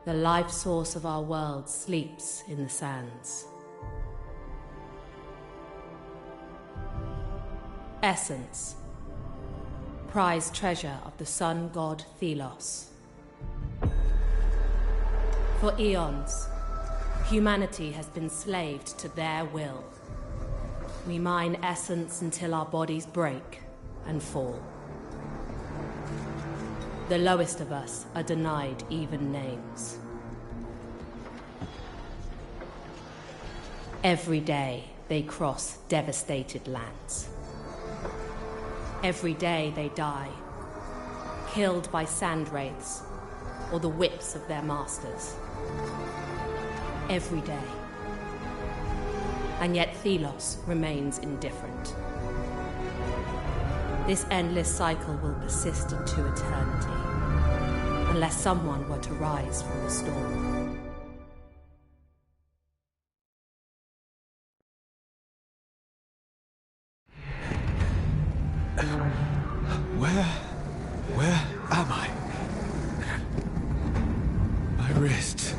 The life source of our world sleeps in the sands. Essence, prized treasure of the sun god Thelos. For eons, humanity has been slaved to their will. We mine essence until our bodies break and fall. The lowest of us are denied even names. Every day, they cross devastated lands. Every day they die, killed by sand wraiths or the whips of their masters. Every day. And yet Thelos remains indifferent. This endless cycle will persist into eternity, unless someone were to rise from the storm. Where am I? My wrists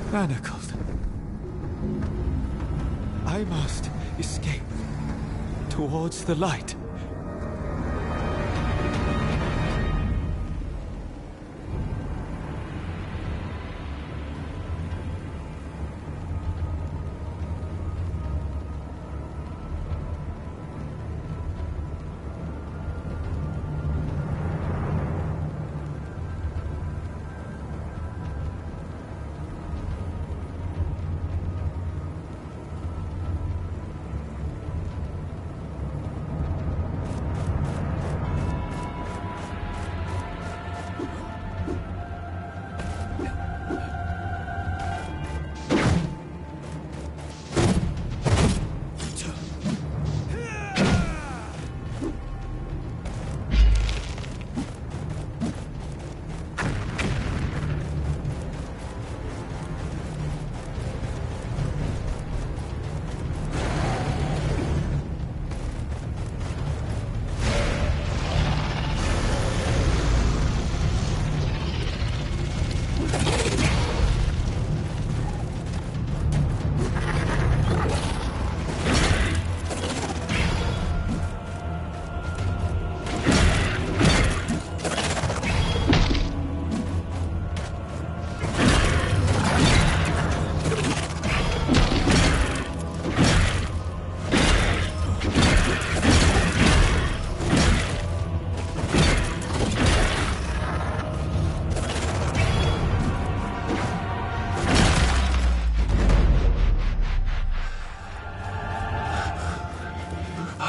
manacled. I must escape towards the light.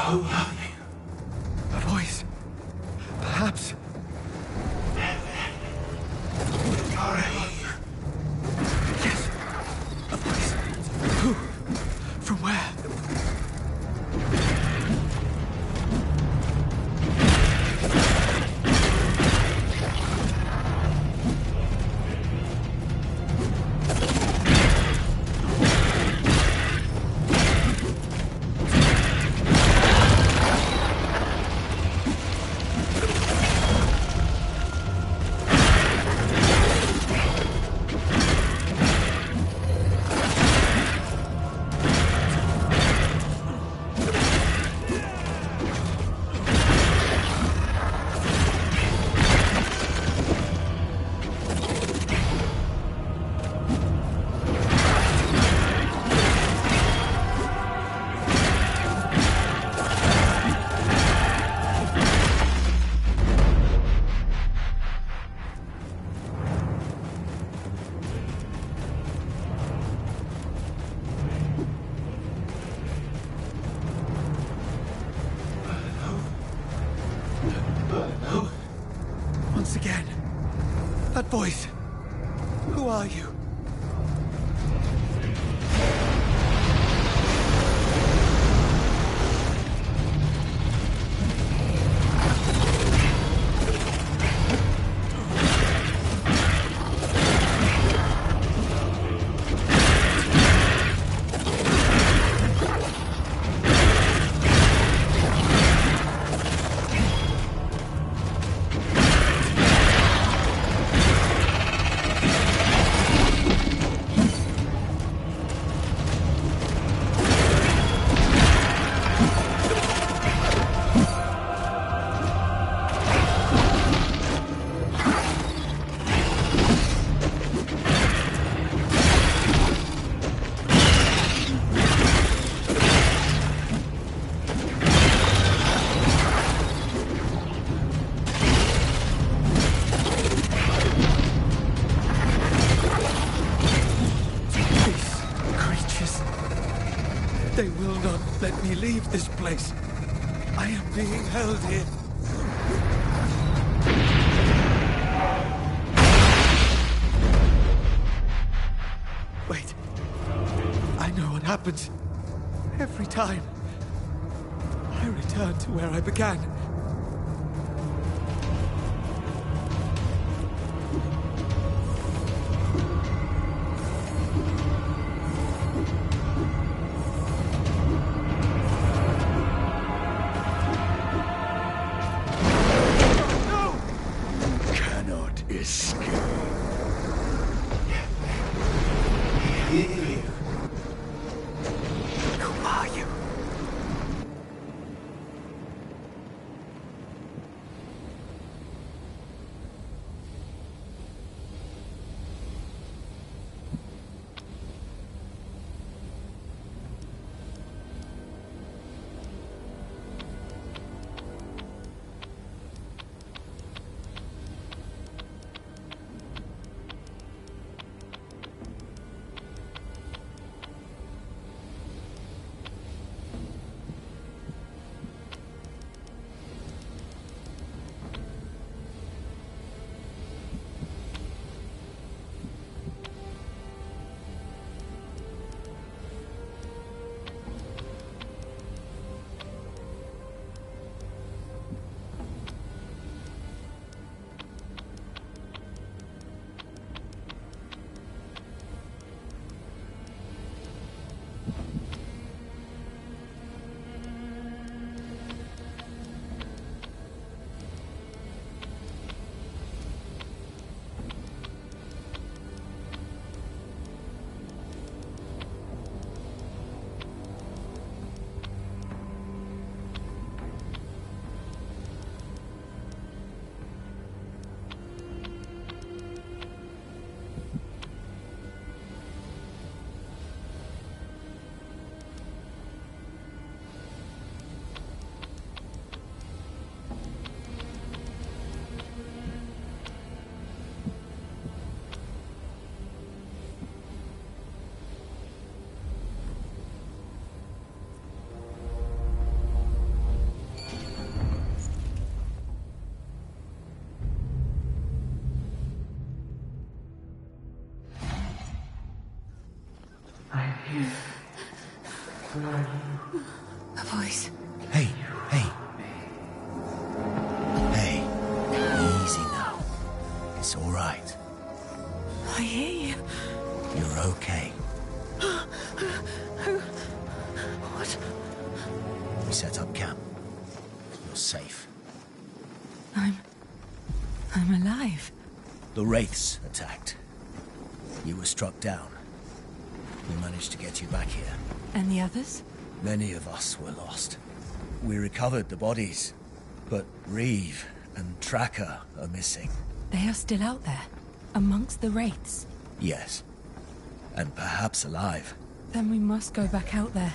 A voice. Perhaps. Yes. A voice. Who? From where? Once again, that voice. Who are you? They will not let me leave this place. I am being held here. Wait. I know what happens. Every time. I return to where I began. Where are you? A voice. Hey. Hey, easy now. It's all right. I hear you. You're okay. What? We set up camp. You're safe. I'm alive. The Wraiths attacked. You were struck down. We managed to get you back here. And the others? Many of us were lost. We recovered the bodies, but Reeve and Tracker are missing. They are still out there, amongst the Wraiths. Yes, and perhaps alive. Then we must go back out there.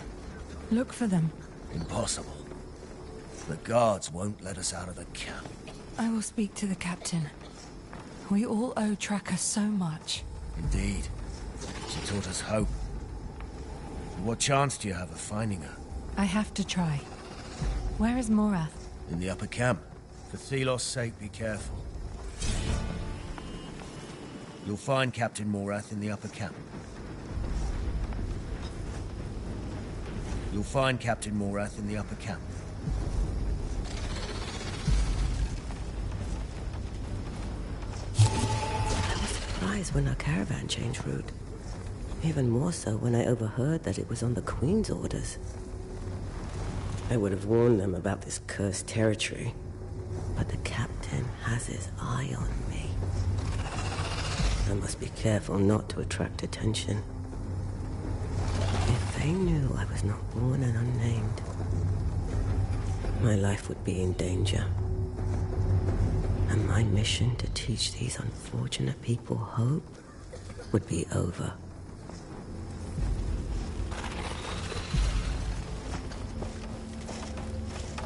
Look for them. Impossible. The guards won't let us out of the camp. I will speak to the captain. We all owe Tracker so much. Indeed. She taught us hope. What chance do you have of finding her? I have to try. Where is Morath? In the upper camp. For Thelos' sake, be careful. You'll find Captain Morath in the upper camp. You'll find Captain Morath in the upper camp. I was surprised when our caravan changed route. Even more so when I overheard that it was on the Queen's orders. I would have warned them about this cursed territory, but the captain has his eye on me. I must be careful not to attract attention. If they knew I was not born and unnamed, my life would be in danger. And my mission to teach these unfortunate people hope would be over.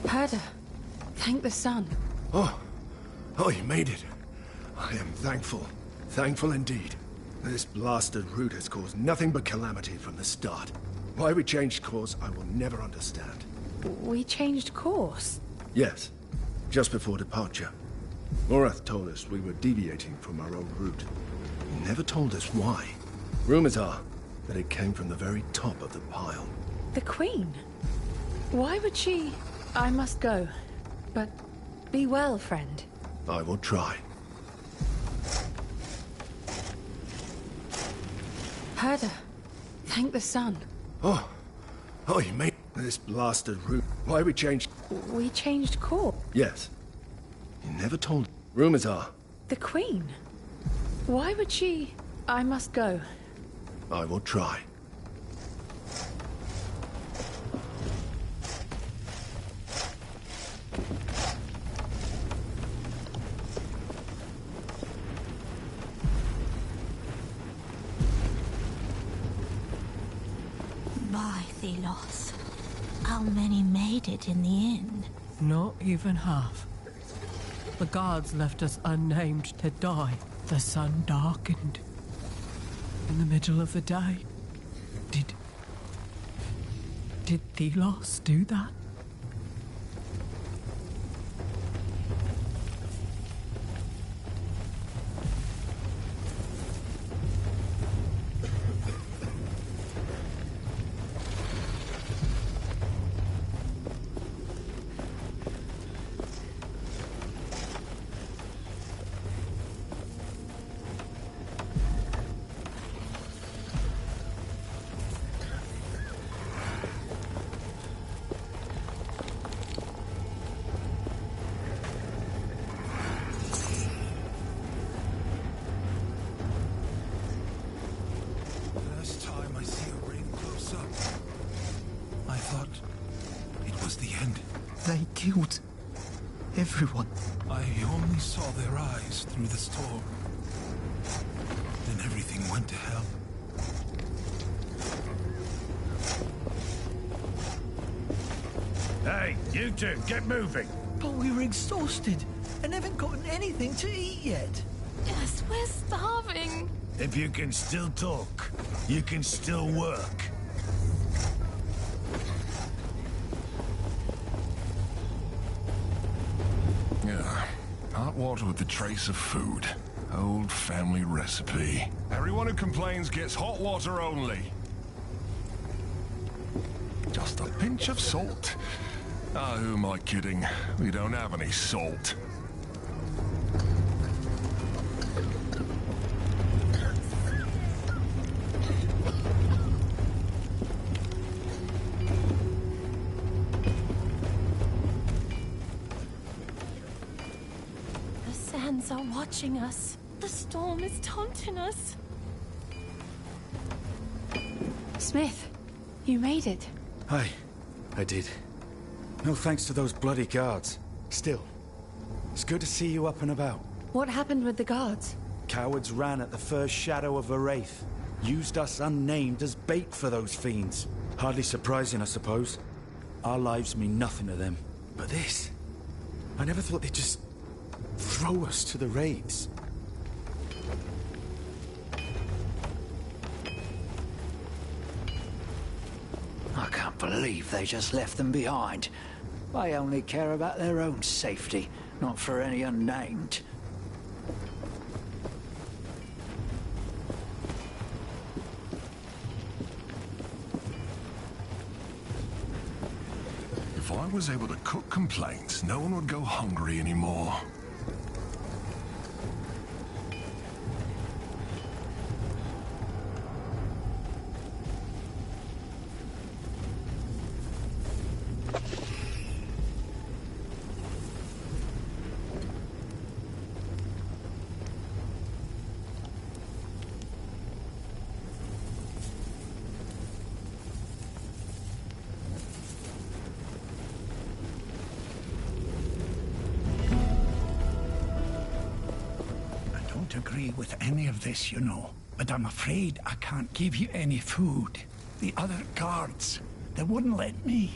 Herder, thank the sun. Oh, you made it. I am thankful. Thankful indeed. This blasted route has caused nothing but calamity from the start. Why we changed course, I will never understand. We changed course? Yes, just before departure. Morath told us we were deviating from our own route. He never told us why. Rumors are that it came from the very top of the pile. The Queen? Why would she... I must go. But be well, friend. I will try. Herder, thank the sun. Oh, you made this blasted route. Why we changed... We changed course? Yes. You never told... Rumors are... The Queen? Why would she... I must go. I will try. By Thelos, how many made it in the end? Not even half. The guards left us unnamed to die. The sun darkened. In the middle of the day. Did Thelos do that? They killed everyone. I only saw their eyes through the storm. Then everything went to hell. Hey, you two, get moving. But we were exhausted and haven't gotten anything to eat yet. Yes, we're starving. If you can still talk, you can still work. Yeah, hot water with a trace of food. Old family recipe. Everyone who complains gets hot water only. Just a pinch of salt. Ah, who am I kidding? We don't have any salt. The sands are watching us. The storm is taunting us. Smith, you made it. I did. No thanks to those bloody guards. Still, it's good to see you up and about. What happened with the guards? Cowards ran at the first shadow of a wraith. Used us unnamed as bait for those fiends. Hardly surprising, I suppose. Our lives mean nothing to them. But this... I never thought they'd just... throw us to the raids. I can't believe they just left them behind. They only care about their own safety, not for any unnamed. If I was able to cook complaints, no one would go hungry anymore. Agree with any of this, you know, but I'm afraid I can't give you any food. The other guards, they wouldn't let me.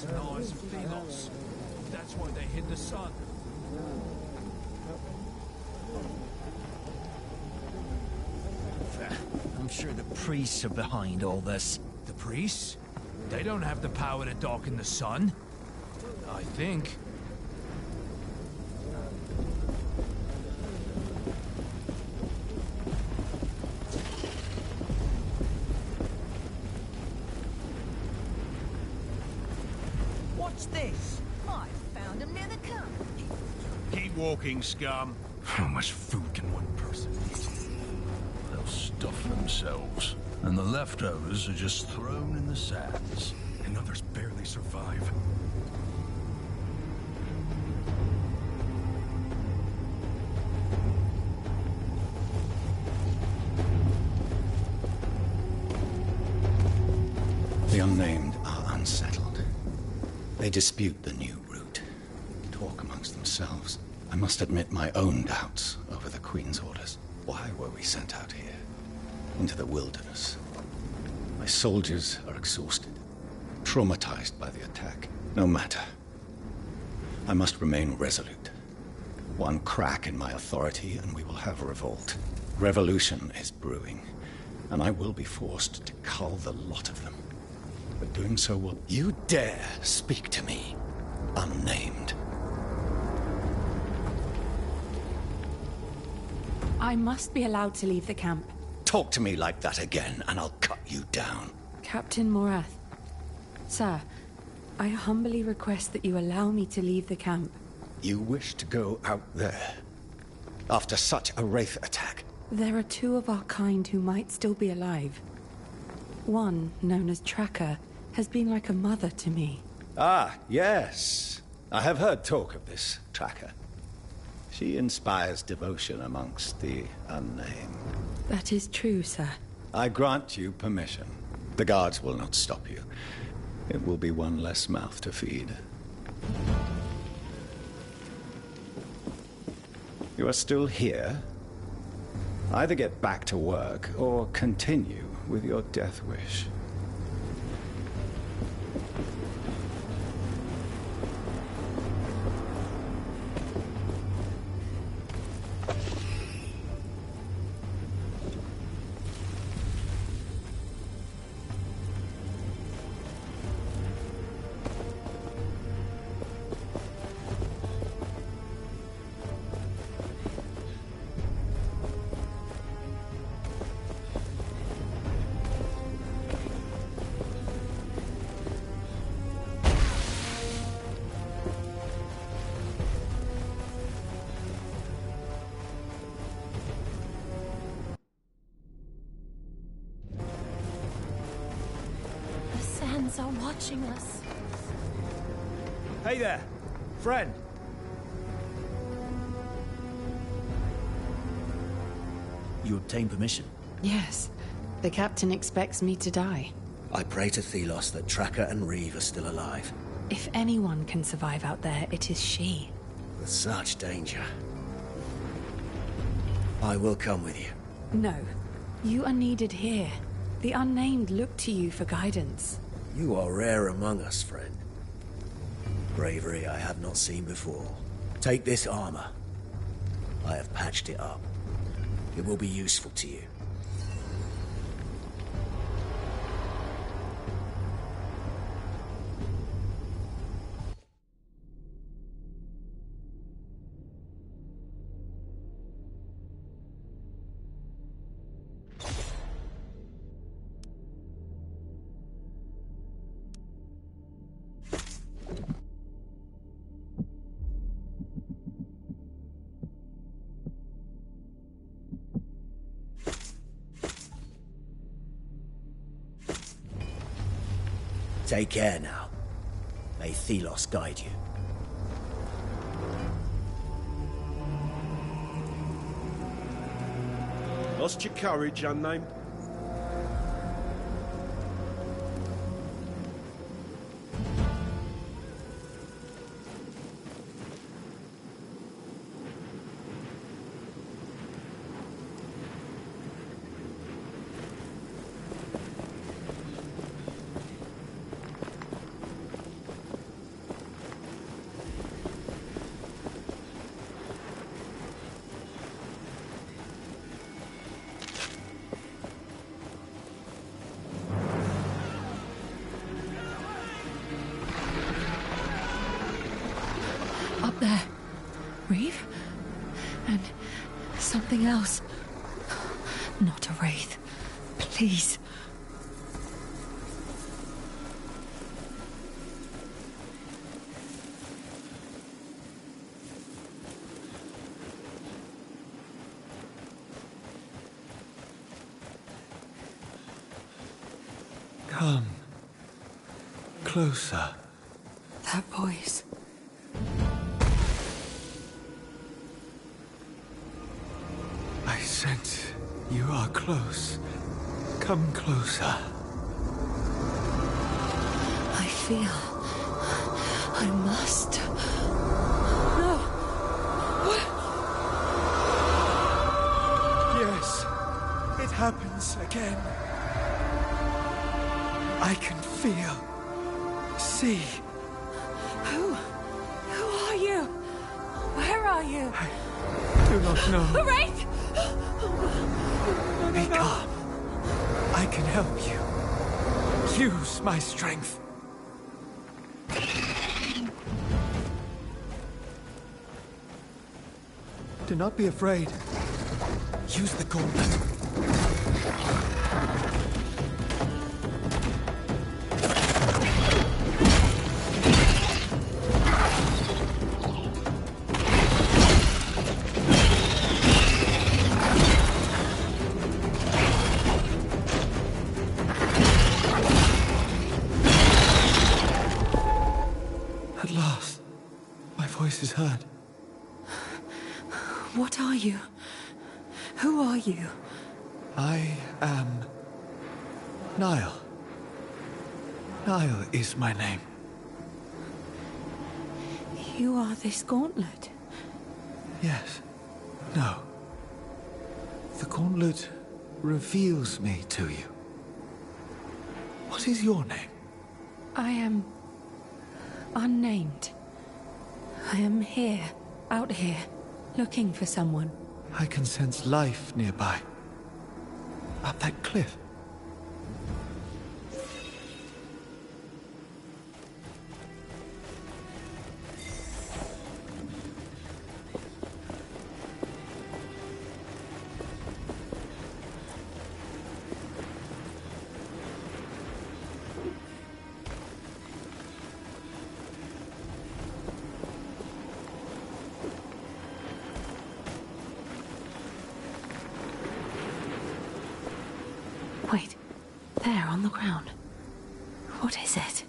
in the eyes of Thelos. That's why they hid the sun. I'm sure the priests are behind all this. The priests? They don't have the power to darken the sun. I think. What's this? I found him near the camp. Keep walking, scum. How much food can one person eat? They'll stuff themselves. And the leftovers are just thrown in the sands. And others barely survive. The Unnamed are unsettled. They dispute the new route, talk amongst themselves. I must admit my own doubts over the Queen's orders. Why were we sent out here? Into the wilderness. My soldiers are exhausted, traumatized by the attack. No matter. I must remain resolute. One crack in my authority and we will have a revolt. Revolution is brewing, and I will be forced to cull the lot of them. But doing so will... You dare speak to me, Unnamed. I must be allowed to leave the camp. Talk to me like that again, and I'll cut you down. Captain Morath. Sir, I humbly request that you allow me to leave the camp. You wish to go out there? After such a Wraith attack? There are two of our kind who might still be alive. One, known as Tracker, has been like a mother to me. Ah, yes. I have heard talk of this Tracker. She inspires devotion amongst the Unnamed. That is true, sir. I grant you permission. The guards will not stop you. It will be one less mouth to feed. You are still here? Either get back to work or continue with your death wish. Are watching us. Hey there, friend. You obtained permission? Yes. The captain expects me to die. I pray to Thelos that Tracker and Reeve are still alive. If anyone can survive out there, it is she. With such danger. I will come with you. No. You are needed here. The Unnamed look to you for guidance. You are rare among us, friend. Bravery I have not seen before. Take this armor. I have patched it up. It will be useful to you. Take care now. May Thelos guide you. Lost your courage, Unnamed? there. Reeve? And something else. Not a wraith. Please. Come. Closer. That voice. I sense you are close. Come closer. I feel... I must... No! What? Yes. It happens again. I can feel... see. Who are you? Where are you? I do not know. A wraith! Be calm. I can help you. Use my strength. Do not be afraid. Use the gauntlet. At last, my voice is heard. What are you? Who are you? I am... Nyaal. Nyaal is my name. You are this gauntlet? Yes. No. The gauntlet reveals me to you. What is your name? I am... unnamed. I am here, out here, looking for someone. I can sense life nearby. Up that cliff. Wait, there on the ground. What is it?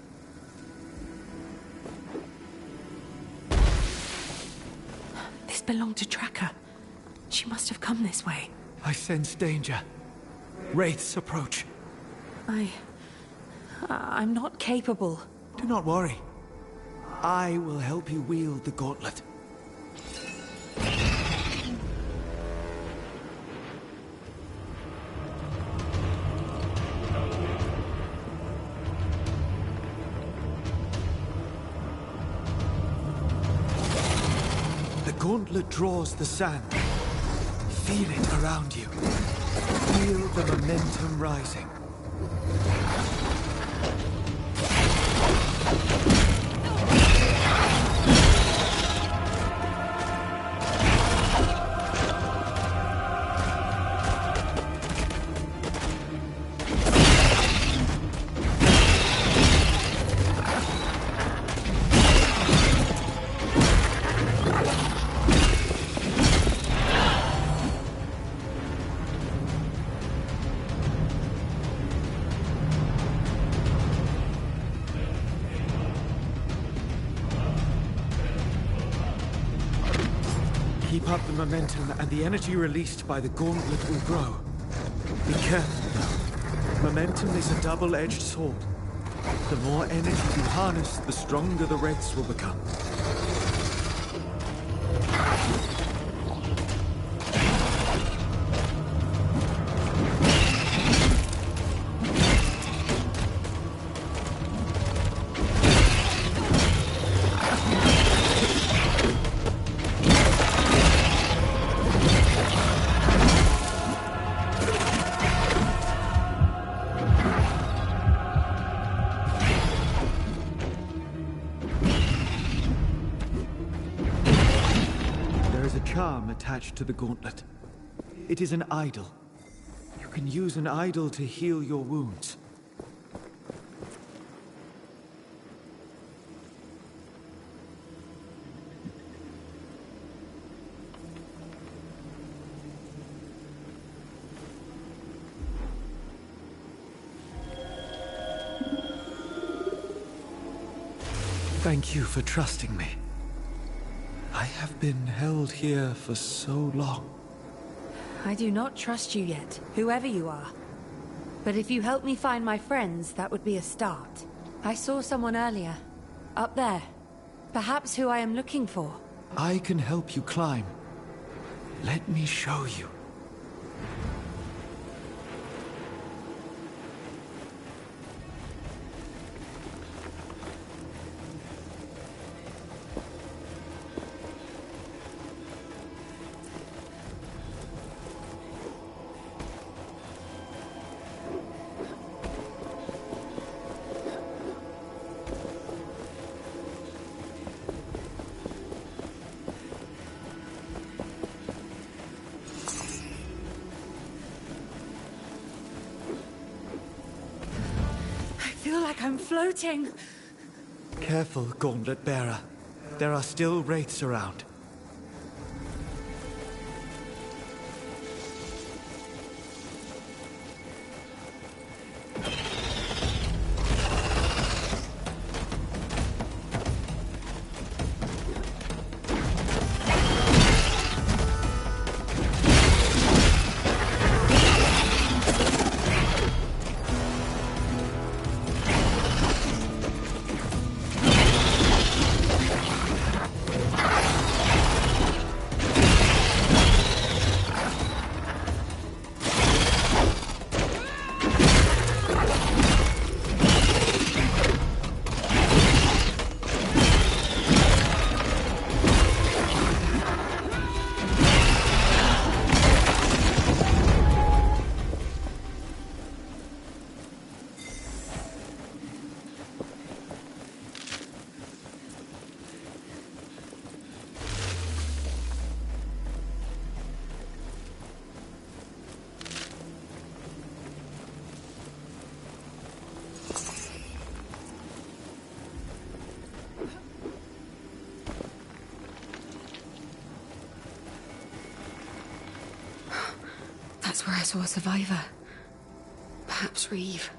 This belonged to Tracker. She must have come this way. I sense danger. Wraiths approach. I'm not capable. Do not worry. I will help you wield the gauntlet. The gauntlet draws the sand. Feel it around you. Feel the momentum rising. Keep up the momentum, and the energy released by the gauntlet will grow. Be careful, though. Momentum is a double-edged sword. The more energy you harness, the stronger the wraiths will become. charm attached to the gauntlet. It is an idol. You can use an idol to heal your wounds. Thank you for trusting me. I have been held here for so long. I do not trust you yet, whoever you are. But if you help me find my friends, that would be a start. I saw someone earlier. Up there. Perhaps who I am looking for. I can help you climb. Let me show you. I'm floating. Careful, Gauntlet Bearer. There are still wraiths around. That's where I saw a survivor. Perhaps Reeve.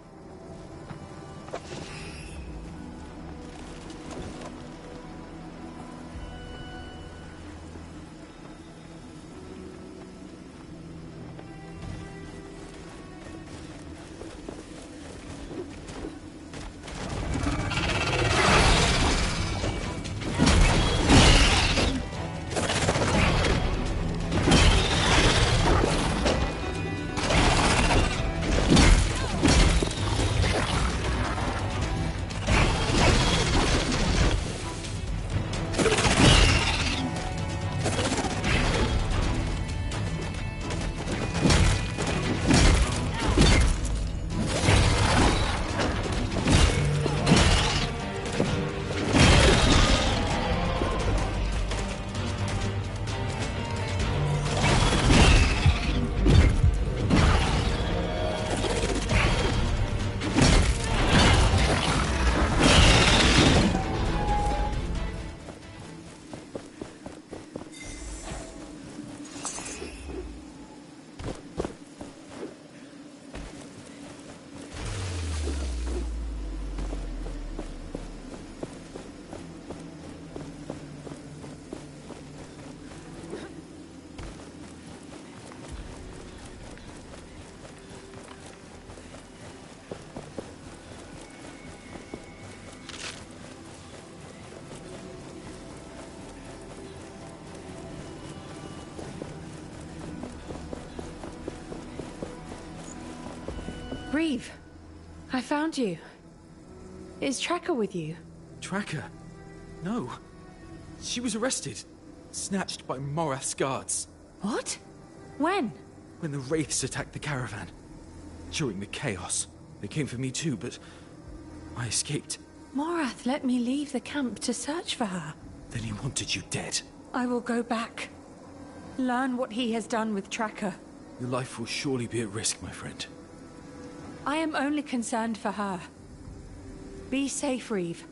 Reeve, I found you. Is Tracker with you? Tracker? No. She was arrested. Snatched by Morath's guards. What? When? When the wraiths attacked the caravan. During the chaos. They came for me too, but I escaped. Morath let me leave the camp to search for her. Then he wanted you dead. I will go back. Learn what he has done with Tracker. Your life will surely be at risk, my friend. I am only concerned for her. Be safe, Reeve.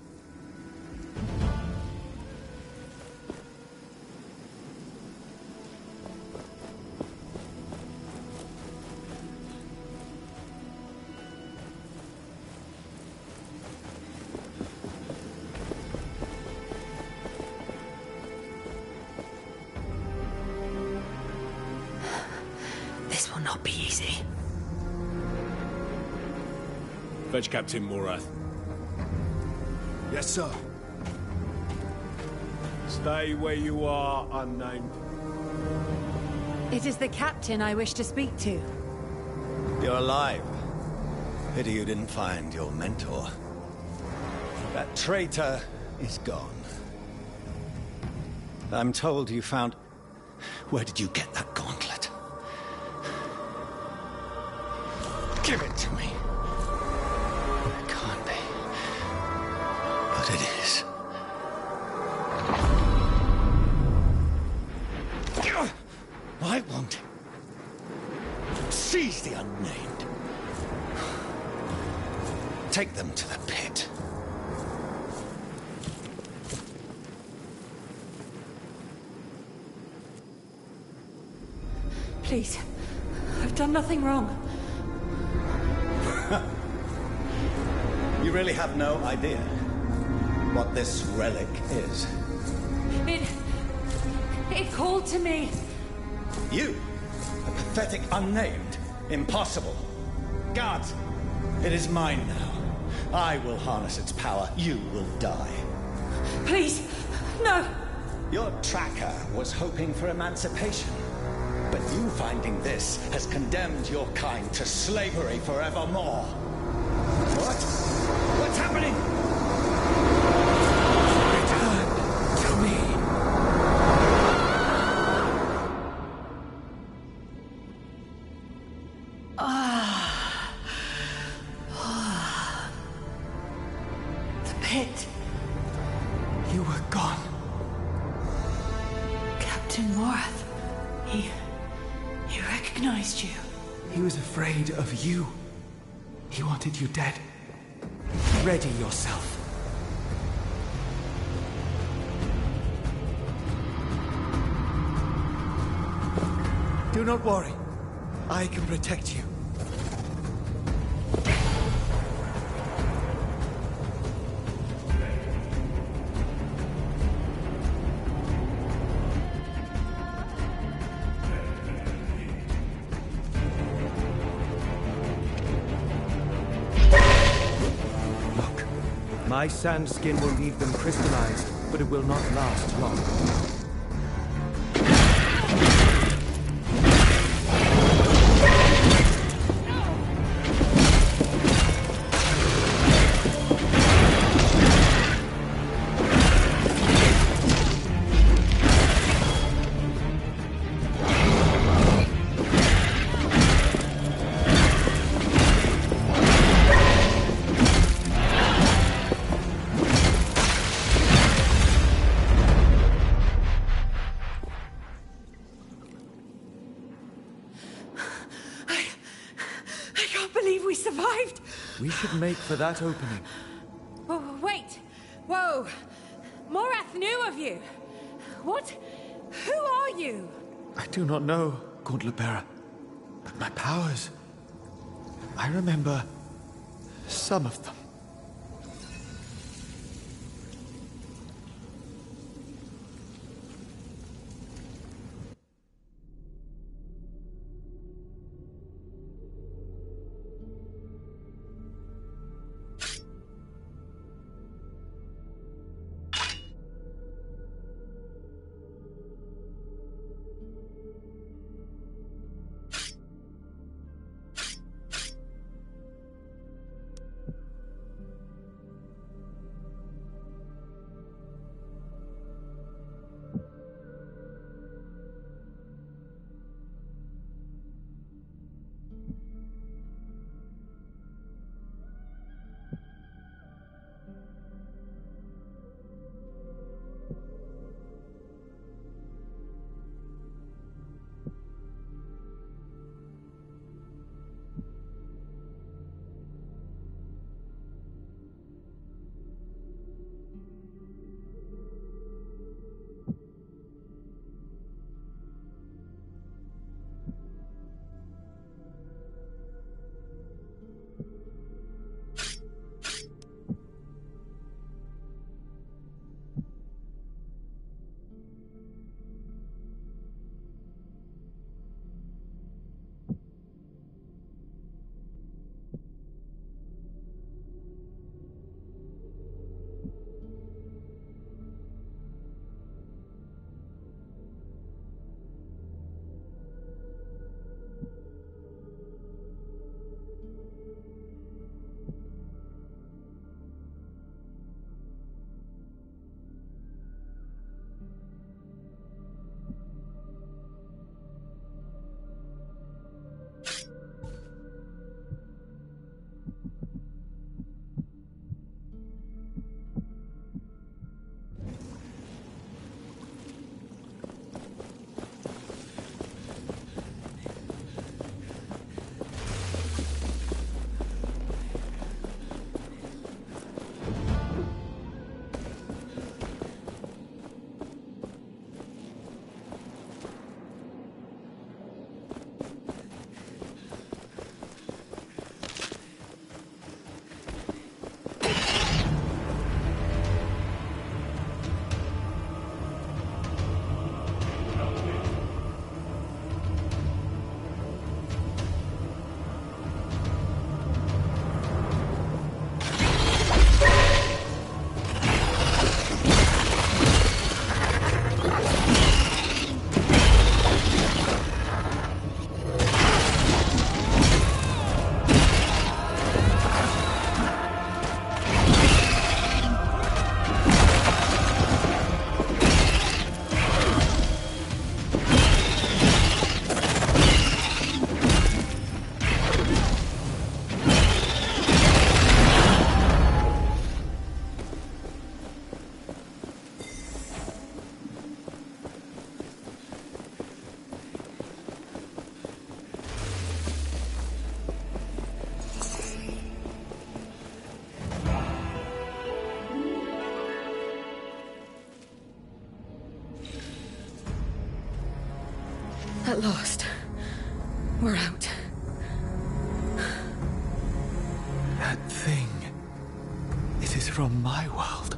This will not be easy. Fetch Captain Morath. Yes, sir. Stay where you are, unnamed. It is the captain I wish to speak to. You're alive. Pity you didn't find your mentor. That traitor is gone. I'm told you found... Where did you get that gauntlet? Give it to me. It can't be. But it is. I want it. Seize the unnamed. Take them to the pit. Please. I've done nothing wrong. You really have no idea what this relic is. It called to me. You? A pathetic unnamed? Impossible. Guards, it is mine now. I will harness its power. You will die. Please, no! Your tracker was hoping for emancipation. But you finding this has condemned your kind to slavery forevermore. What? What's happening? Return to me. The pit. You were gone. Captain Morath. He recognized you. He was afraid of you. He wanted you dead. Ready yourself. Do not worry. I can protect you. My sand skin will leave them crystallized, but it will not last long. We should make for that opening. Oh, wait! Whoa! Morath knew of you! What? Who are you? I do not know, Gauntlet Bearer. But my powers... I remember... some of them. At last. We're out. That thing. It is from my world.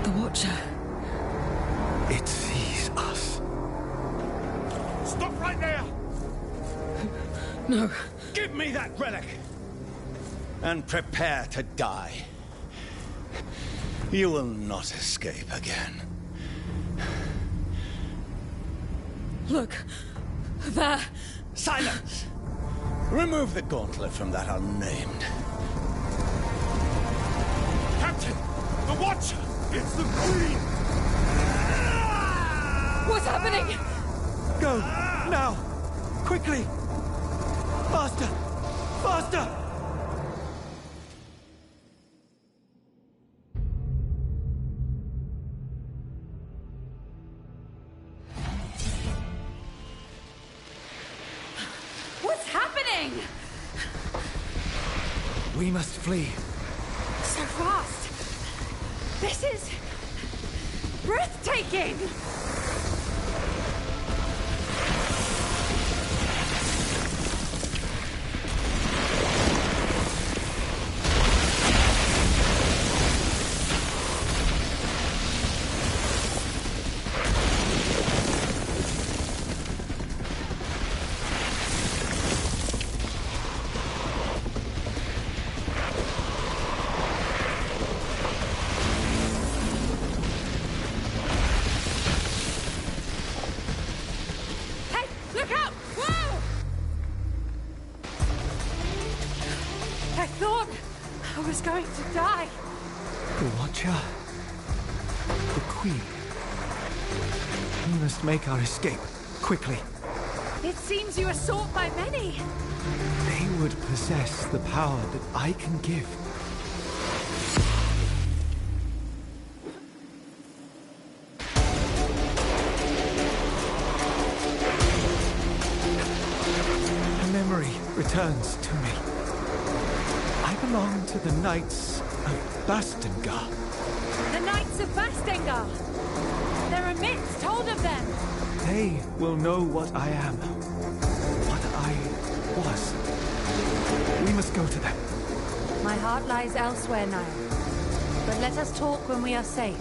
The Watcher. It sees us. Stop right there! No. Give me that relic! And prepare to die. You will not escape again. Look. There. Silence! Remove the gauntlet from that unnamed. Captain! The Watcher! It's the Queen! What's happening? Go! Now! Quickly! Faster! Faster! What's happening? We must flee. So fast. This is breathtaking. Going to die. The Watcher. The Queen. We must make our escape. Quickly. It seems you are sought by many. They would possess the power that I can give. A memory returns to me. I belong to the Knights of Bastengar. The Knights of Bastengar. There are myths told of them. They will know what I am. What I was. We must go to them. My heart lies elsewhere, Nyaal. But let us talk when we are safe.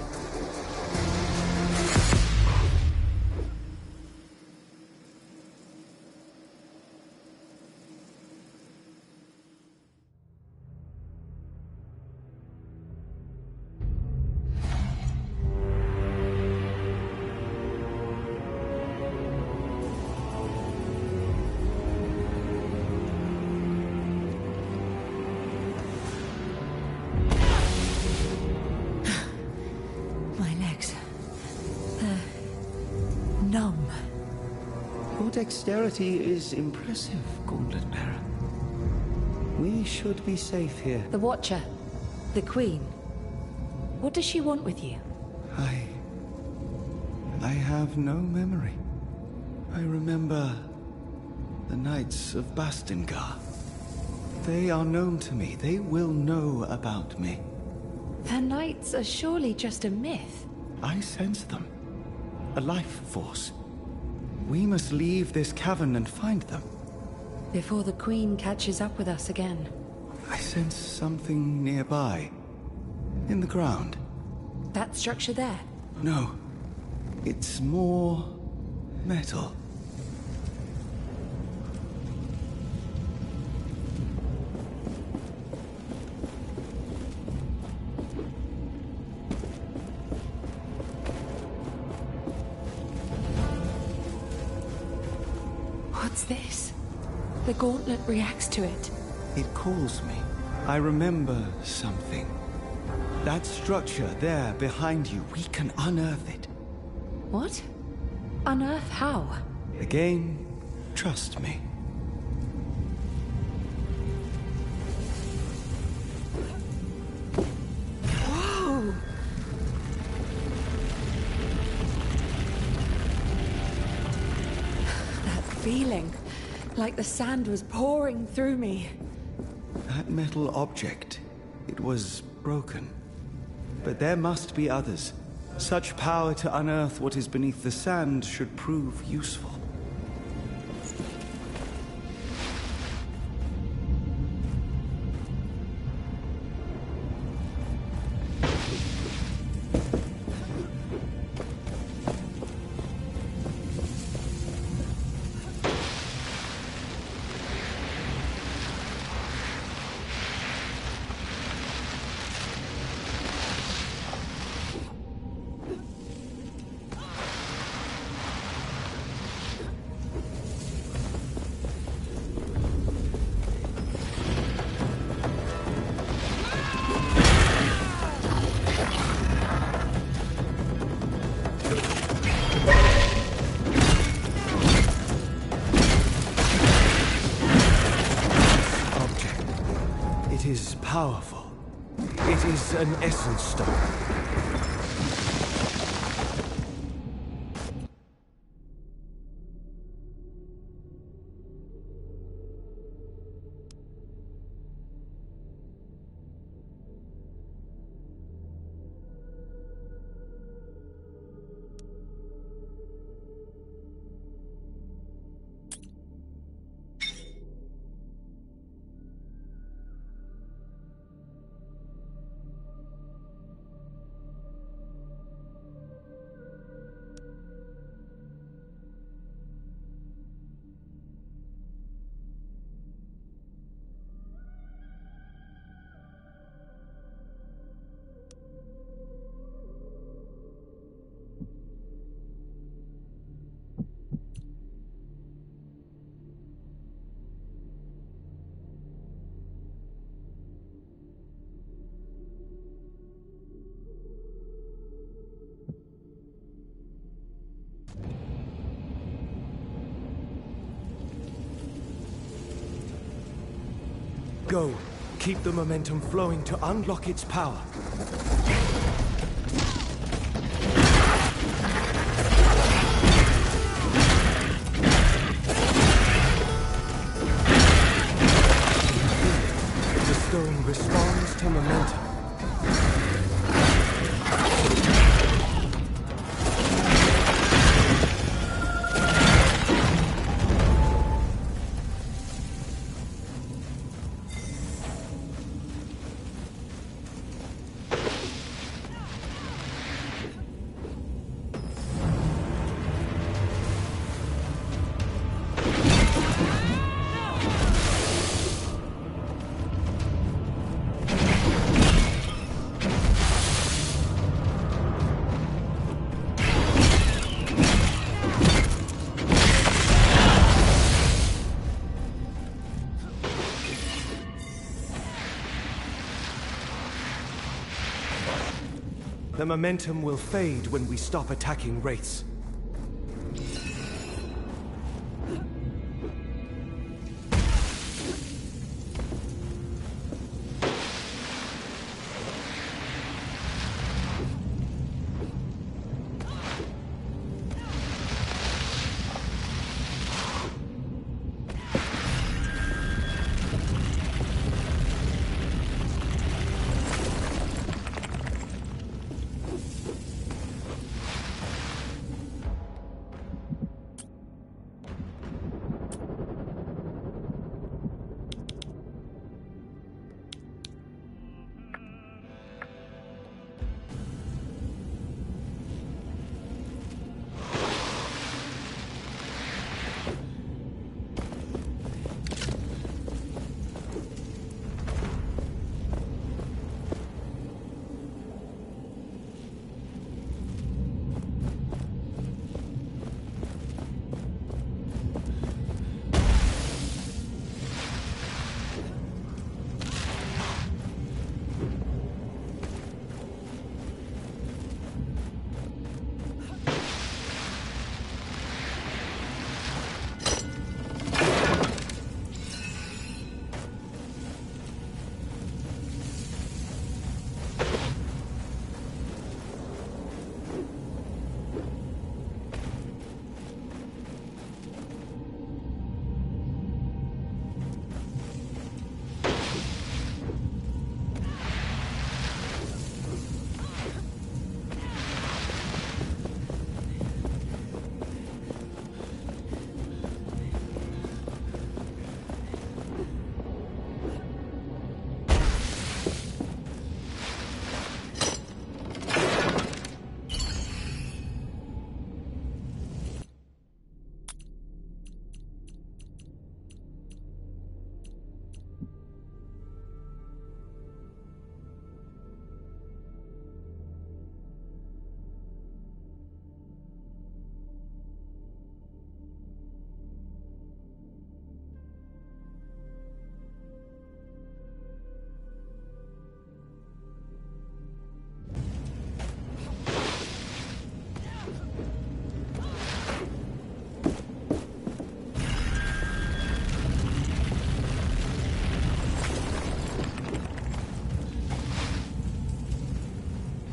Numb. Your dexterity is impressive, Gauntlet Bearer. We should be safe here. The Watcher. The Queen. What does she want with you? I have no memory. I remember the Knights of Bastengar. They are known to me. They will know about me. The Knights are surely just a myth. I sense them. A life force. We must leave this cavern and find them. Before the Queen catches up with us again. I sense something nearby. In the ground. That structure there? No. It's more metal. What's this? The gauntlet reacts to it. It calls me. I remember something. That structure there behind you, we can unearth it. What? Unearth how? Again, trust me. Whoa! That feeling, like the sand was pouring through me. That metal object, it was broken. But there must be others. Such power to unearth what is beneath the sand should prove useful. It is powerful. It is an essence stone. Go. Keep the momentum flowing to unlock its power. The stone responds to momentum. The momentum will fade when we stop attacking wraiths.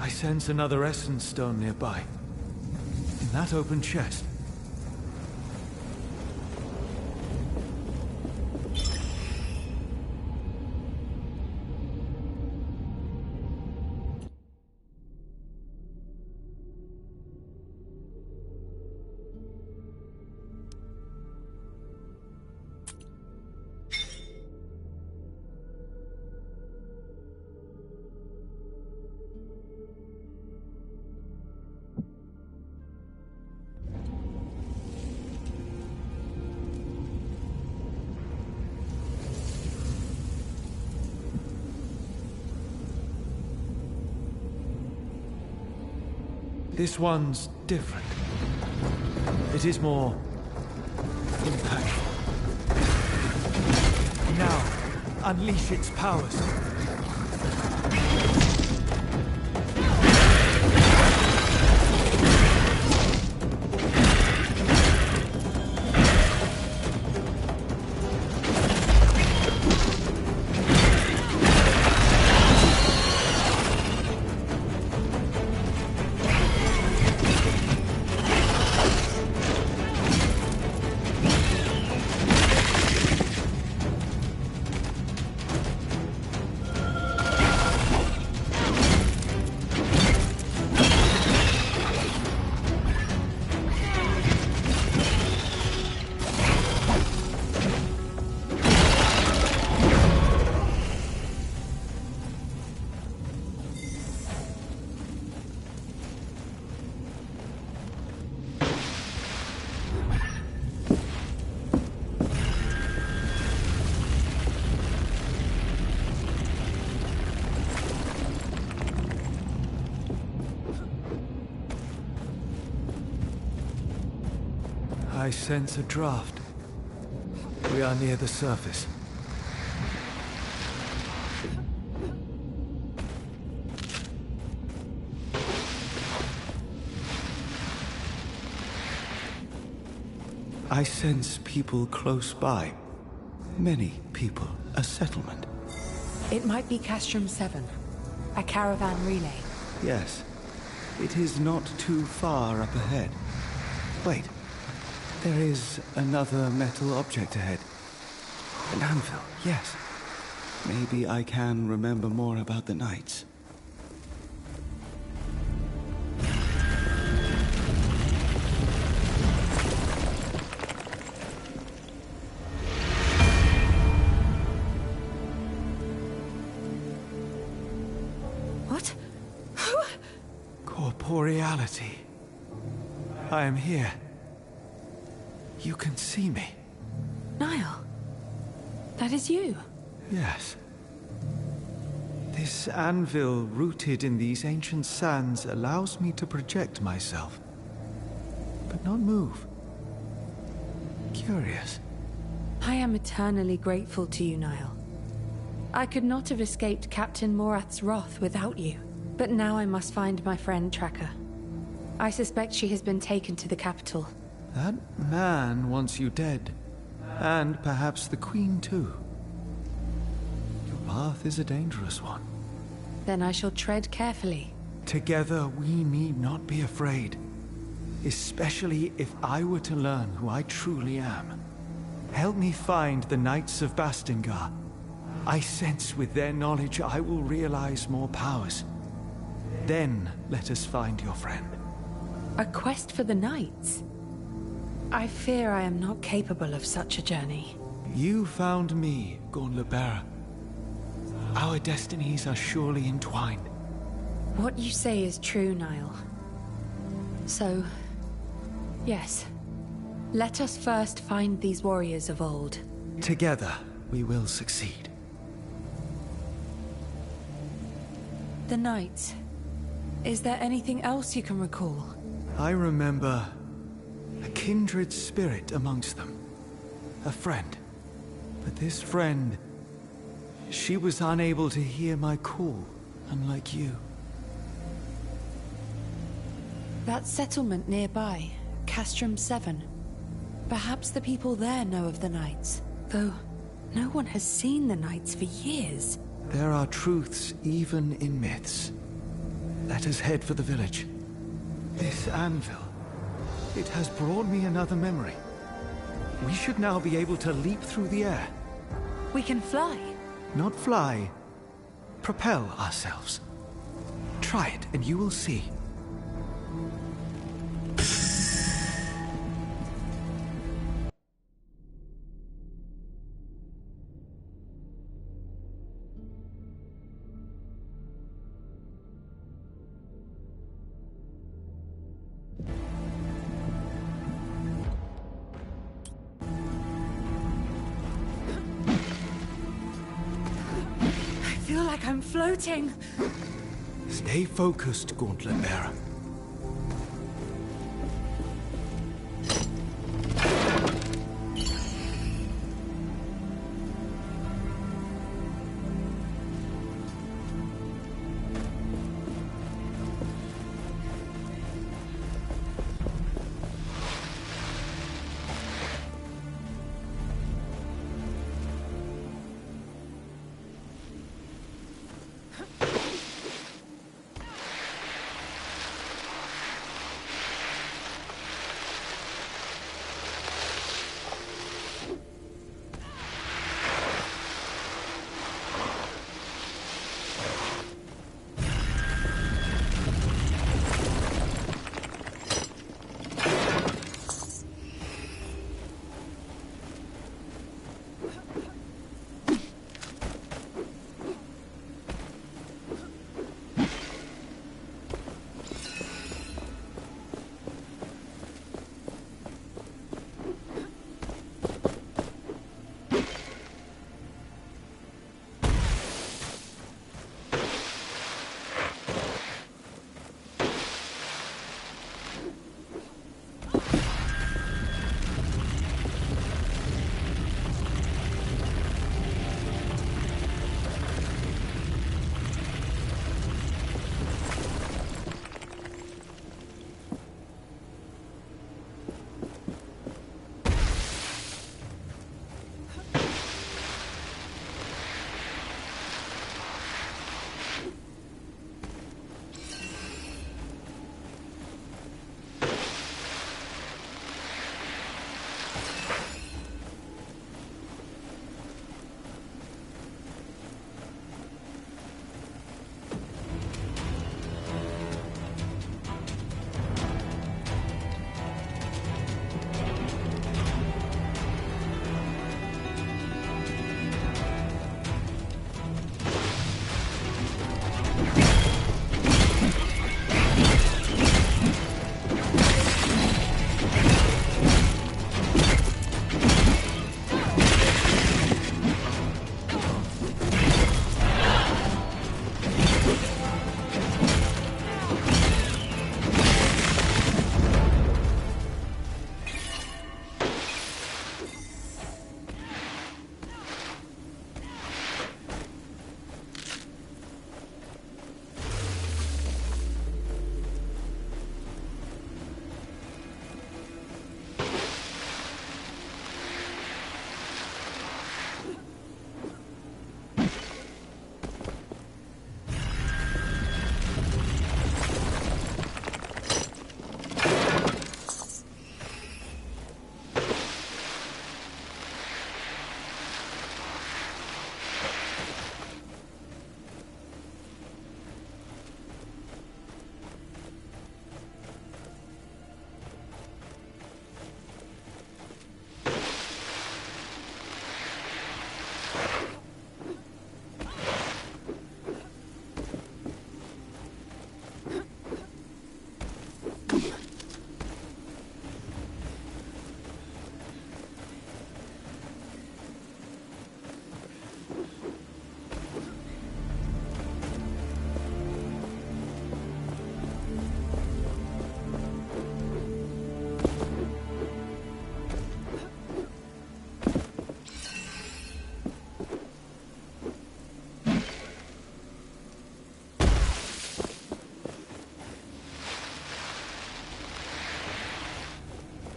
I sense another essence stone nearby. In that open chest. This one's different. It is more impactful. Now, unleash its powers. I sense a draft. We are near the surface. I sense people close by. Many people. A settlement. It might be Castrum 7. A caravan relay. Yes. It is not too far up ahead. Wait. There is another metal object ahead. An anvil, yes. Maybe I can remember more about the knights. What? Corporeality. I am here. You can see me. Nyaal. That is you. Yes. This anvil rooted in these ancient sands allows me to project myself, but not move. Curious. I am eternally grateful to you, Nyaal. I could not have escaped Captain Morath's wrath without you, but now I must find my friend Tracker. I suspect she has been taken to the capital. That man wants you dead. And perhaps the Queen too. Your path is a dangerous one. Then I shall tread carefully. Together we need not be afraid. Especially if I were to learn who I truly am. Help me find the Knights of Bastingar. I sense with their knowledge I will realize more powers. Then let us find your friend. A quest for the Knights? I fear I am not capable of such a journey. You found me, Gauntlet Bearer. Our destinies are surely entwined. What you say is true, Nyaal. So, yes. Let us first find these warriors of old. Together, we will succeed. The Knights. Is there anything else you can recall? I remember a kindred spirit amongst them. A friend. But this friend, she was unable to hear my call, unlike you. That settlement nearby, Castrum 7. Perhaps the people there know of the Knights, though no one has seen the Knights for years. There are truths even in myths. Let us head for the village. This anvil, it has brought me another memory. We should now be able to leap through the air. We can fly. Not fly. Propel ourselves. Try it, and you will see. I feel like I'm floating. Stay focused, Gauntlet Bearer.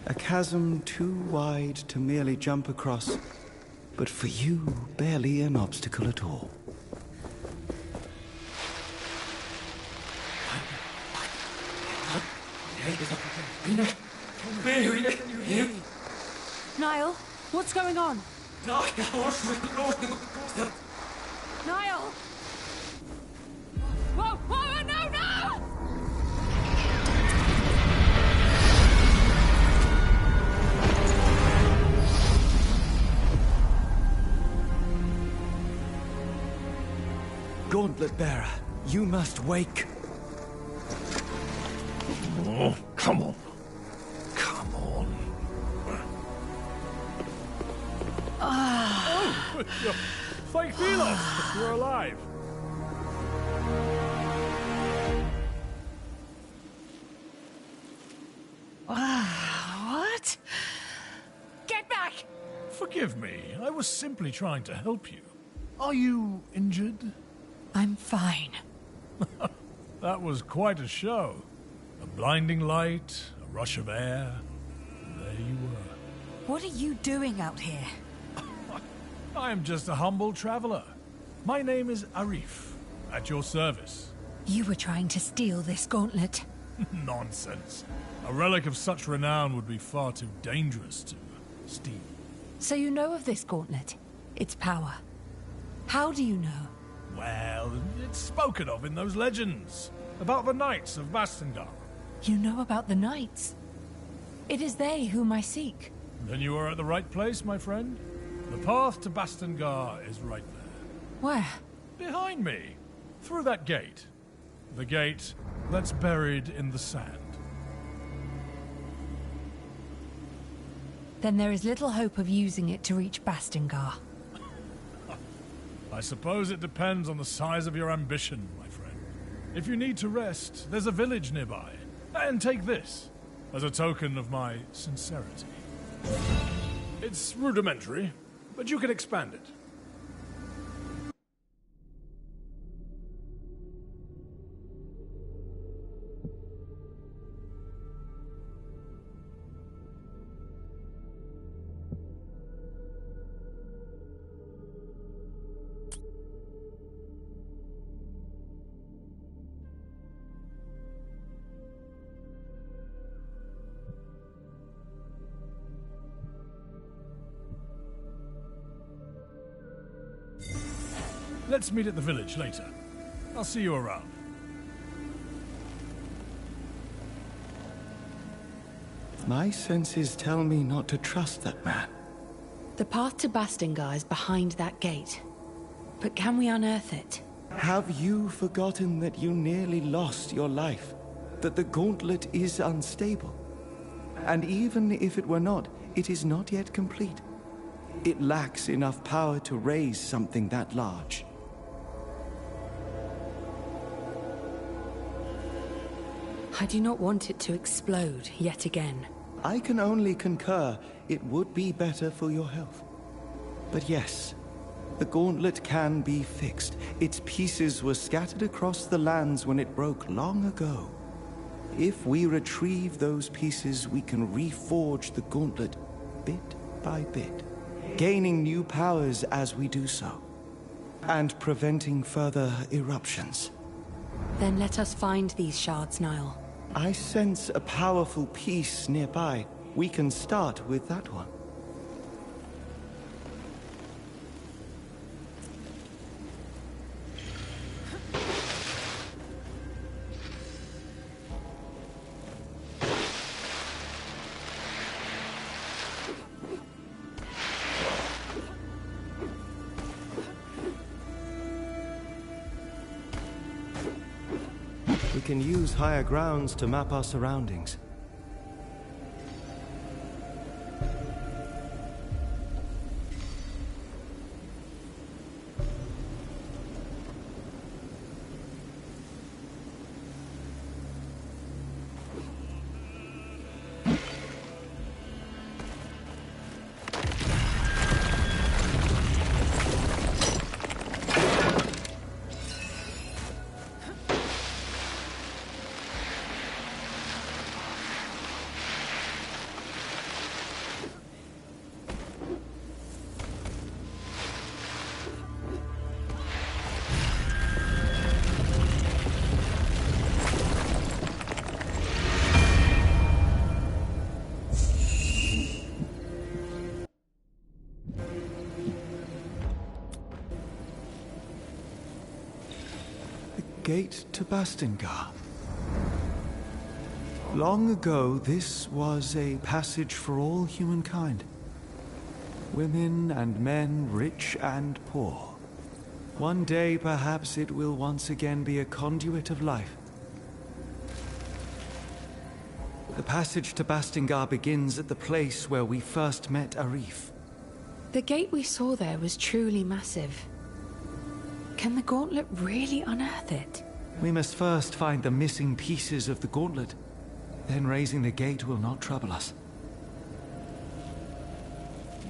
A chasm too wide to merely jump across, but for you, barely an obstacle at all. Nyaal, what's going on? Nyaal! Whoa, whoa, no, no! Gauntlet bearer, you must wake. Oh, come on. Come on. Oh, thank Thelos, you're alive. What? Get back! Forgive me, I was simply trying to help you. Are you injured? I'm fine. That was quite a show. A blinding light, a rush of air. There you were. What are you doing out here? I am just a humble traveler. My name is Reeve, at your service. You were trying to steal this gauntlet. Nonsense. A relic of such renown would be far too dangerous to steal. So you know of this gauntlet? Its power? How do you know? Well, it's spoken of in those legends. About the Knights of Bastengar. You know about the Knights? It is they whom I seek. Then you are at the right place, my friend. The path to Bastengar is right there. Where? Behind me. Through that gate. The gate that's buried in the sand. Then there is little hope of using it to reach Bastengar. I suppose it depends on the size of your ambition, my friend. If you need to rest, there's a village nearby. And take this, as a token of my sincerity. It's rudimentary, but you can expand it. Let's meet at the village later. I'll see you around. My senses tell me not to trust that man. The path to Bastengar is behind that gate. But can we unearth it? Have you forgotten that you nearly lost your life? That the gauntlet is unstable? And even if it were not, it is not yet complete. It lacks enough power to raise something that large. I do not want it to explode yet again. I can only concur it would be better for your health. But yes, the gauntlet can be fixed. Its pieces were scattered across the lands when it broke long ago. If we retrieve those pieces, we can reforge the gauntlet bit by bit, gaining new powers as we do so, and preventing further eruptions. Then let us find these shards, Nyaal. I sense a powerful piece nearby. We can start with that one. We can use higher grounds to map our surroundings. gate to Bastingar. Long ago, this was a passage for all humankind. Women and men, rich and poor. One day, perhaps, it will once again be a conduit of life. The passage to Bastingar begins at the place where we first met Reeve. The gate we saw there was truly massive. Can the gauntlet really unearth it? We must first find the missing pieces of the gauntlet. Then raising the gate will not trouble us.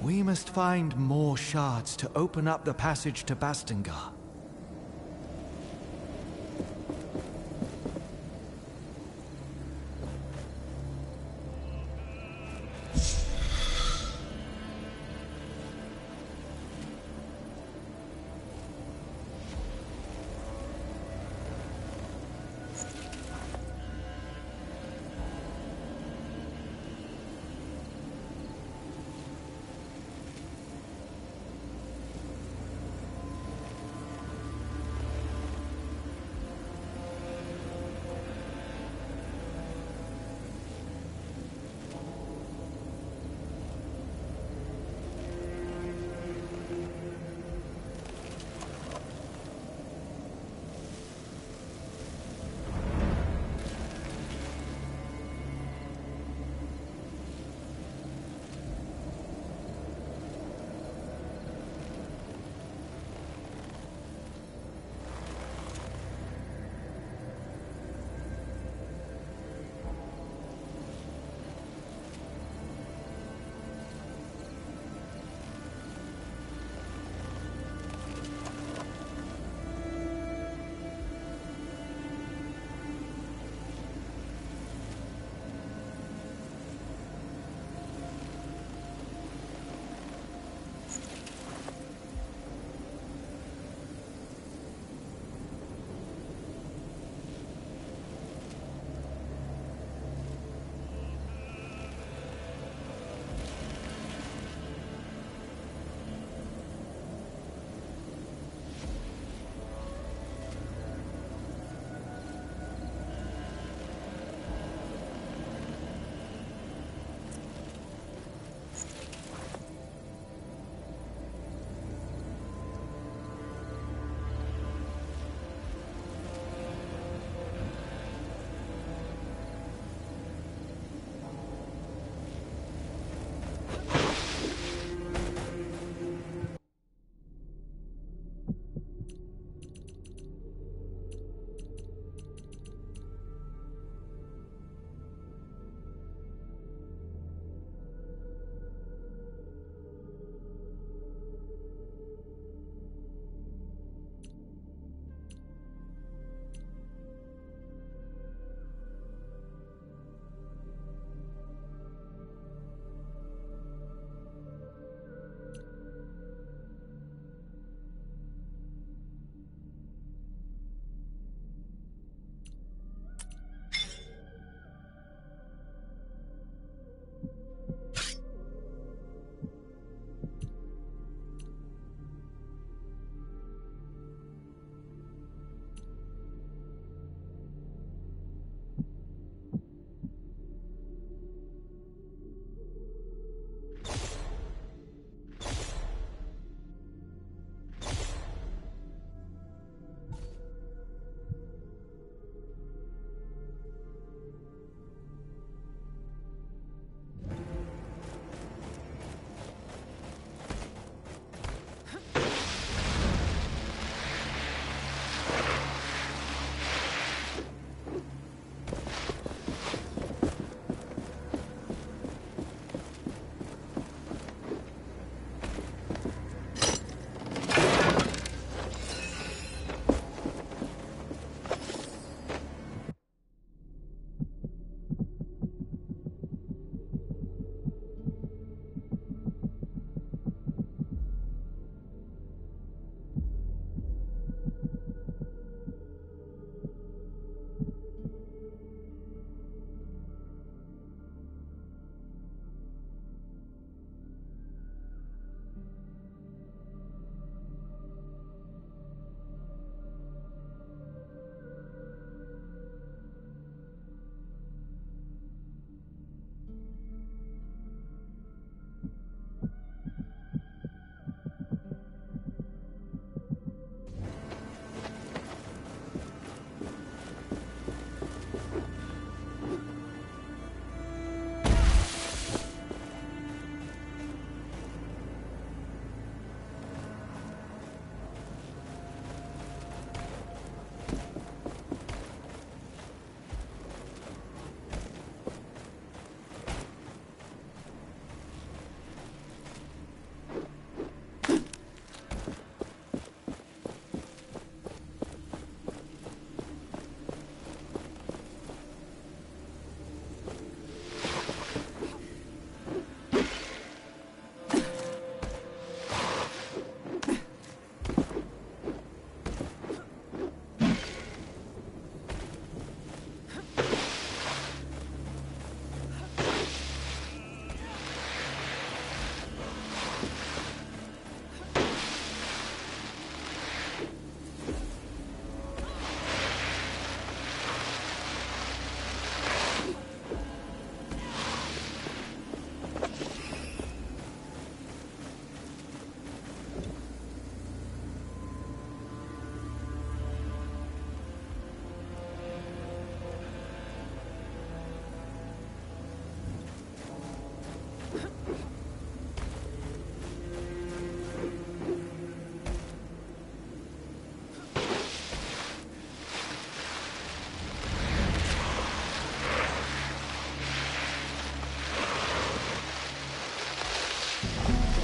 We must find more shards to open up the passage to Bastingar.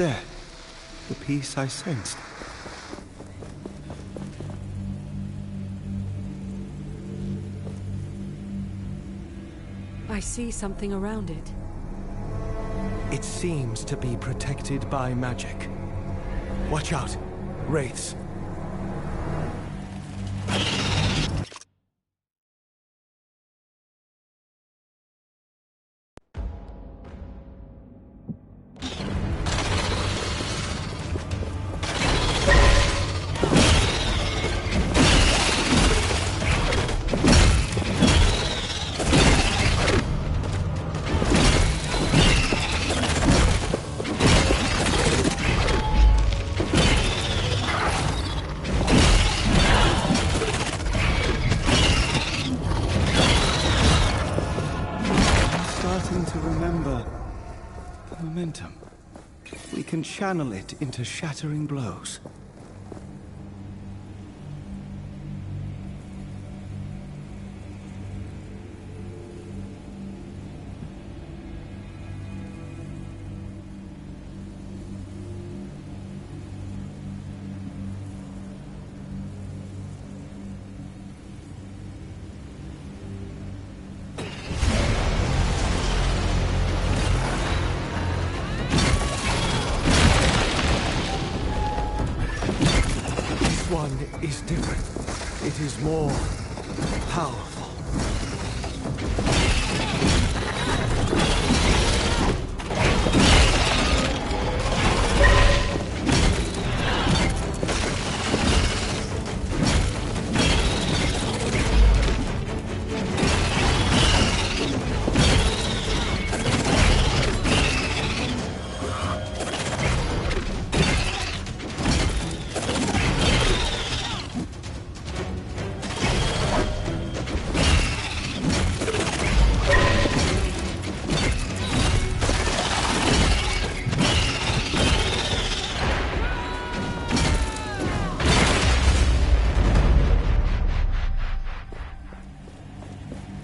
There. The peace I sensed. I see something around it. It seems to be protected by magic. Watch out. Wraiths. To remember the momentum. We can channel it into shattering blows. One is different. It is more powerful.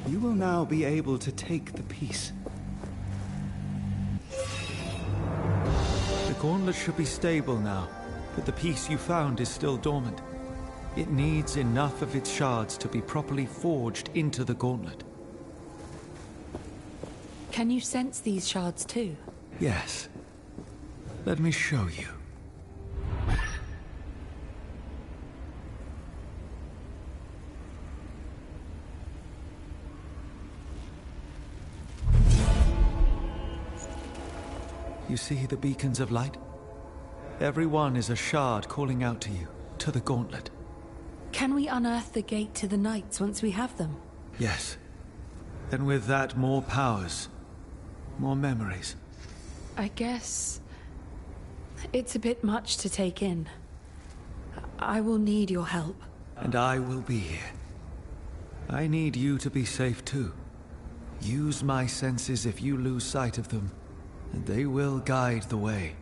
You will now be able to take the piece. The gauntlet should be stable now, but the piece you found is still dormant. It needs enough of its shards to be properly forged into the gauntlet. Can you sense these shards too? Yes. Let me show you. You see the beacons of light? Every one is a shard calling out to you, to the gauntlet. Can we unearth the gate to the Knights once we have them? Yes. And with that, more powers. More memories. I guess it's a bit much to take in. I will need your help. And I will be here. I need you to be safe too. Use my senses if you lose sight of them, and they will guide the way.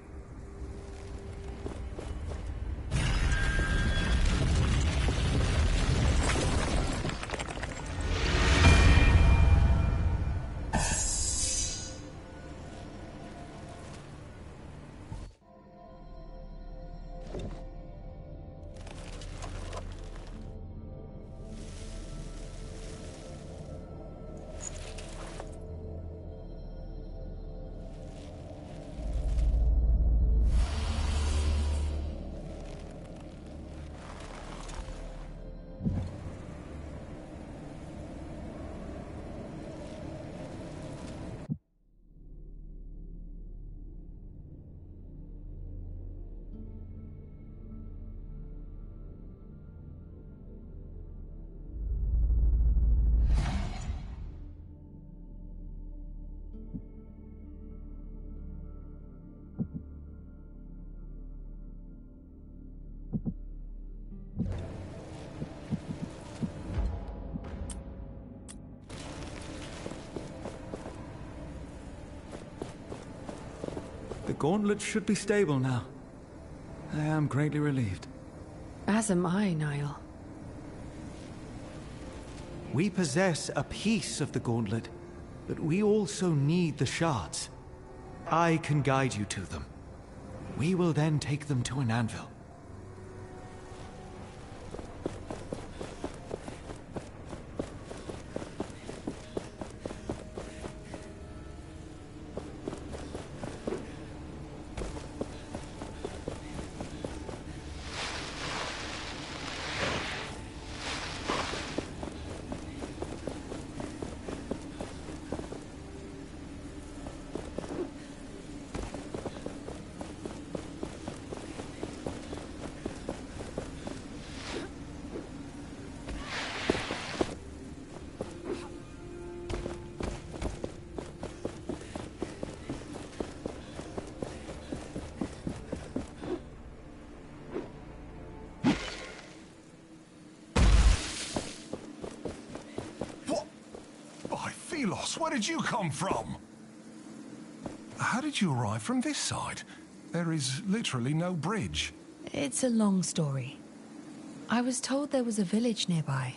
The gauntlet should be stable now. I am greatly relieved. As am I, Nyaal. We possess a piece of the gauntlet, but we also need the shards. I can guide you to them. We will then take them to an anvil. Where did you come from? How did you arrive from this side? There is literally no bridge. It's a long story. I was told there was a village nearby.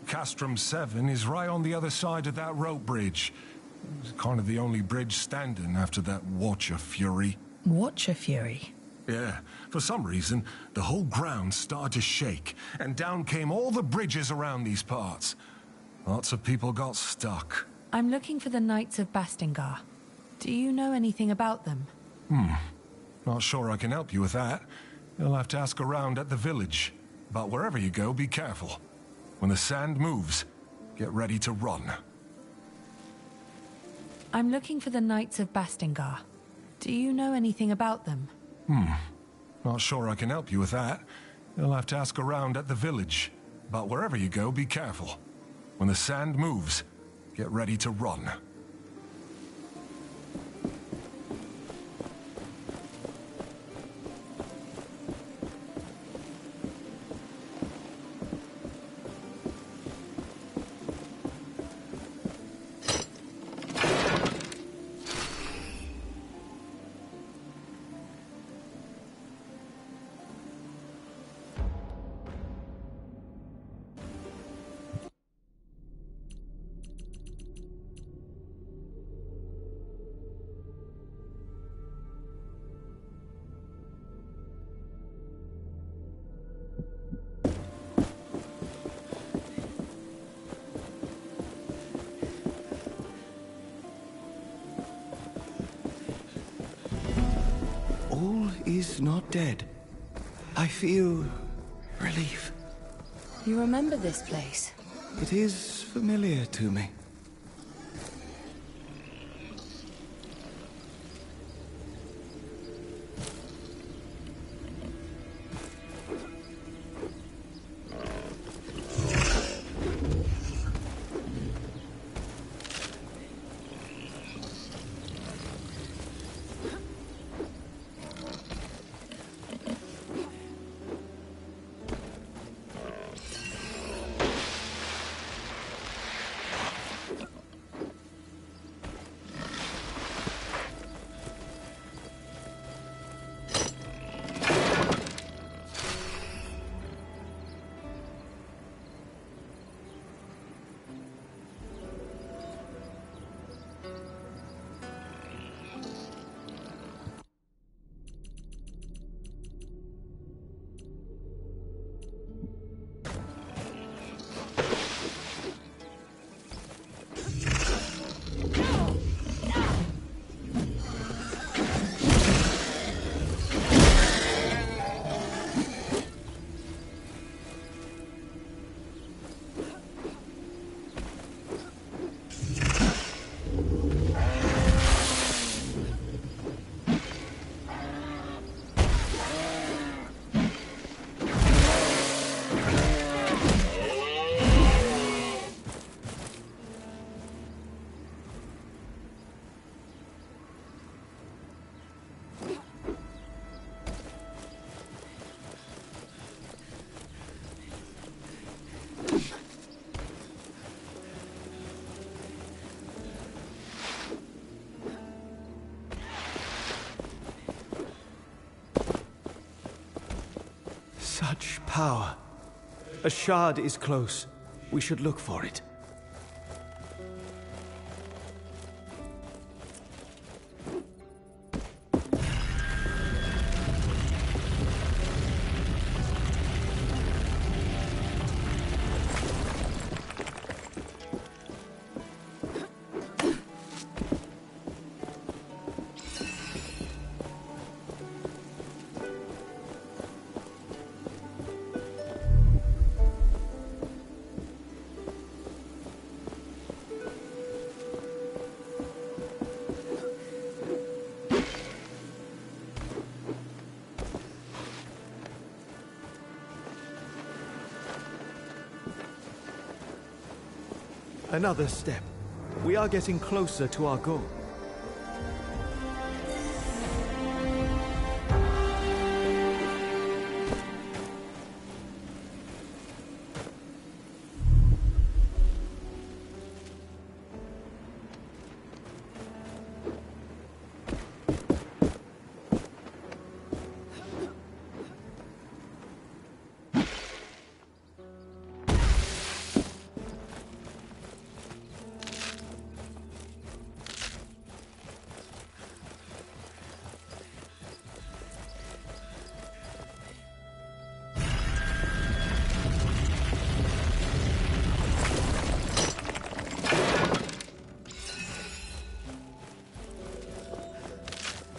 Castrum 7 is right on the other side of that rope bridge. It's kind of the only bridge standing after that Watcher Fury. Watcher Fury? Yeah, for some reason, the whole ground started to shake, and down came all the bridges around these parts. Lots of people got stuck. I'm looking for the Knights of Bastingar. Do you know anything about them? Not sure I can help you with that. You'll have to ask around at the village. But wherever you go, be careful. When the sand moves, get ready to run. I'm looking for the Knights of Bastingar. Do you know anything about them? Not sure I can help you with that. You'll have to ask around at the village. But wherever you go, be careful. When the sand moves, get ready to run. All is not dead. I feel relief. You remember this place? It is familiar to me. Such power. A shard is close. We should look for it. Another step. We are getting closer to our goal.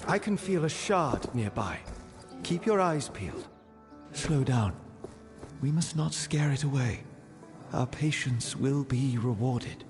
I can feel a shard nearby. Keep your eyes peeled. Slow down. We must not scare it away. Our patience will be rewarded.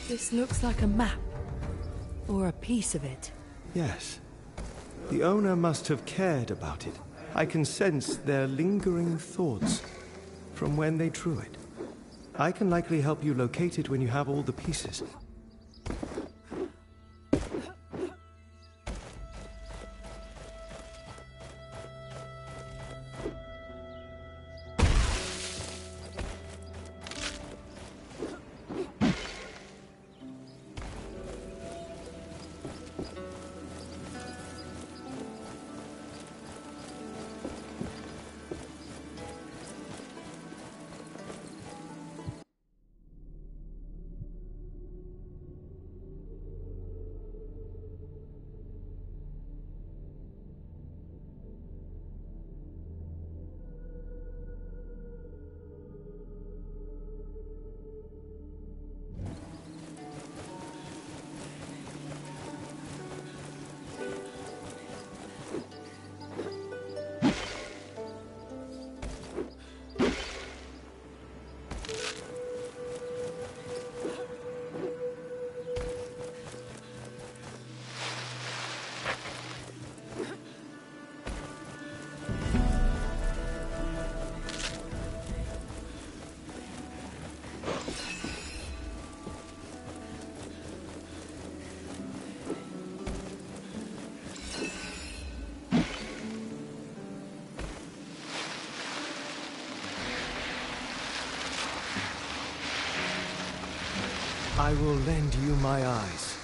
This looks like a map. Or a piece of it. Yes. The owner must have cared about it. I can sense their lingering thoughts from when they drew it. I can likely help you locate it when you have all the pieces. I will lend you my eyes.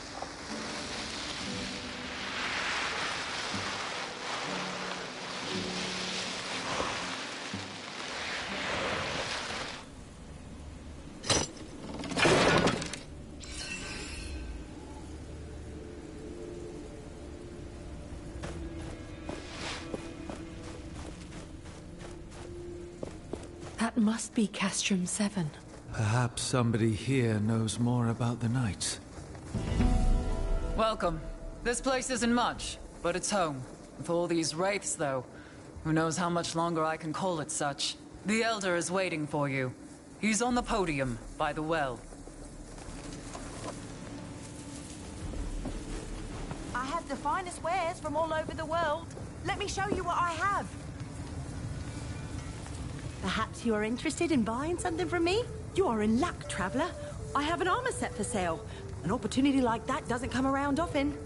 That must be Castrum 7. Perhaps somebody here knows more about the Knights. Welcome. This place isn't much, but it's home. With all these wraiths, though, who knows how much longer I can call it such. The Elder is waiting for you. He's on the podium, by the well. I have the finest wares from all over the world. Let me show you what I have. Perhaps you are interested in buying something from me? You are in luck, traveler. I have an armor set for sale. An opportunity like that doesn't come around often.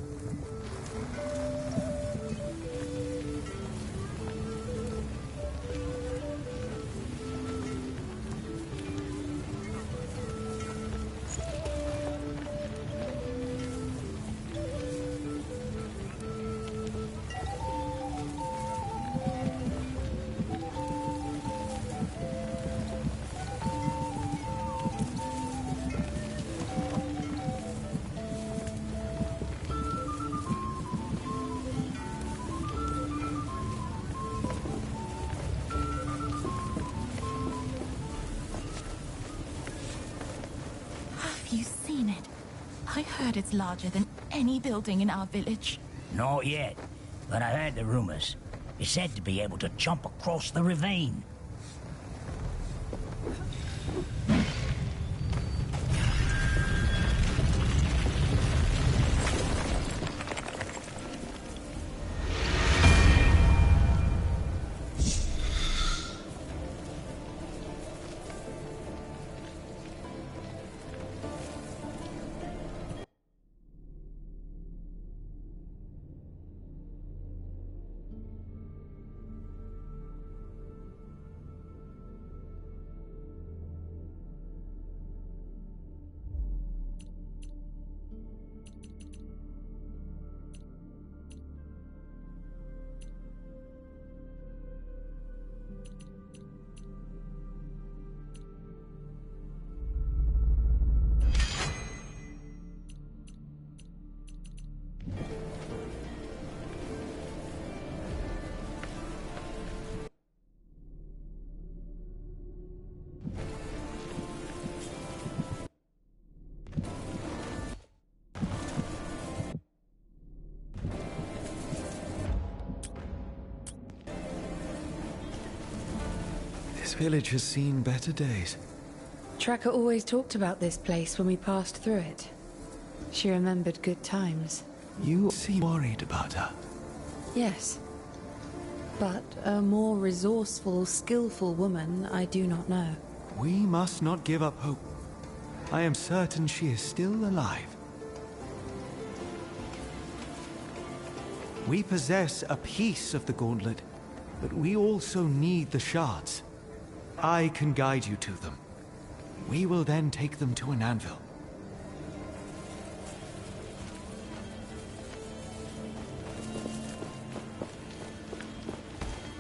I heard it's larger than any building in our village. Not yet, but I heard the rumors. It's said to be able to jump across the ravine. This village has seen better days. Tracker always talked about this place when we passed through it. She remembered good times. You seem worried about her. Yes. But a more resourceful, skillful woman, I do not know. We must not give up hope. I am certain she is still alive. We possess a piece of the gauntlet, but we also need the shards. I can guide you to them. We will then take them to an anvil.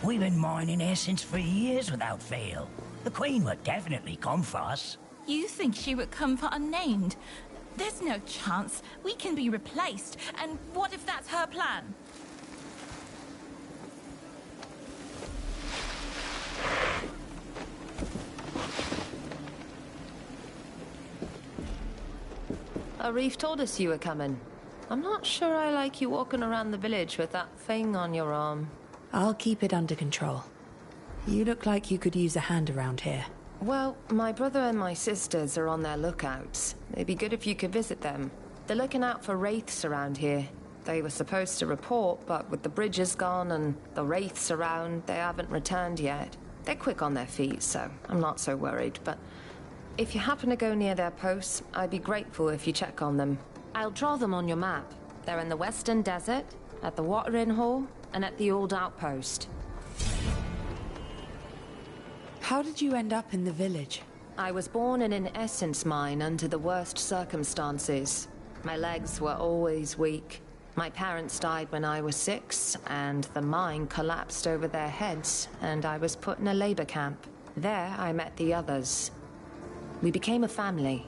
We've been mining essence for years without fail. The Queen would definitely come for us. You think she would come for unnamed? There's no chance. We can be replaced. And what if that's her plan? Reeve told us you were coming. I'm not sure I like you walking around the village with that thing on your arm. I'll keep it under control. You look like you could use a hand around here. Well, my brother and my sisters are on their lookouts. It'd be good if you could visit them. They're looking out for wraiths around here. They were supposed to report, but with the bridges gone and the wraiths around, they haven't returned yet. They're quick on their feet, so I'm not so worried, but if you happen to go near their posts, I'd be grateful if you check on them. I'll draw them on your map. They're in the Western Desert, at the Watering Hall, and at the old outpost. How did you end up in the village? I was born in an essence mine under the worst circumstances. My legs were always weak. My parents died when I was 6, and the mine collapsed over their heads, and I was put in a labor camp. There, I met the others. We became a family.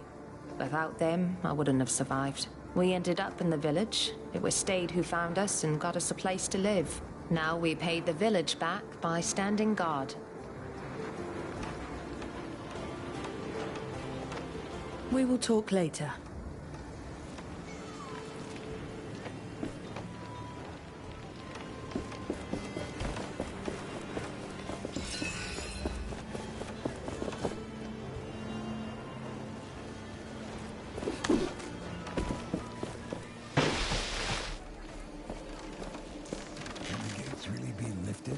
Without them, I wouldn't have survived. We ended up in the village. It was Stade who found us and got us a place to live. Now we paid the village back by standing guard. We will talk later.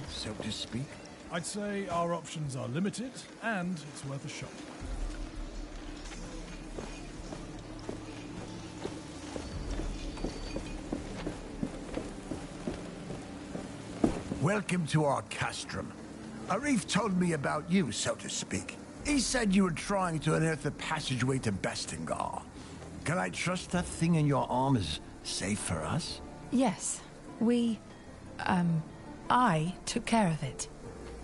So to speak? I'd say our options are limited, and it's worth a shot. Welcome to our castrum. Reeve told me about you, so to speak. He said you were trying to unearth the passageway to Bastingar. Can I trust that thing in your arm is safe for us? Yes. I took care of it.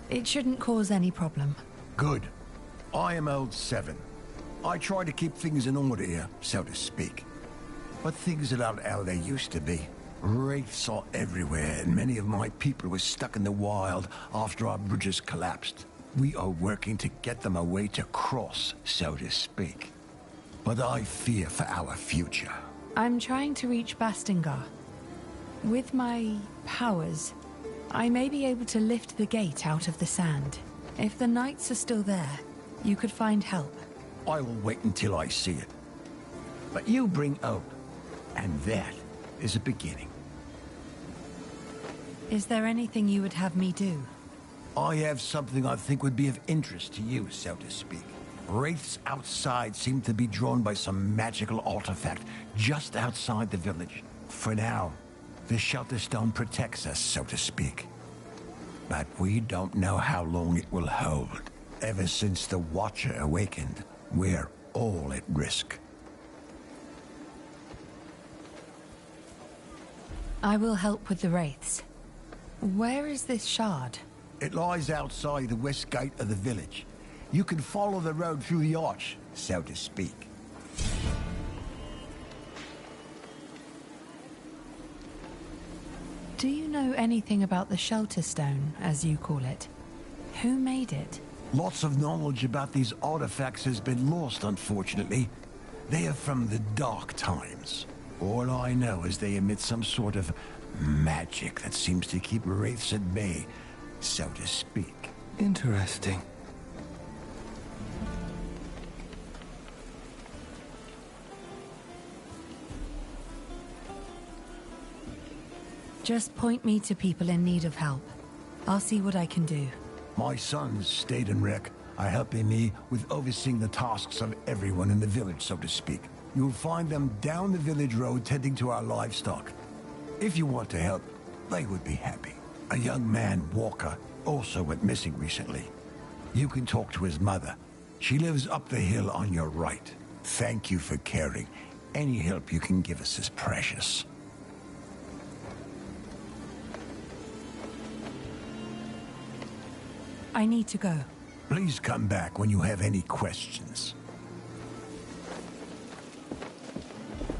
It shouldn't cause any problem. Good. I am old 7. I try to keep things in order here, so to speak. But things are not how they used to be. Wraiths are everywhere, and many of my people were stuck in the wild after our bridges collapsed. We are working to get them a way to cross, so to speak. But I fear for our future. I'm trying to reach Bastingar. With my powers, I may be able to lift the gate out of the sand. If the knights are still there, you could find help. I will wait until I see it. But you bring hope, and that is a beginning. Is there anything you would have me do? I have something I think would be of interest to you, so to speak. Wraiths outside seem to be drawn by some magical artifact just outside the village. For now, the shelter stone protects us, so to speak. But we don't know how long it will hold. Ever since the Watcher awakened, we're all at risk. I will help with the wraiths. Where is this shard? It lies outside the west gate of the village. You can follow the road through the arch, so to speak. Do you know anything about the shelter stone, as you call it? Who made it? Lots of knowledge about these artifacts has been lost, unfortunately. They are from the dark times. All I know is they emit some sort of magic that seems to keep wraiths at bay, so to speak. Interesting. Just point me to people in need of help. I'll see what I can do. My sons stayed in Wreck, are helping me with overseeing the tasks of everyone in the village, so to speak. You'll find them down the village road tending to our livestock. If you want to help, they would be happy. A young man, Walker, also went missing recently. You can talk to his mother. She lives up the hill on your right. Thank you for caring. Any help you can give us is precious. I need to go. Please come back when you have any questions.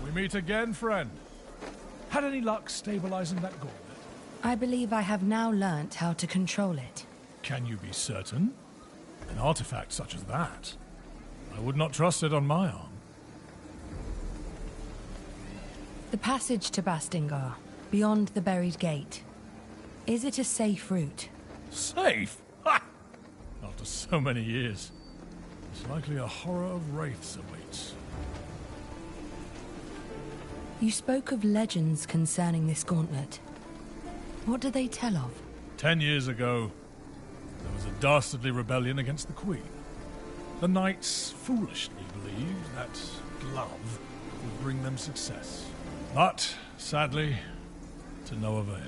We meet again, friend. Had any luck stabilizing that gauntlet? I believe I have now learnt how to control it. Can you be certain? An artifact such as that, I would not trust it on my arm. The passage to Bastingar, beyond the buried gate. Is it a safe route? Safe? Ha! After so many years, it's likely a horror of wraiths awaits. You spoke of legends concerning this gauntlet. What do they tell of? 10 years ago, there was a dastardly rebellion against the Queen. The knights foolishly believed that glove would bring them success. But, sadly, to no avail.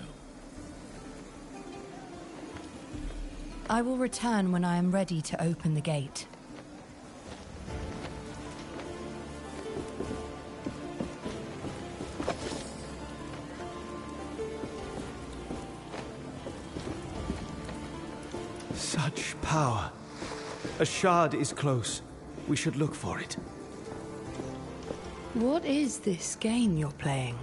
I will return when I am ready to open the gate. Such power. A shard is close. We should look for it. What is this game you're playing?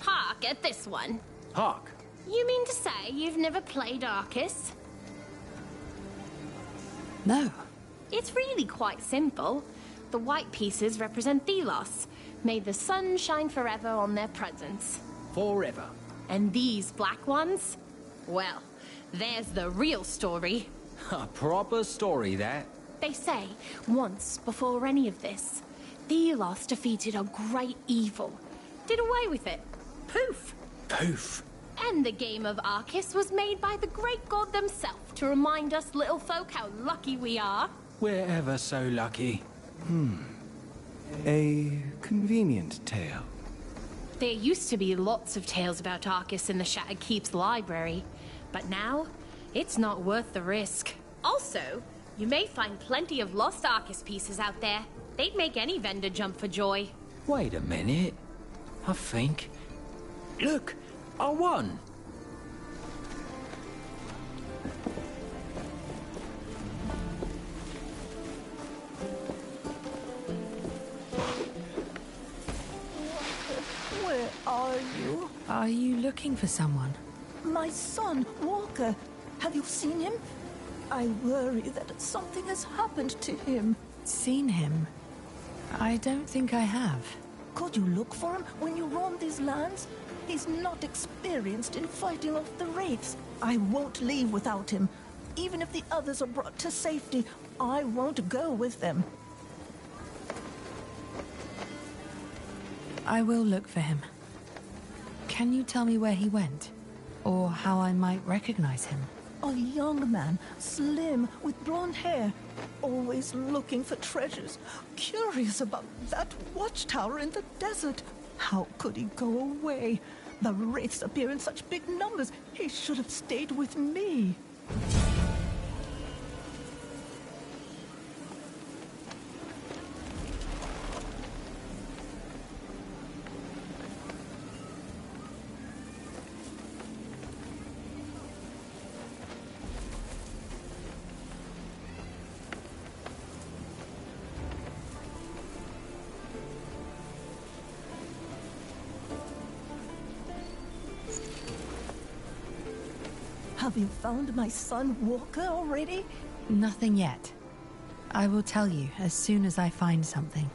Hark at this one. Hark. You mean to say you've never played Arcus? No. It's really quite simple. The white pieces represent Thelos. May the sun shine forever on their presence. Forever. And these black ones? Well, there's the real story. A proper story, that. They say, once before any of this, Thelos defeated a great evil. Did away with it. Poof! Poof! And the game of Arcus was made by the great god themselves to remind us little folk how lucky we are. We're ever so lucky. A convenient tale. There used to be lots of tales about Arcus in the Shattered Keep's library, but now, it's not worth the risk. Also, you may find plenty of lost Arcus pieces out there. They'd make any vendor jump for joy. Wait a minute. I think... Look! I won! Where are you? Are you looking for someone? My son, Walker. Have you seen him? I worry that something has happened to him. Seen him? I don't think I have. Could you look for him when you roam these lands? He's not experienced in fighting off the wraiths. I won't leave without him. Even if the others are brought to safety, I won't go with them. I will look for him. Can you tell me where he went? Or how I might recognize him? A young man, slim, with blonde hair. Always looking for treasures. Curious about that watchtower in the desert. How could he go away? The wraiths appear in such big numbers. He should have stayed with me. Have you found my son Walker already? Nothing yet. I will tell you as soon as I find something.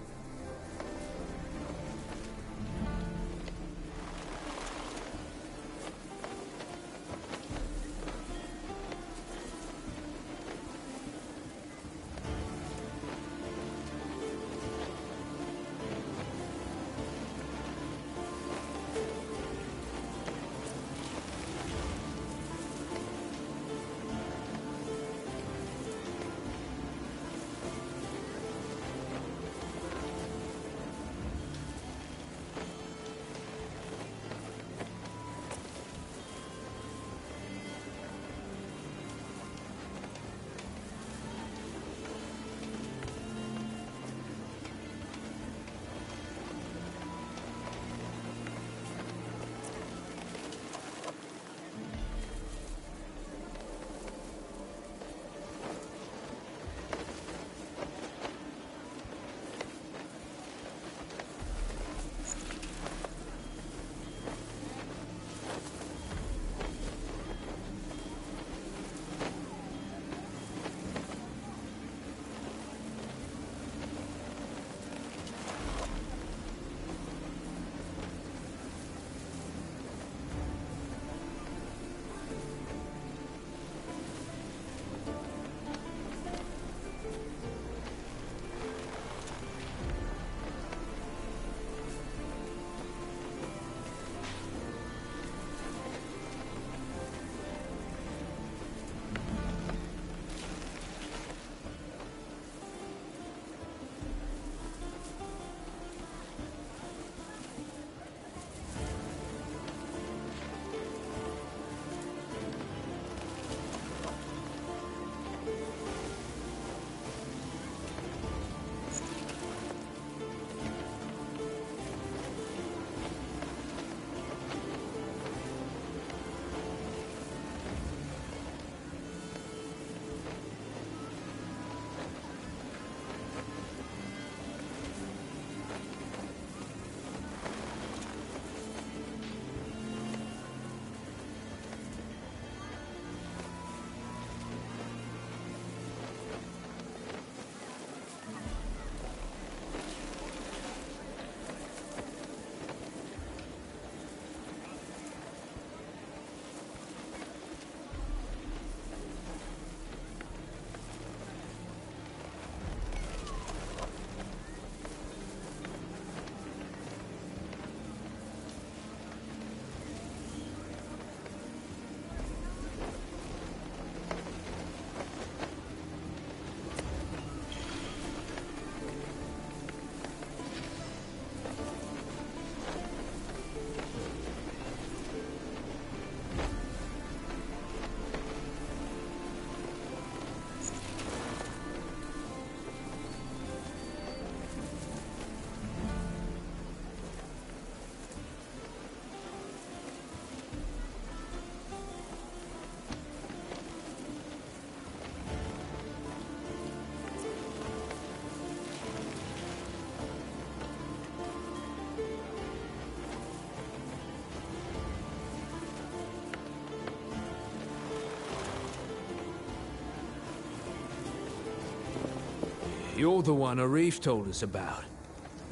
You're the one Reeve told us about.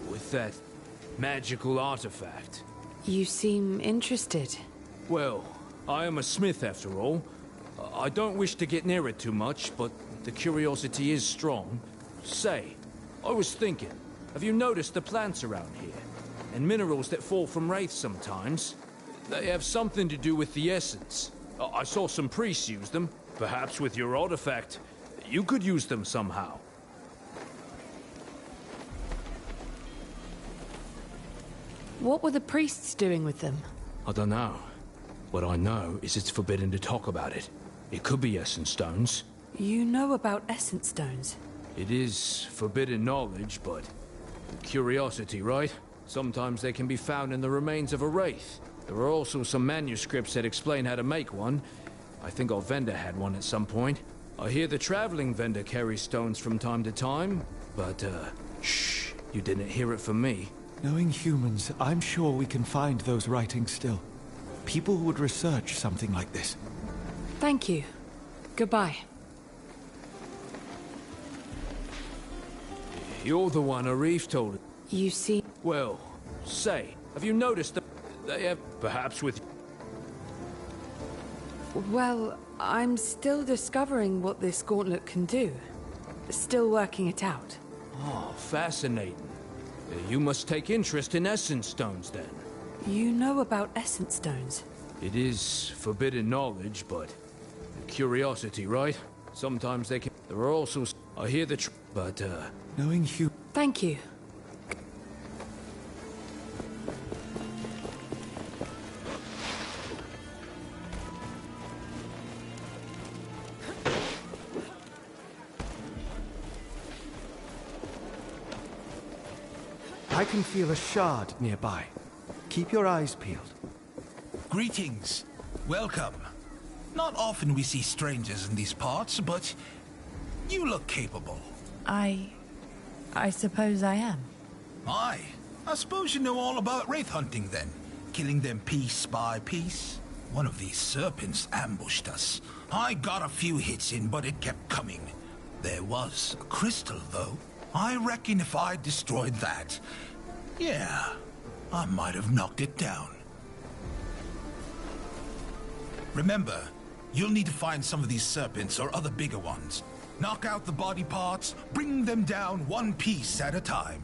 With that magical artifact. You seem interested. Well, I am a smith after all. I don't wish to get near it too much, but the curiosity is strong. Say, I was thinking, have you noticed the plants around here? And minerals that fall from wraiths sometimes? They have something to do with the essence. I saw some priests use them. Perhaps with your artifact, you could use them somehow. What were the priests doing with them? I don't know. What I know is it's forbidden to talk about it. It could be essence stones. You know about essence stones? It is forbidden knowledge, but curiosity, right? Sometimes they can be found in the remains of a wraith. There are also some manuscripts that explain how to make one. I think our vendor had one at some point. I hear the traveling vendor carries stones from time to time, but shh, you didn't hear it from me. Knowing humans, I'm sure we can find those writings still. People would research something like this. Thank you. Goodbye. You're the one Reeve told us. You see... Well, say, have you noticed that they have... Perhaps with... Well, I'm still discovering what this gauntlet can do. Still working it out. Oh, fascinating. You must take interest in essence stones, then. You know about essence stones? It is forbidden knowledge, but... Curiosity, right? Sometimes they can... There are also... I hear the... But, Knowing you... Thank you. I can feel a shard nearby. Keep your eyes peeled. Greetings. Welcome. Not often we see strangers in these parts, but you look capable. I suppose I am. I suppose you know all about wraith hunting then. Killing them piece by piece. One of these serpents ambushed us. I got a few hits in, but it kept coming. There was a crystal, though. I reckon if I destroyed that, yeah, I might have knocked it down. Remember, you'll need to find some of these serpents or other bigger ones. Knock out the body parts, bring them down one piece at a time.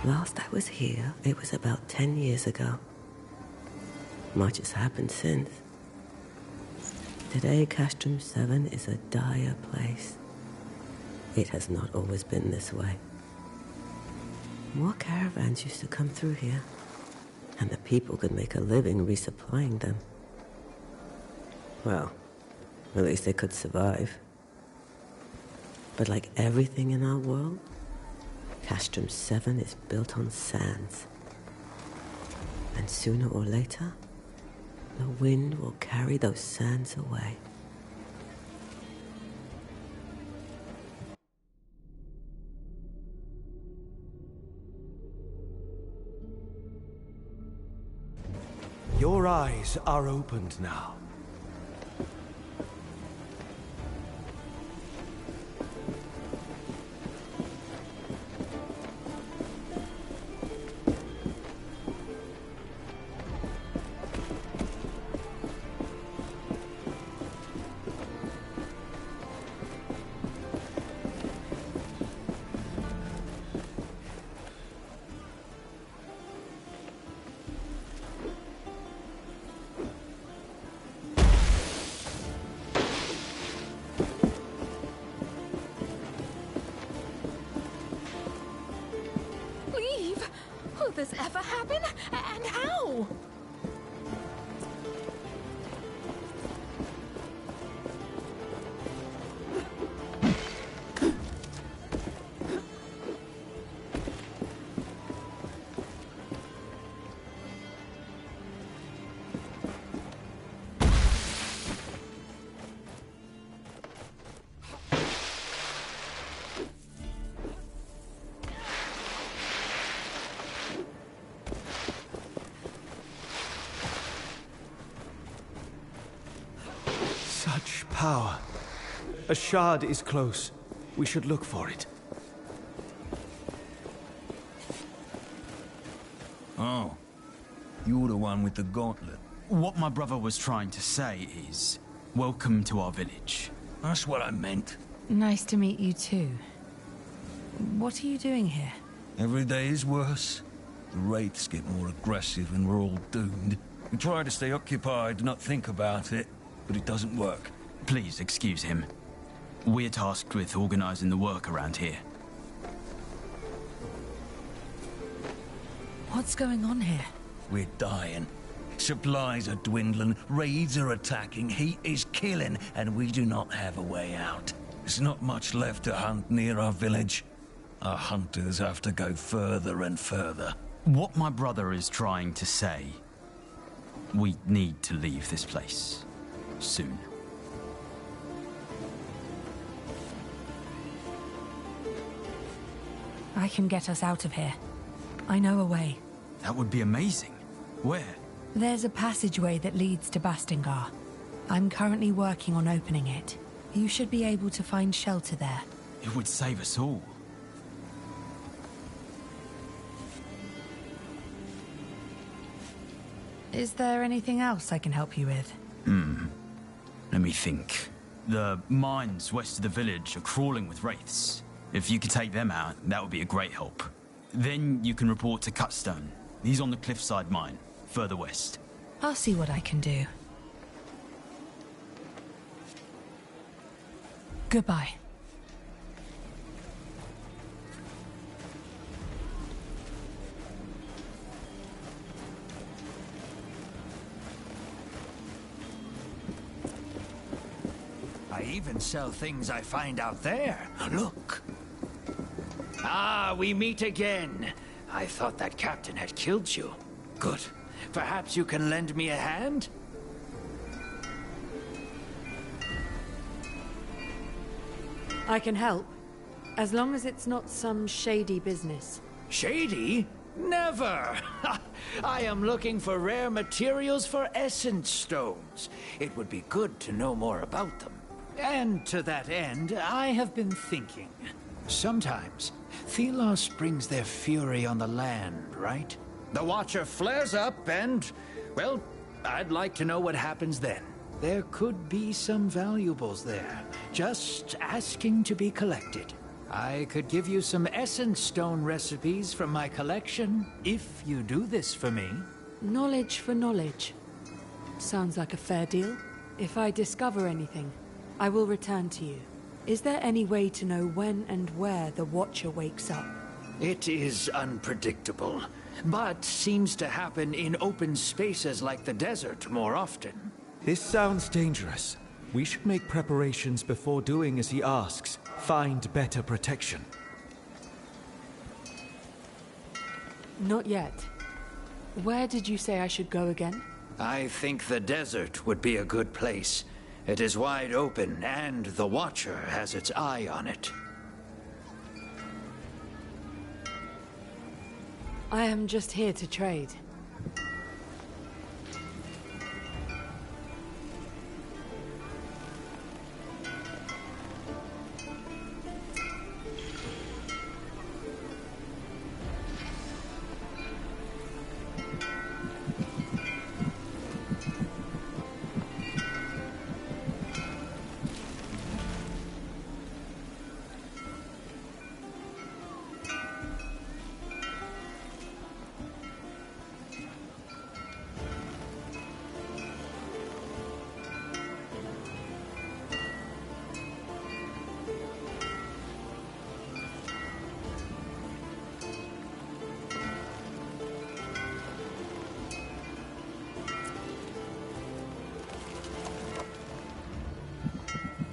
Last I was here, it was about 10 years ago. Much has happened since. Today, Castrum 7 is a dire place. It has not always been this way. More caravans used to come through here, and the people could make a living resupplying them. Well, at least they could survive. But like everything in our world, Castrum 7 is built on sands. And sooner or later, the wind will carry those sands away. Your eyes are opened now. Reeve! Will this ever happen? And how? Much power. A shard is close. We should look for it. Oh. You're the one with the gauntlet. What my brother was trying to say is, welcome to our village. That's what I meant. Nice to meet you too. What are you doing here? Every day is worse. The wraiths get more aggressive and we're all doomed. We try to stay occupied, not think about it, but it doesn't work. Please excuse him. We're tasked with organizing the work around here. What's going on here? We're dying. Supplies are dwindling, raids are attacking, heat is killing, and we do not have a way out. There's not much left to hunt near our village. Our hunters have to go further and further. What my brother is trying to say, we need to leave this place. Soon. I can get us out of here. I know a way. That would be amazing. Where? There's a passageway that leads to Bastingar. I'm currently working on opening it. You should be able to find shelter there. It would save us all. Is there anything else I can help you with? Let me think. The mines west of the village are crawling with wraiths. If you could take them out, that would be a great help. Then you can report to Cutstone. He's on the cliffside mine, further west. I'll see what I can do. Goodbye. I even sell things I find out there. Look. Ah, we meet again. I thought that captain had killed you. Good. Perhaps you can lend me a hand? I can help. As long as it's not some shady business. Shady? Never! I am looking for rare materials for essence stones. It would be good to know more about them. And to that end, I have been thinking. Sometimes, Thelos brings their fury on the land, right? The Watcher flares up and, well, I'd like to know what happens then. There could be some valuables there, just asking to be collected. I could give you some essence stone recipes from my collection, if you do this for me. Knowledge for knowledge. Sounds like a fair deal. If I discover anything, I will return to you. Is there any way to know when and where the Watcher wakes up? It is unpredictable, but seems to happen in open spaces like the desert more often. This sounds dangerous. We should make preparations before doing as he asks. Find better protection. Not yet. Where did you say I should go again? I think the desert would be a good place. It is wide open, and the Watcher has its eye on it. I am just here to trade.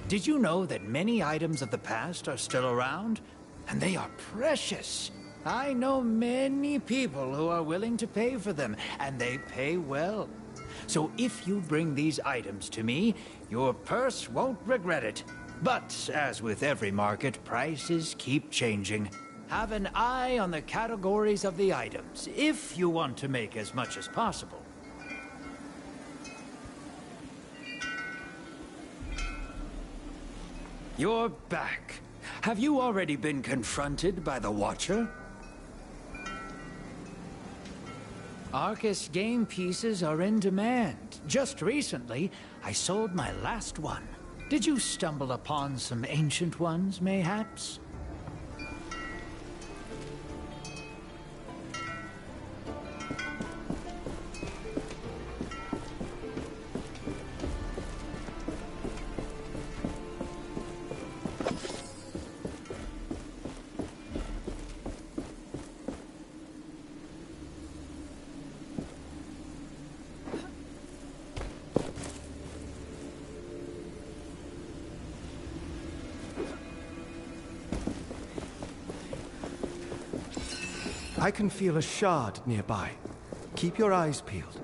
Did you know that many items of the past are still around? And they are precious. I know many people who are willing to pay for them, and they pay well. So if you bring these items to me, your purse won't regret it. But as with every market, prices keep changing. Have an eye on the categories of the items, if you want to make as much as possible. You're back. Have you already been confronted by the Watcher? Arcus game pieces are in demand. Just recently, I sold my last one. Did you stumble upon some ancient ones, mayhaps? I can feel a shard nearby. Keep your eyes peeled.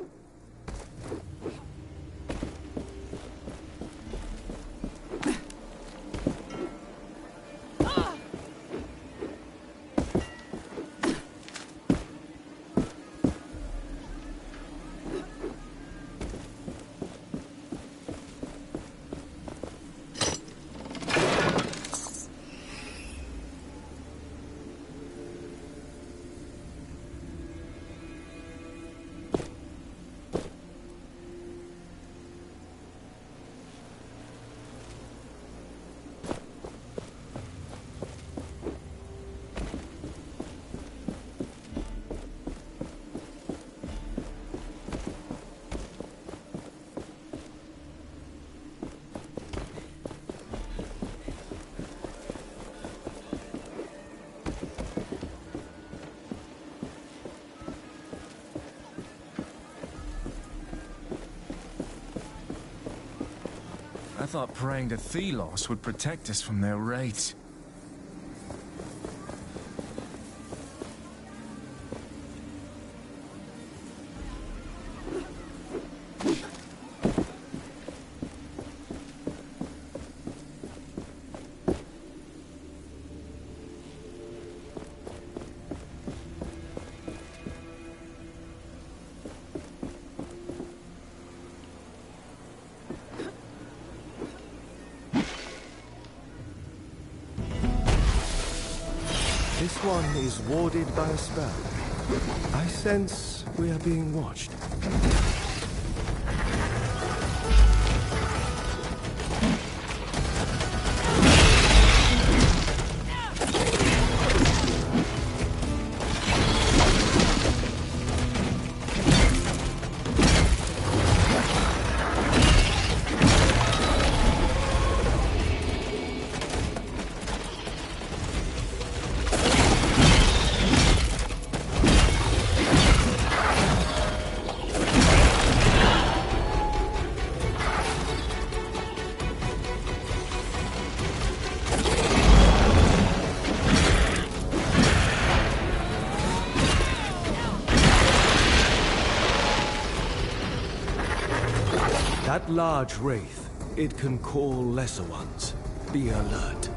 I thought praying to Thelos would protect us from their raids. This one is warded by a spell. I sense we are being watched. That large wraith, it can call lesser ones. Be alert.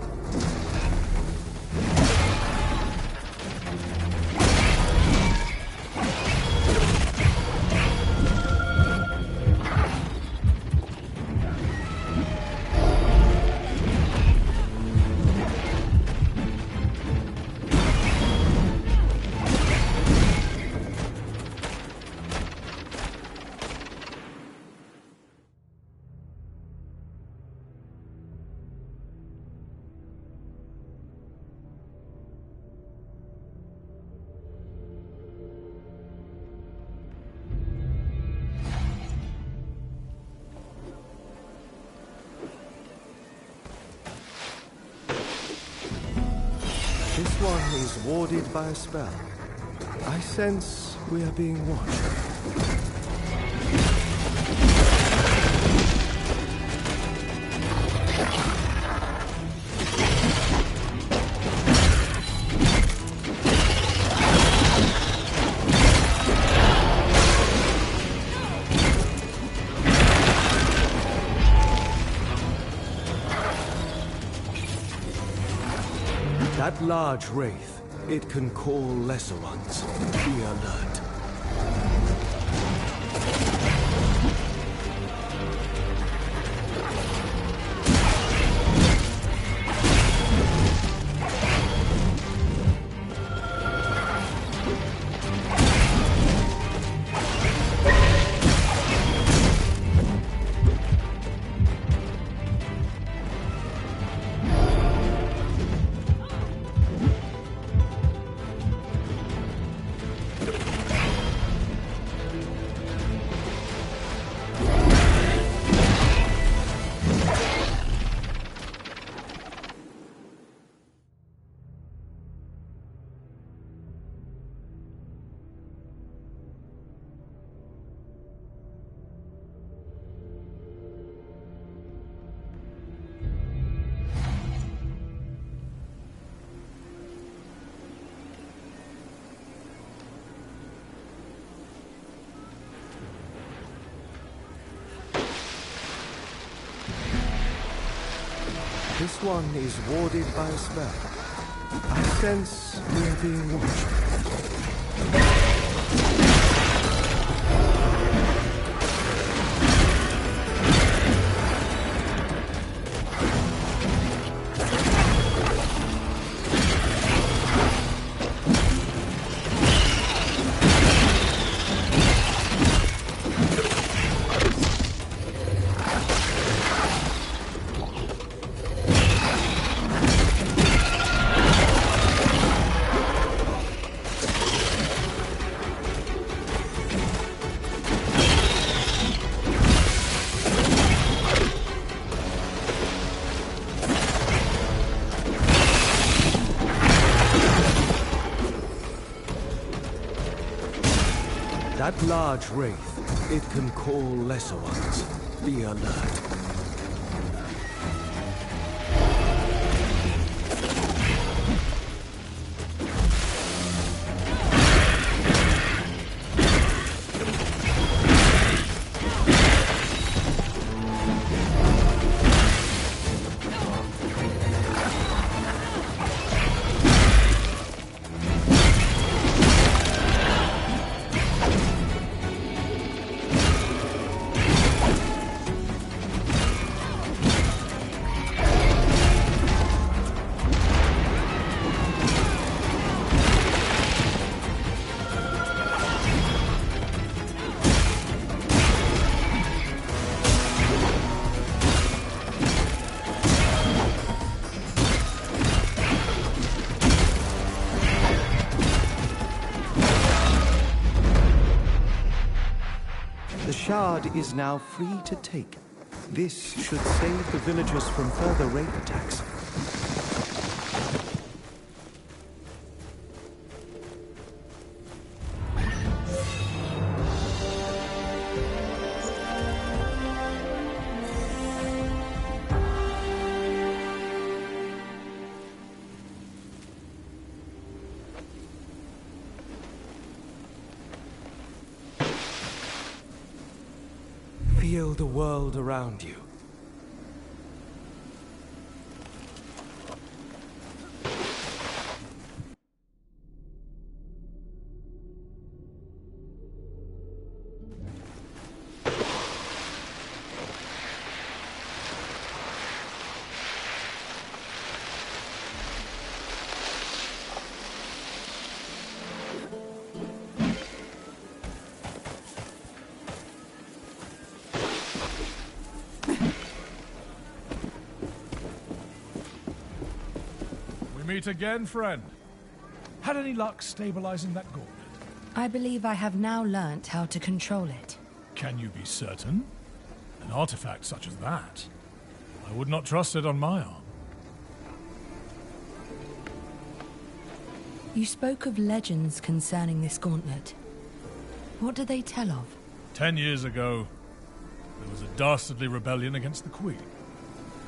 This one is warded by a spell. I sense we are being watched. That large wraith, it can call lesser ones. Be alert. This one is warded by a spell. I sense we're being watched. That large wraith, it can call lesser ones. Be alert. The shard is now free to take. This should save the villagers from further wraith attacks. Feel the world around you. Meet again, friend. Had any luck stabilizing that gauntlet? I believe I have now learnt how to control it. Can you be certain? An artifact such as that, I would not trust it on my arm. You spoke of legends concerning this gauntlet. What do they tell of? 10 years ago, there was a dastardly rebellion against the Queen.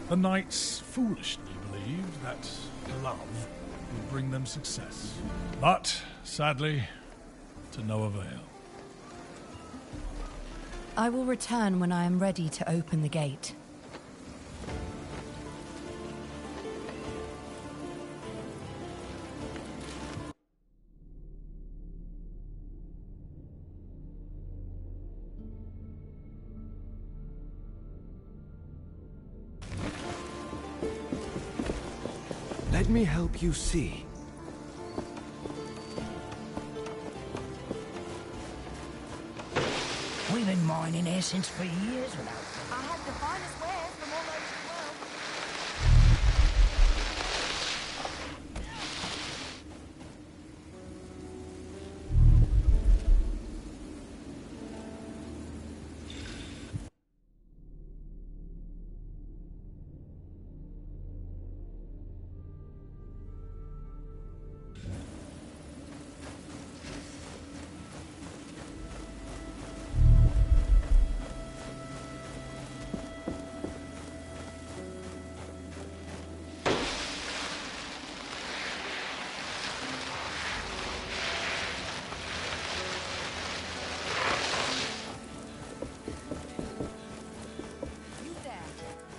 The knights foolishly believed that love would bring them success. But, sadly, to no avail. I will return when I am ready to open the gate. Let me help you see. We've been mining Essence for years without... I had the finest wares from all over the world.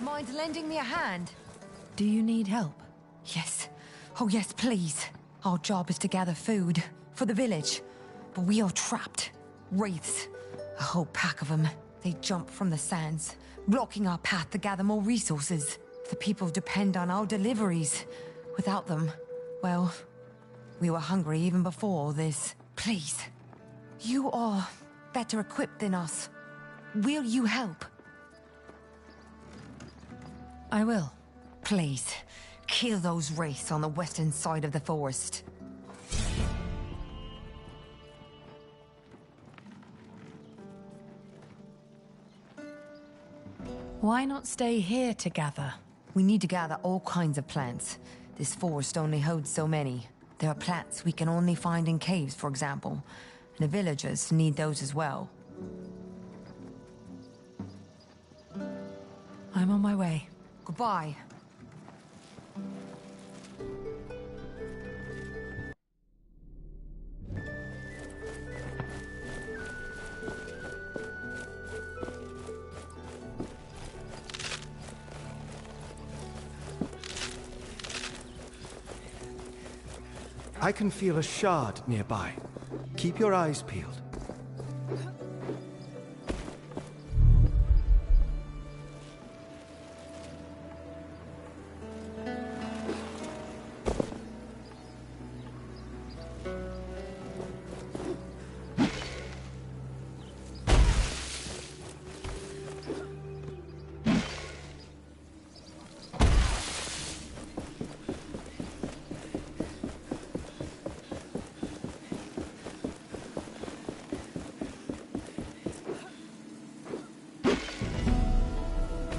Mind lending me a hand? Do you need help? Yes. Oh, yes, please. Our job is to gather food for the village. But we are trapped. Wraiths. A whole pack of them. They jump from the sands, blocking our path to gather more resources. The people depend on our deliveries. Without them, well, we were hungry even before all this. Please. You are better equipped than us. Will you help? I will. Please, kill those wraiths on the western side of the forest. Why not stay here to gather? We need to gather all kinds of plants. This forest only holds so many. There are plants we can only find in caves, for example. And the villagers need those as well. I'm on my way. Goodbye. I can feel a shard nearby. Keep your eyes peeled.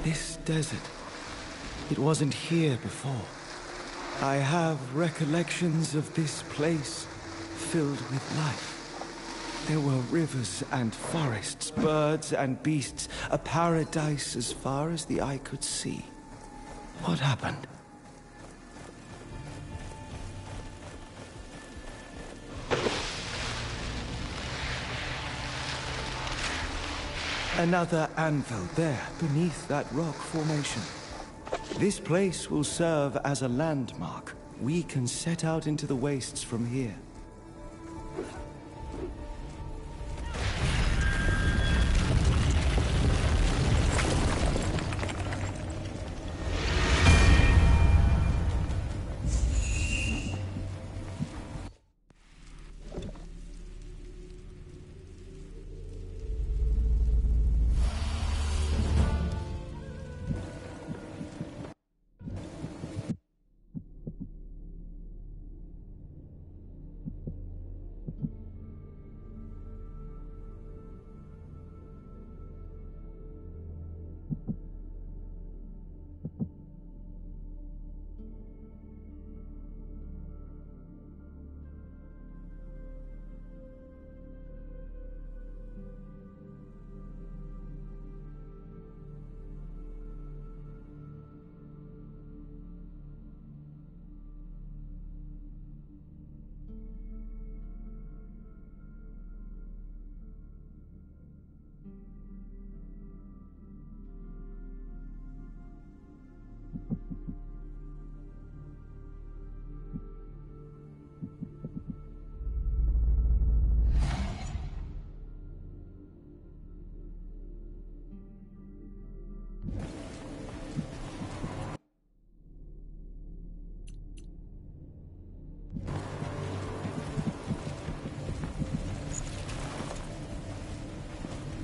This desert, it wasn't here before. I have recollections of this place filled with life. There were rivers and forests, birds and beasts, a paradise as far as the eye could see. What happened? Another anvil there, beneath that rock formation. This place will serve as a landmark. We can set out into the wastes from here.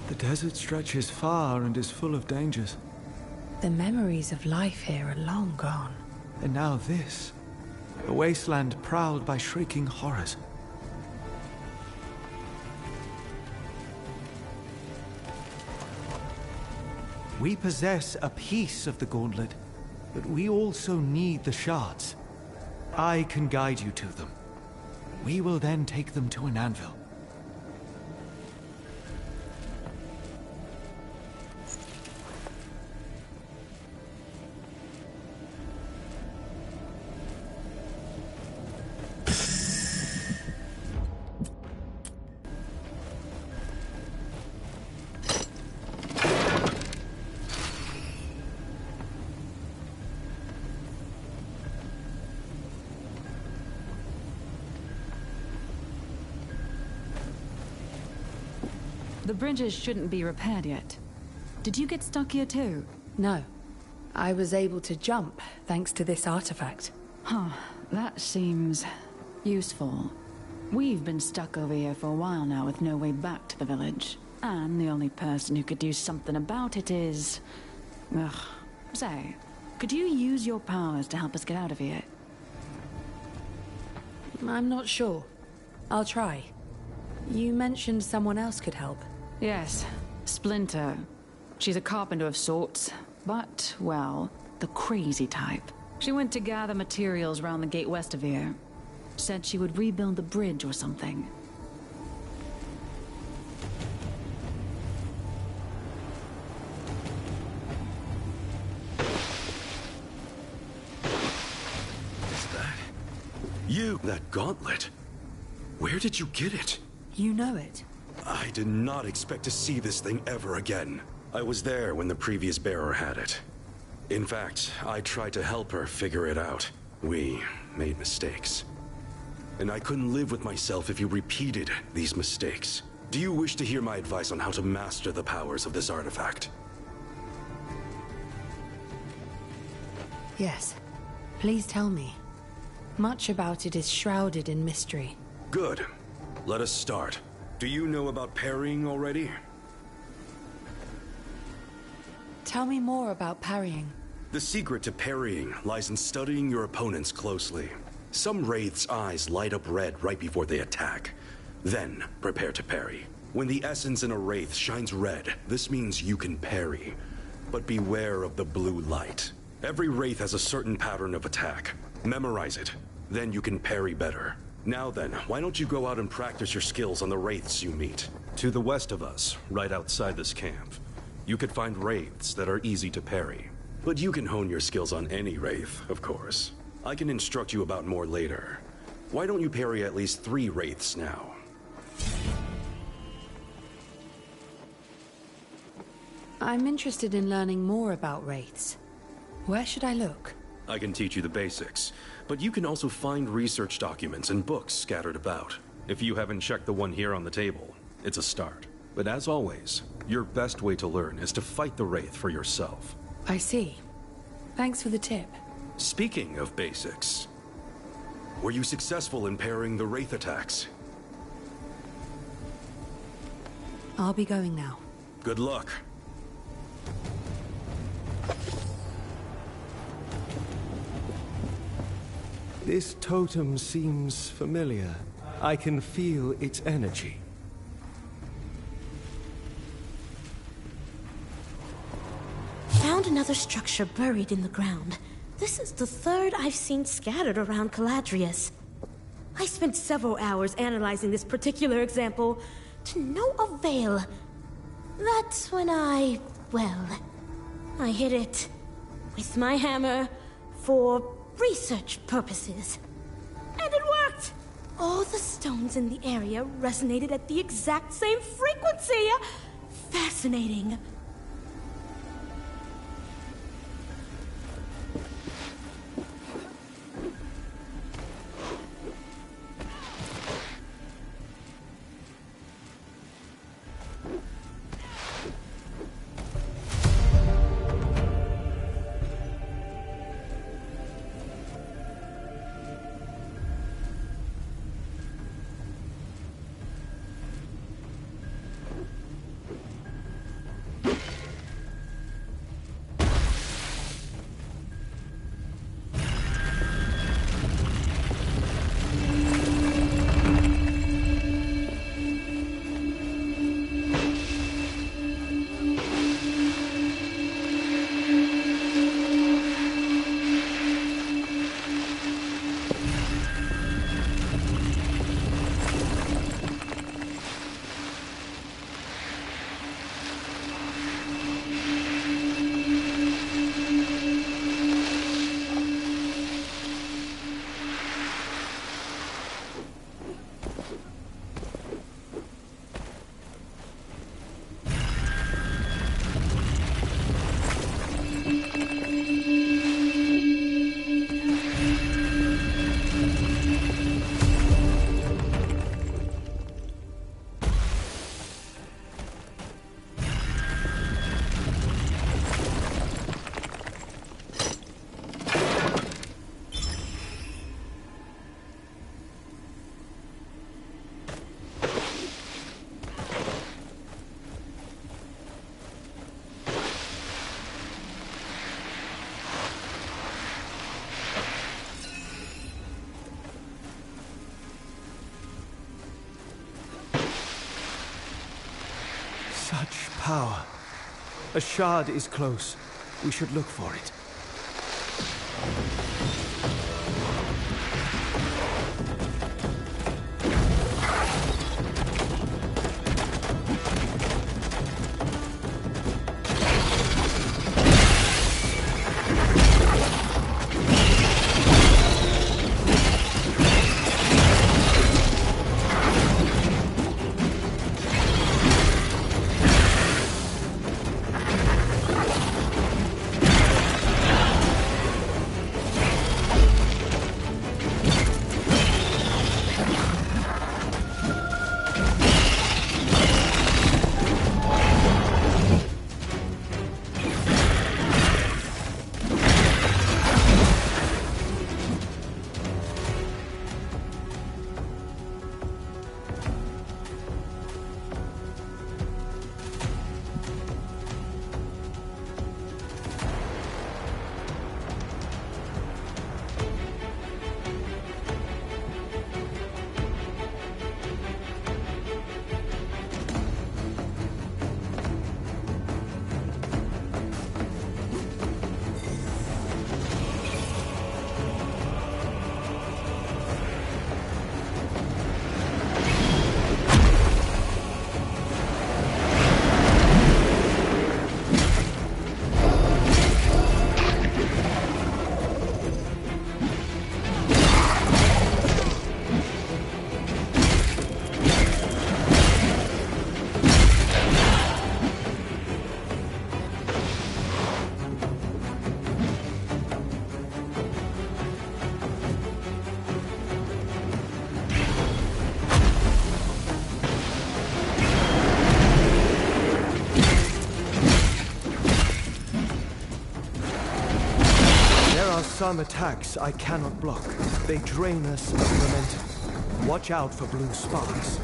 The desert stretches far and is full of dangers. The memories of life here are long gone. And now this. A wasteland prowled by shrieking horrors. We possess a piece of the gauntlet, but we also need the shards. I can guide you to them. We will then take them to an anvil. The bridges shouldn't be repaired yet. Did you get stuck here too? No. I was able to jump thanks to this artifact. Huh. That seems useful. We've been stuck over here for a while now with no way back to the village. And the only person who could do something about it is... Ugh. Say, could you use your powers to help us get out of here? I'm not sure. I'll try. You mentioned someone else could help. Yes, Splinter. She's a carpenter of sorts, but, well, the crazy type. She went to gather materials around the gate west of here. Said she would rebuild the bridge or something. You! That gauntlet! Where did you get it? You know it. I did not expect to see this thing ever again. I was there when the previous bearer had it. In fact, I tried to help her figure it out. We made mistakes. And I couldn't live with myself if you repeated these mistakes. Do you wish to hear my advice on how to master the powers of this artifact? Yes. Please tell me. Much about it is shrouded in mystery. Good. Let us start. Do you know about parrying already? Tell me more about parrying. The secret to parrying lies in studying your opponents closely. Some wraiths' eyes light up red right before they attack. Then, prepare to parry. When the essence in a wraith shines red, this means you can parry. But beware of the blue light. Every wraith has a certain pattern of attack. Memorize it. Then you can parry better. Now then, why don't you go out and practice your skills on the wraiths you meet? To the west of us, right outside this camp, you could find wraiths that are easy to parry. But you can hone your skills on any wraith, of course. I can instruct you about more later. Why don't you parry at least 3 wraiths now? I'm interested in learning more about wraiths. Where should I look? I can teach you the basics, but you can also find research documents and books scattered about. If you haven't checked the one here on the table, it's a start. But as always, your best way to learn is to fight the wraith for yourself. I see. Thanks for the tip. Speaking of basics, were you successful in parrying the wraith attacks? I'll be going now. Good luck. This totem seems familiar. I can feel its energy. Found another structure buried in the ground. This is the 3rd I've seen scattered around Caladrius. I spent several hours analyzing this particular example, to no avail. That's when I hit it with my hammer for research purposes. And it worked! All the stones in the area resonated at the exact same frequency! Fascinating. power. A shard is close. We should look for it. Some attacks I cannot block. They drain us of momentum. Watch out for blue sparks.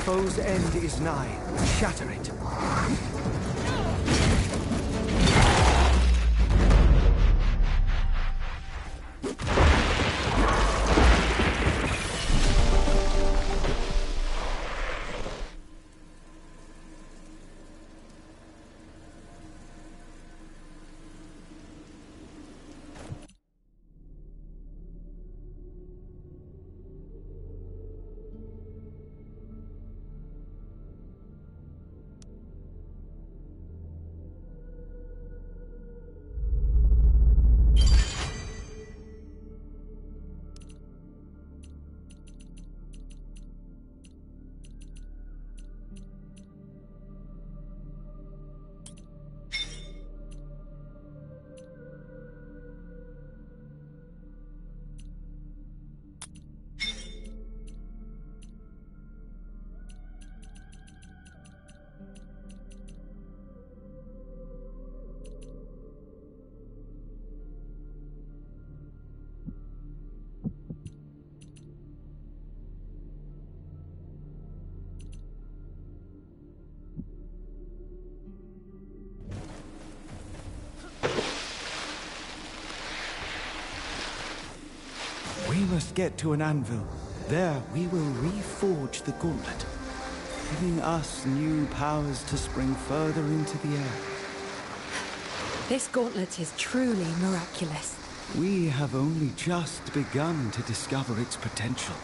Foe's end is nigh. Shatter it. We must get to an anvil. There, we will reforge the gauntlet, giving us new powers to spring further into the air. This gauntlet is truly miraculous. We have only just begun to discover its potential.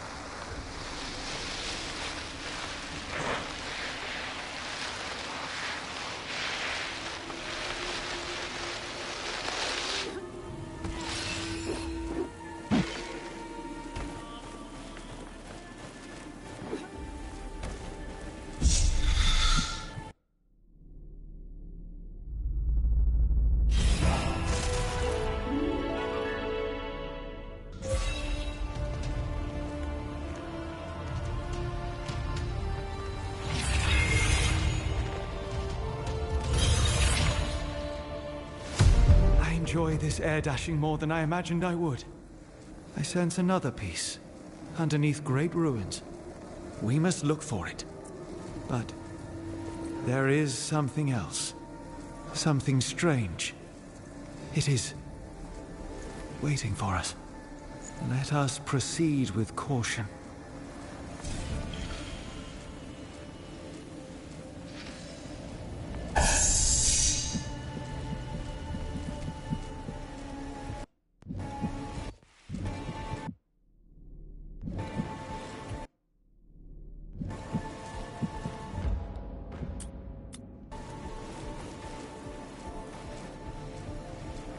enjoy this air dashing more than I imagined I would. I sense another piece, underneath great ruins. We must look for it. But there is something else. Something strange. It is waiting for us. Let us proceed with caution.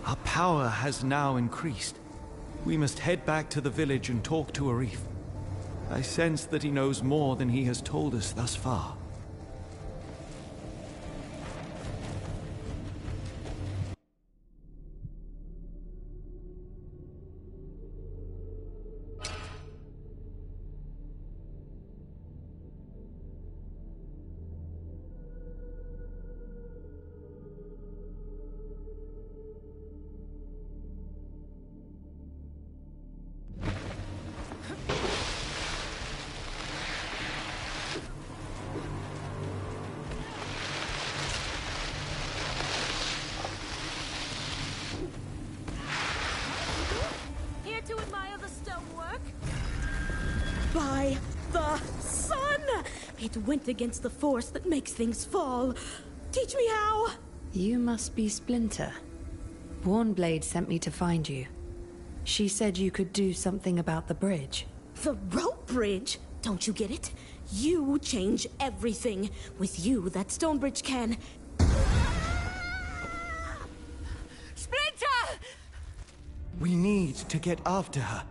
Our power has now increased. We must head back to the village and talk to Reeve. I sense that he knows more than he has told us thus far. By the sun! It went against the force that makes things fall. Teach me how! You must be Splinter. Warnblade sent me to find you. She said you could do something about the bridge. The rope bridge? Don't you get it? You change everything. With you, that stone bridge can... Splinter! We need to get after her.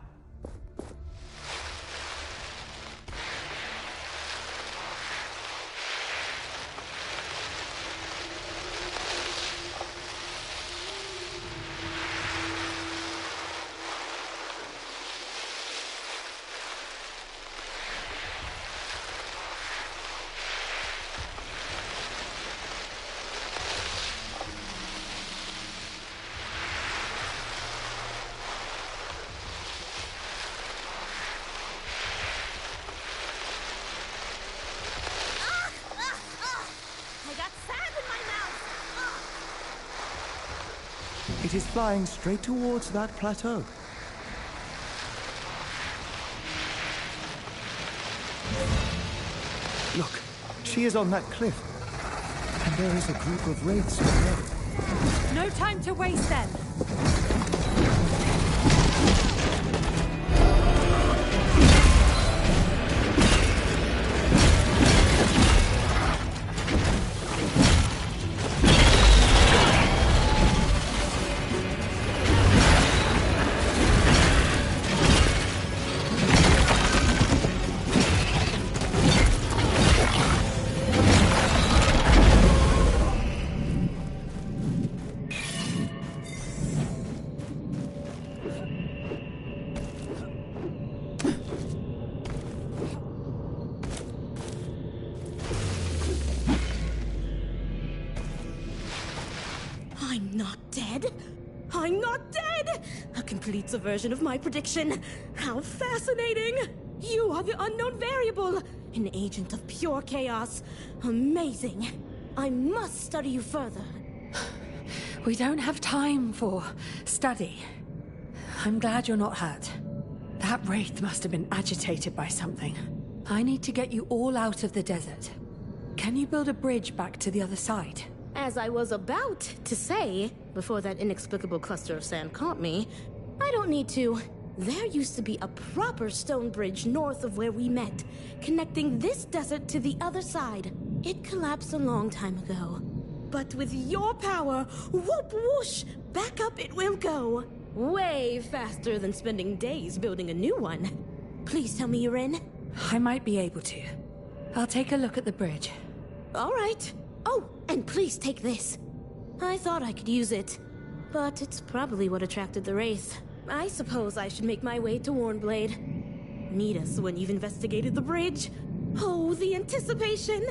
It is flying straight towards that plateau. Look, she is on that cliff. And there is a group of wraiths below. No time to waste then. I'm not dead. I'm not dead! A complete subversion of my prediction. How fascinating! You are the unknown variable, an agent of pure chaos. Amazing. I must study you further. We don't have time for study. I'm glad you're not hurt. That wraith must have been agitated by something. I need to get you all out of the desert. Can you build a bridge back to the other side? As I was about to say, before that inexplicable cluster of sand caught me, I don't need to. There used to be a proper stone bridge north of where we met, connecting this desert to the other side. It collapsed a long time ago. But with your power, whoop whoosh, back up it will go. Way faster than spending days building a new one. Please tell me you're in. I might be able to. I'll take a look at the bridge. All right. Oh, and please take this. I thought I could use it, but it's probably what attracted the wraith. I suppose I should make my way to Warnblade. Meet us when you've investigated the bridge. Oh, the anticipation!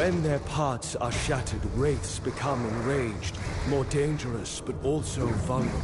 When their parts are shattered, wraiths become enraged, more dangerous but also vulnerable.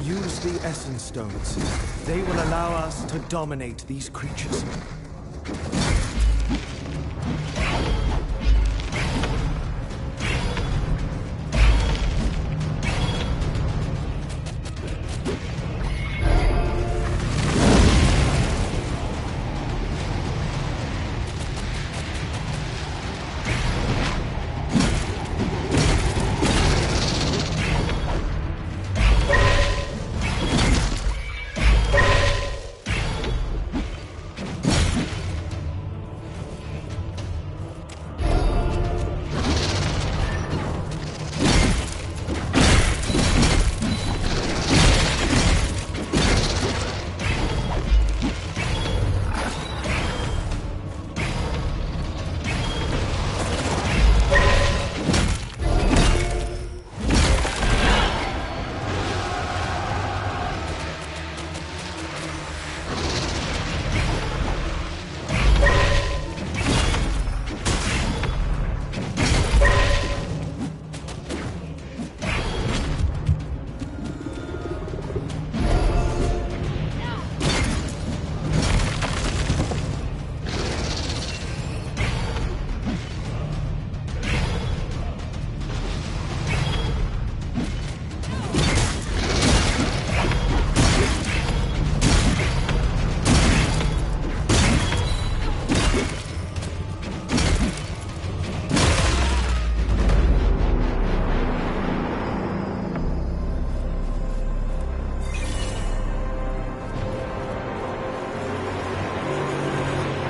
Use the Essence Stones. They will allow us to dominate these creatures.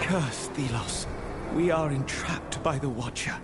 Curse, Thelos. We are entrapped by the Watcher.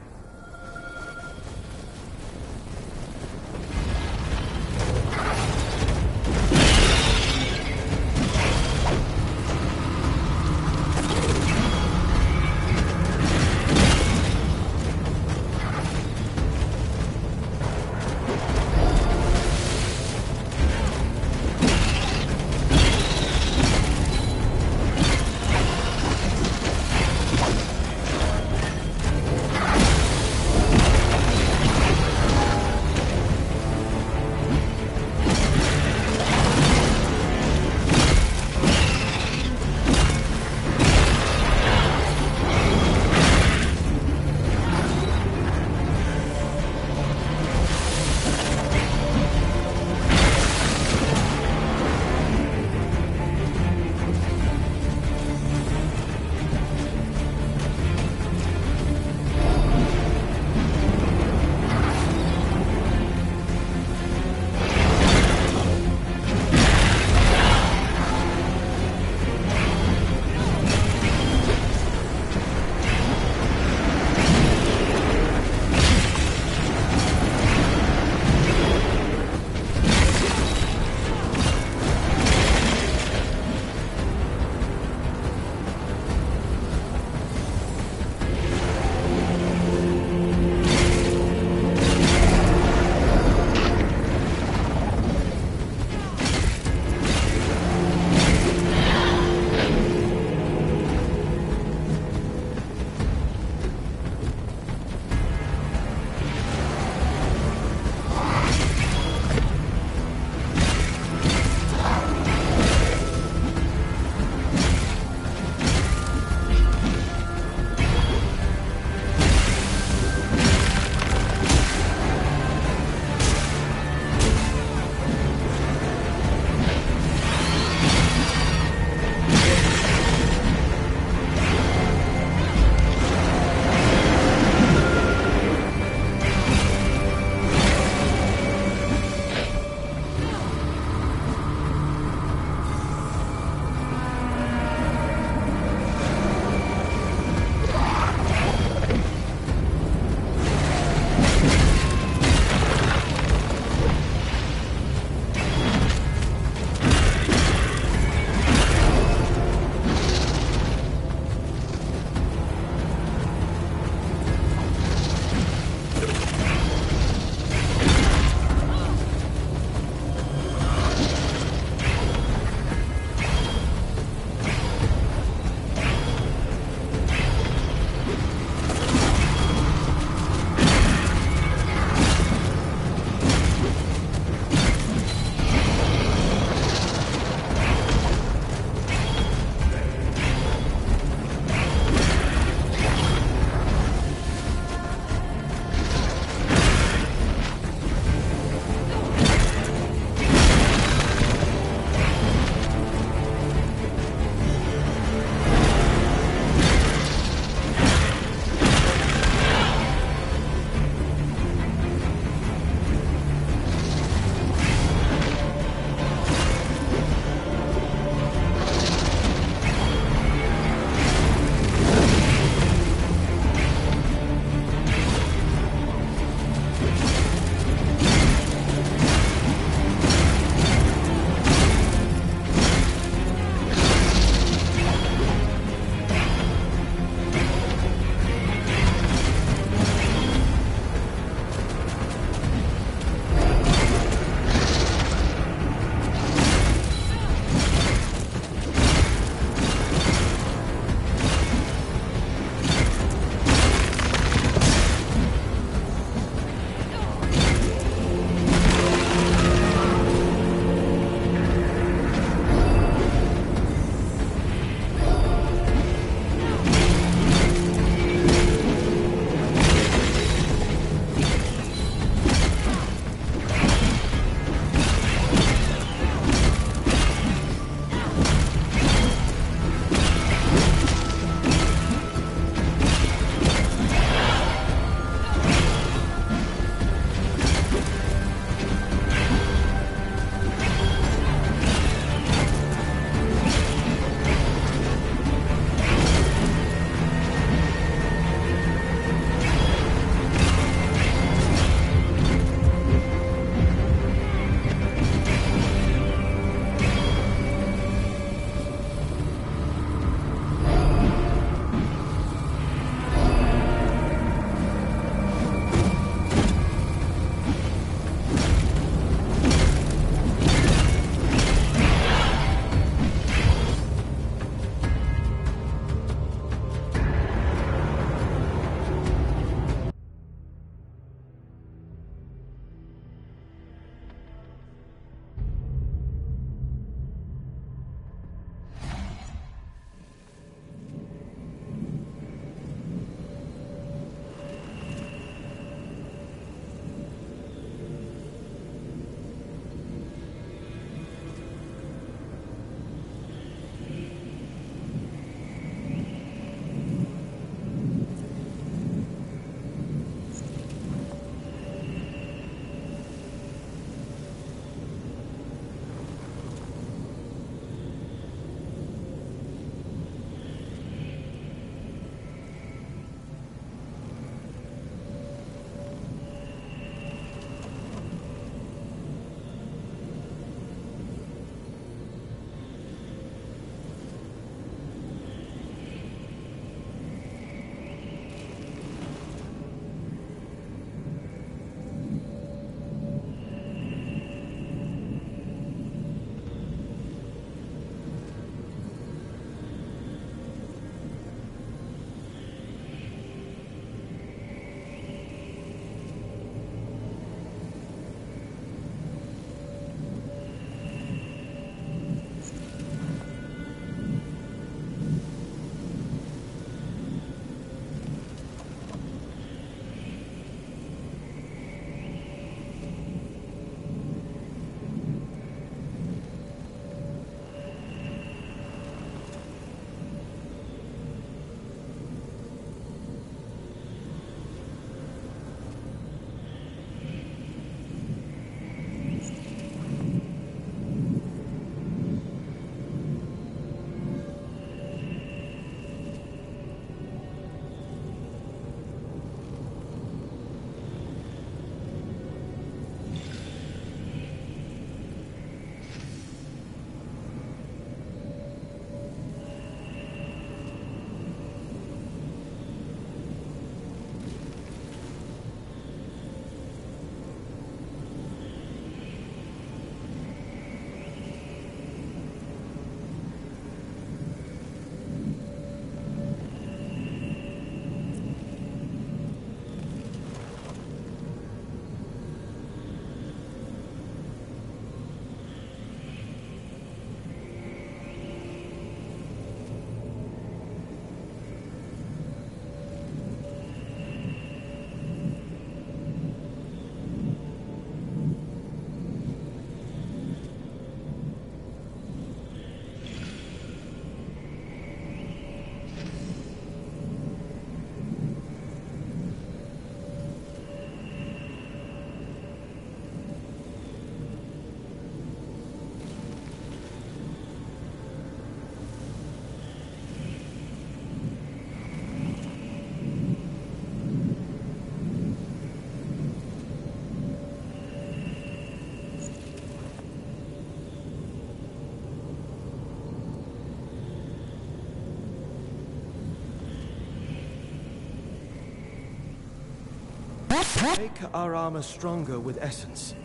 Make our armor stronger with essence.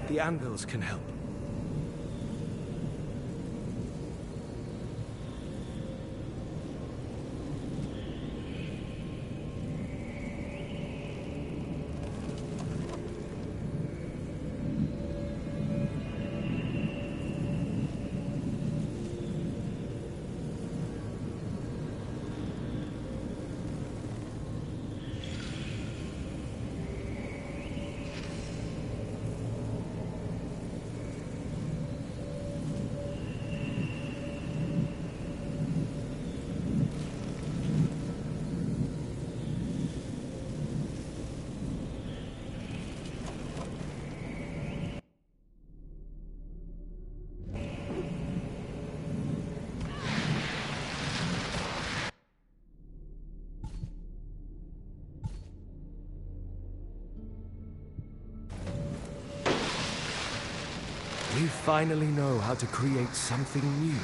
The anvils can help. We finally know how to create something new.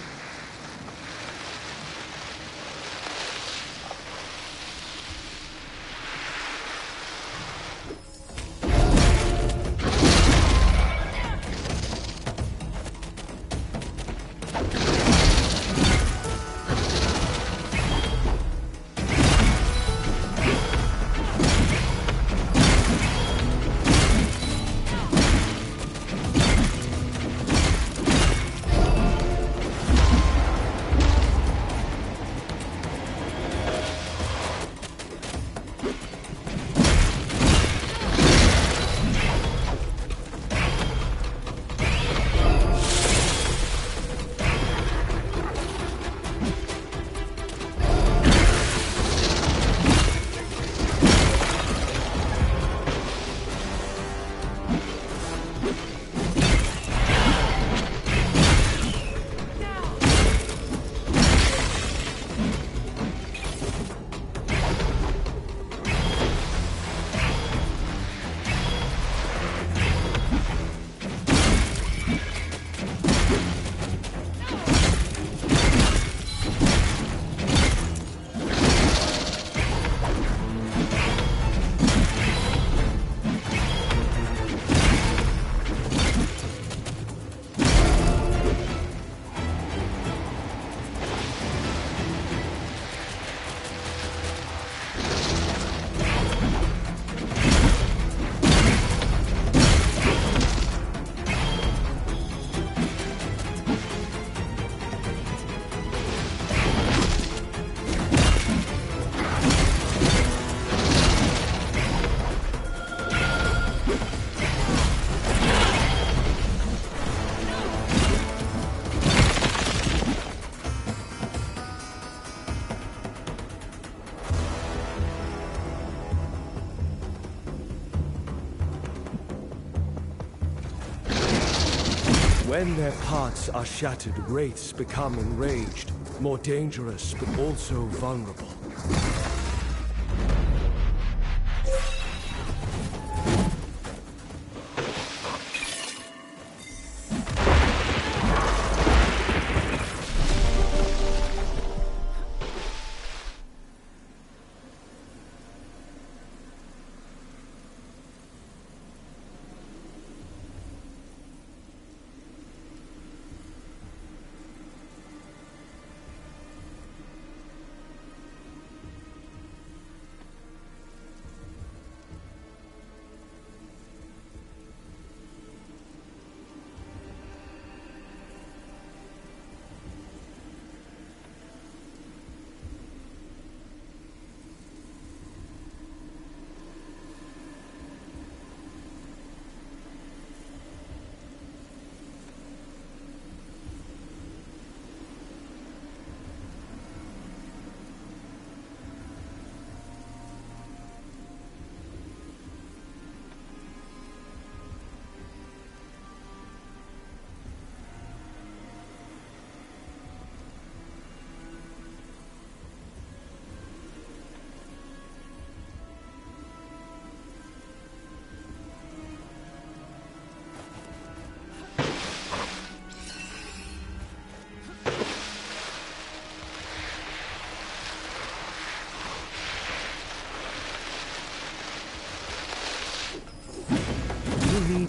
When their parts are shattered, wraiths become enraged, more dangerous but also vulnerable.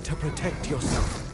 to protect yourself.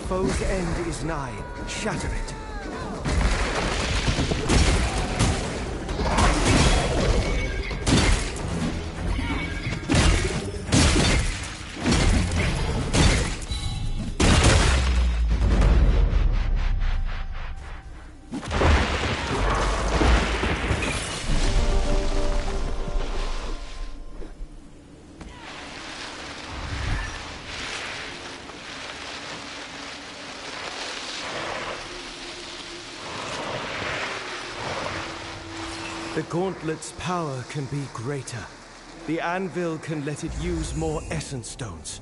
foe's end is nigh. Shatter it. The Gauntlet's power can be greater. The Anvil can let it use more Essence Stones.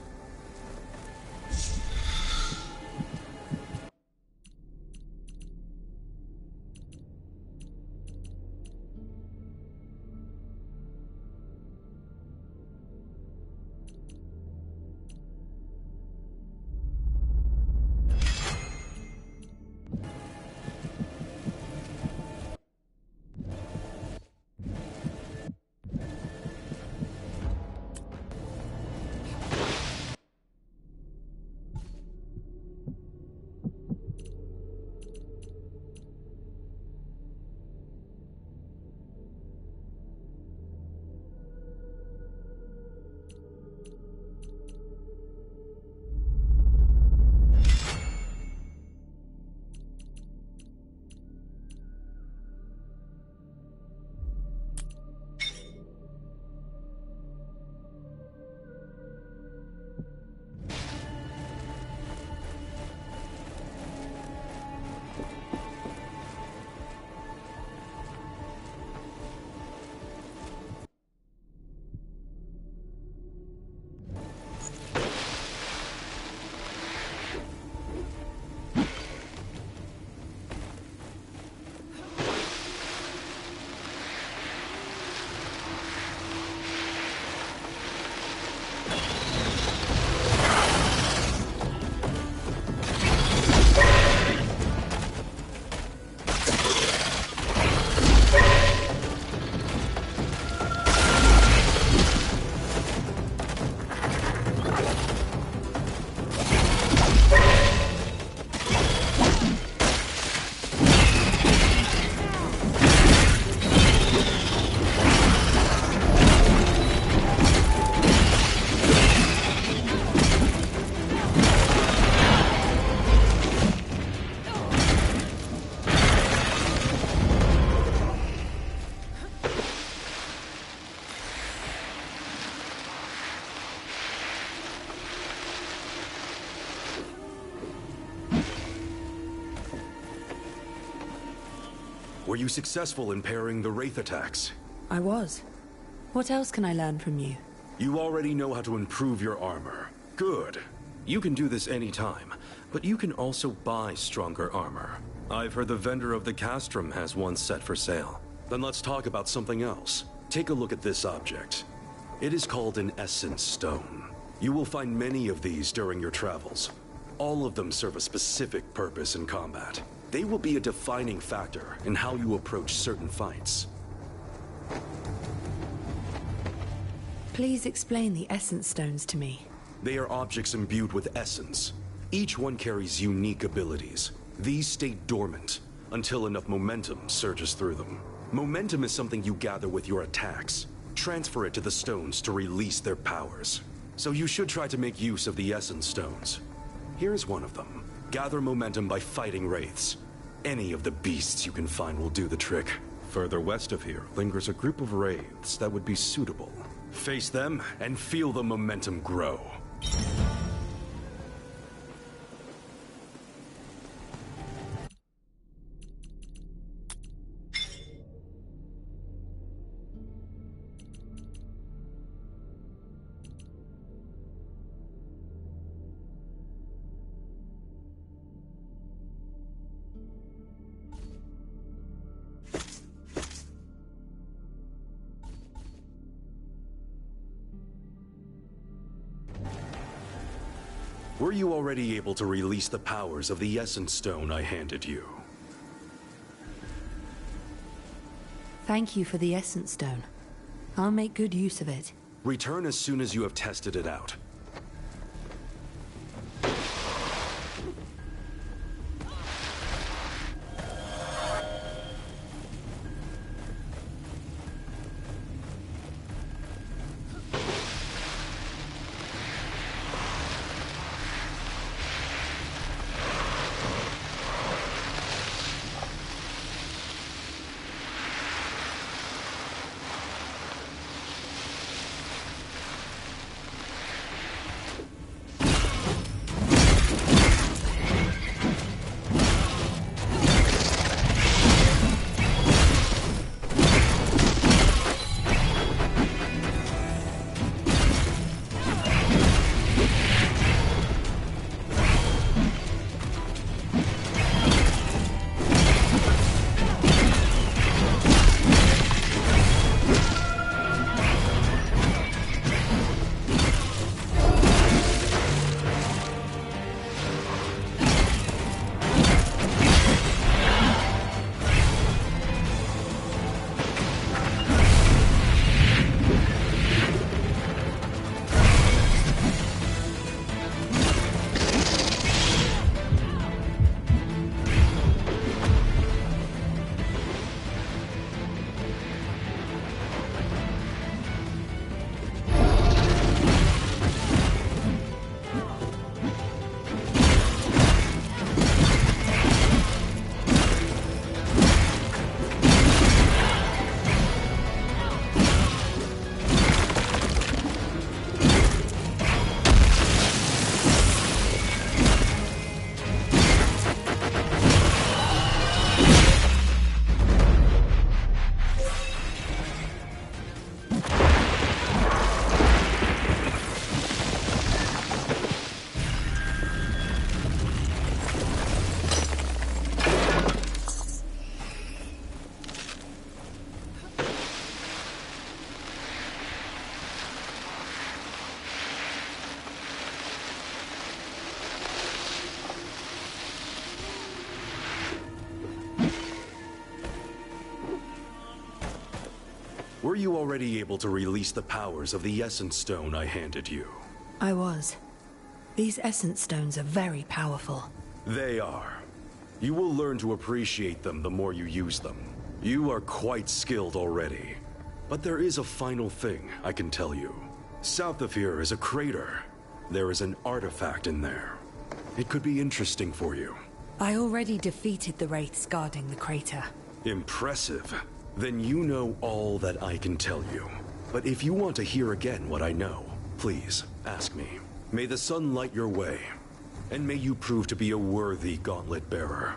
Were you successful in parrying the Wraith attacks? I was. What else can I learn from you? You already know how to improve your armor. Good. You can do this anytime, but you can also buy stronger armor. I've heard the vendor of the castrum has one set for sale. Then let's talk about something else. Take a look at this object. It is called an Essence Stone. You will find many of these during your travels. All of them serve a specific purpose in combat. They will be a defining factor in how you approach certain fights. Please explain the Essence Stones to me. They are objects imbued with essence. Each one carries unique abilities. These stay dormant until enough momentum surges through them. Momentum is something you gather with your attacks. Transfer it to the stones to release their powers. So you should try to make use of the Essence Stones. Here's one of them. Gather momentum by fighting wraiths. Any of the beasts you can find will do the trick. Further west of here lingers a group of wraiths that would be suitable. Face them and feel the momentum grow. Were you already able to release the powers of the Essence Stone I handed you? Thank you for the Essence Stone. I'll make good use of it. Return as soon as you have tested it out. Were you already able to release the powers of the Essence Stone I handed you? I was. These Essence Stones are very powerful. They are. You will learn to appreciate them the more you use them. You are quite skilled already. But there is a final thing I can tell you. South of here is a crater. There is an artifact in there. It could be interesting for you. I already defeated the wraiths guarding the crater. Impressive. Then you know all that I can tell you. But if you want to hear again what I know, please ask me. May the sun light your way, and may you prove to be a worthy gauntlet bearer.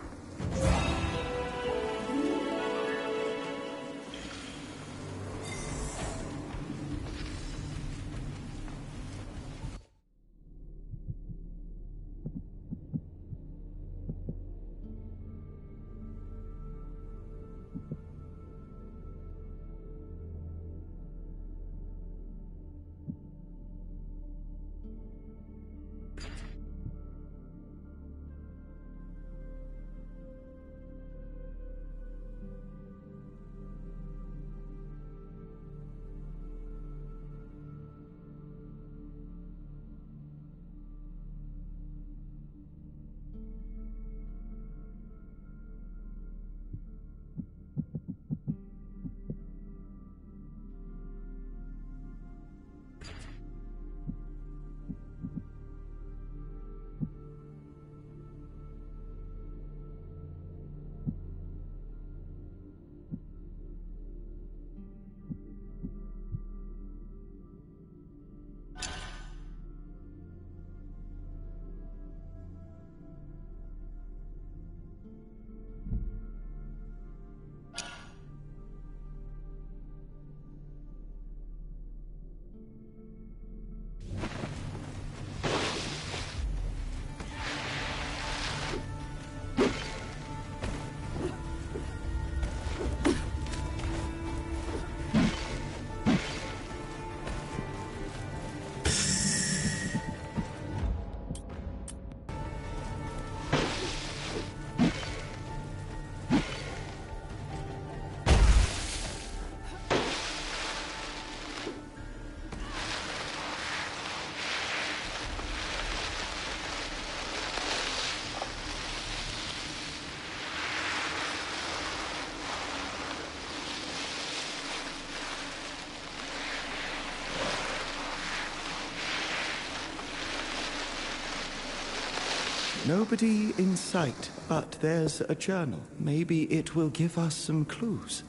Nobody in sight, but there's a journal. Maybe it will give us some clues.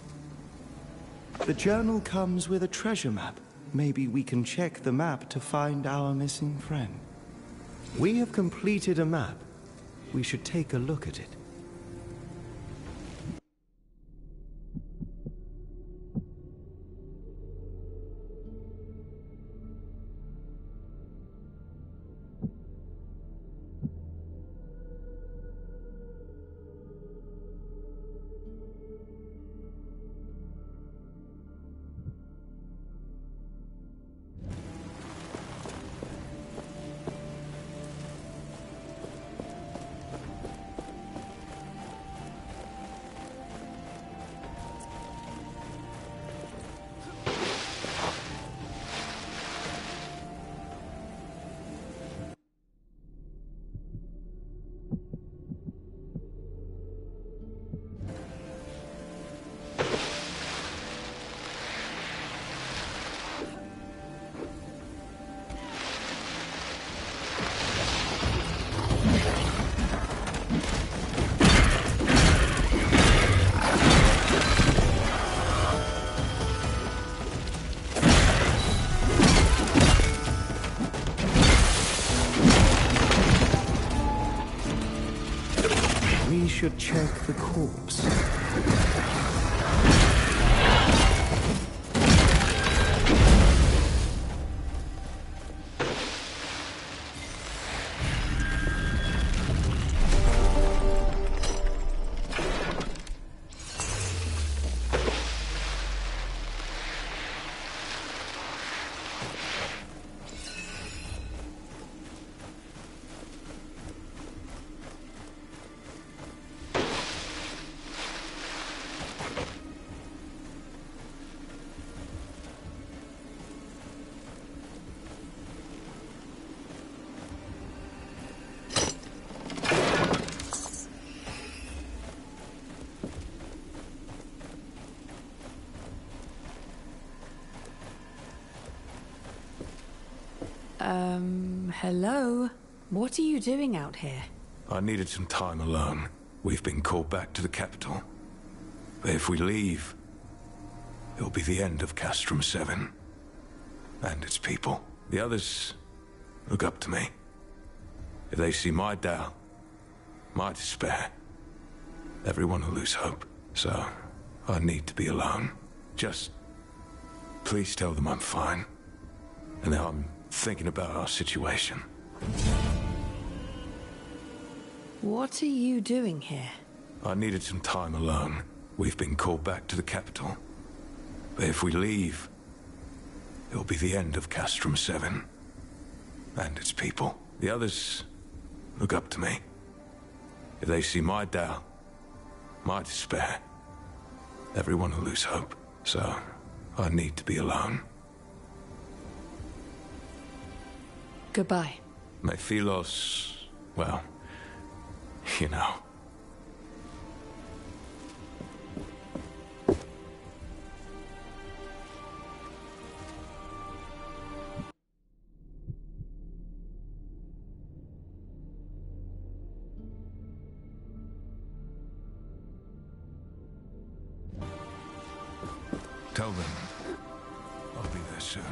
The journal comes with a treasure map. Maybe we can check the map to find our missing friend. We have completed a map. We should take a look at it. We should check the corpse. Hello? What are you doing out here? I needed some time alone. We've been called back to the capital. But if we leave, it'll be the end of Castrum 7. And its people. The others look up to me. If they see my doubt, my despair, everyone will lose hope. So, I need to be alone. Just please tell them I'm fine. And that I'm thinking about our situation. What are you doing here? I needed some time alone. We've been called back to the capital. But if we leave, it'll be the end of Castrum 7. And its people. The others look up to me. If they see my doubt, my despair, everyone will lose hope. So, I need to be alone. Goodbye. May Philos, well, you know. Tell them I'll be there soon.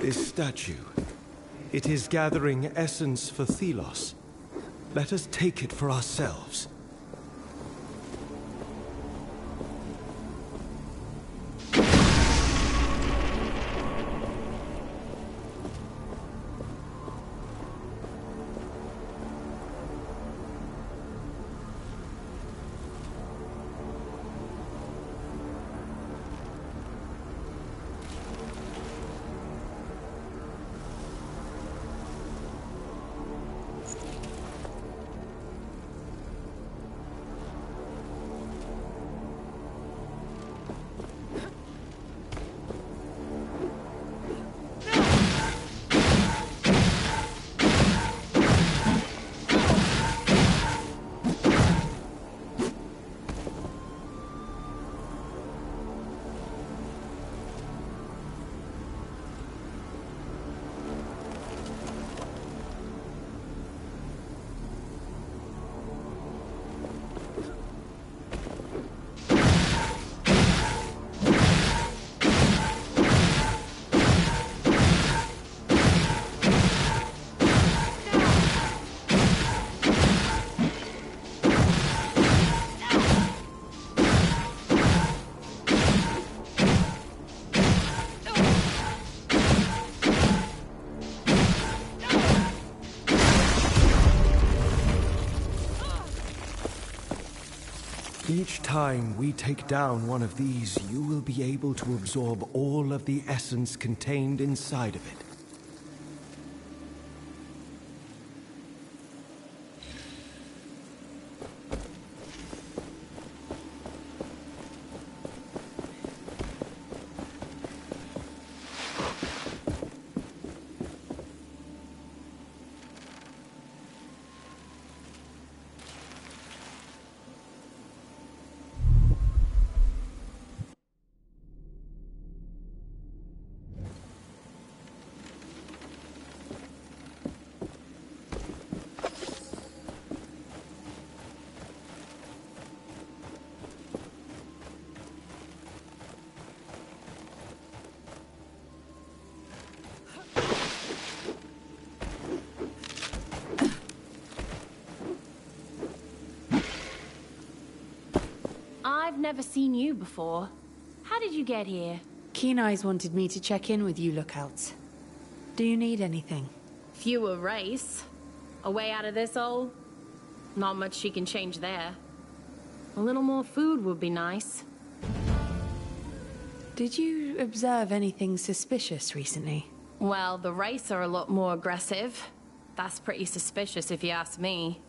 This statue, it is gathering essence for Thelos. Let us take it for ourselves. Each time we take down one of these, you will be able to absorb all of the essence contained inside of it. I've never seen you before. How did you get here? Keen Eyes wanted me to check in with you lookouts. Do you need anything? Fewer race. A way out of this hole? Not much she can change there. A little more food would be nice. Did you observe anything suspicious recently? Well, the race are a lot more aggressive. That's pretty suspicious if you ask me.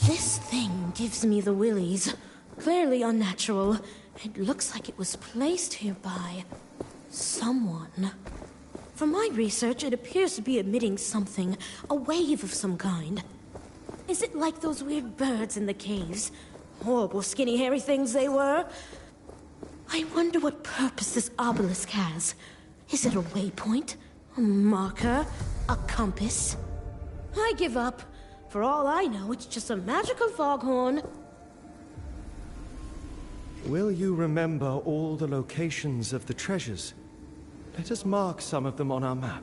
This thing gives me the willies. Clearly unnatural. It looks like it was placed here by someone. From my research, it appears to be emitting something, a wave of some kind. Is it like those weird birds in the caves? Horrible skinny hairy things they were. I wonder what purpose this obelisk has. Is it a waypoint? A marker? A compass? I give up. For all I know, it's just a magical foghorn. Will you remember all the locations of the treasures? Let us mark some of them on our map.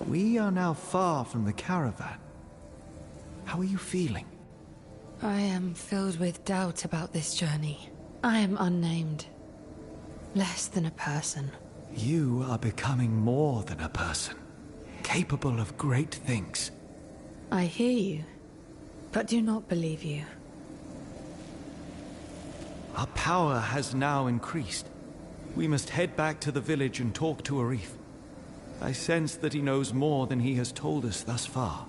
We are now far from the caravan. How are you feeling? I am filled with doubt about this journey. I am unnamed. Less than a person. You are becoming more than a person. Capable of great things. I hear you, but do not believe you. Our power has now increased. We must head back to the village and talk to Reeve. I sense that he knows more than he has told us thus far.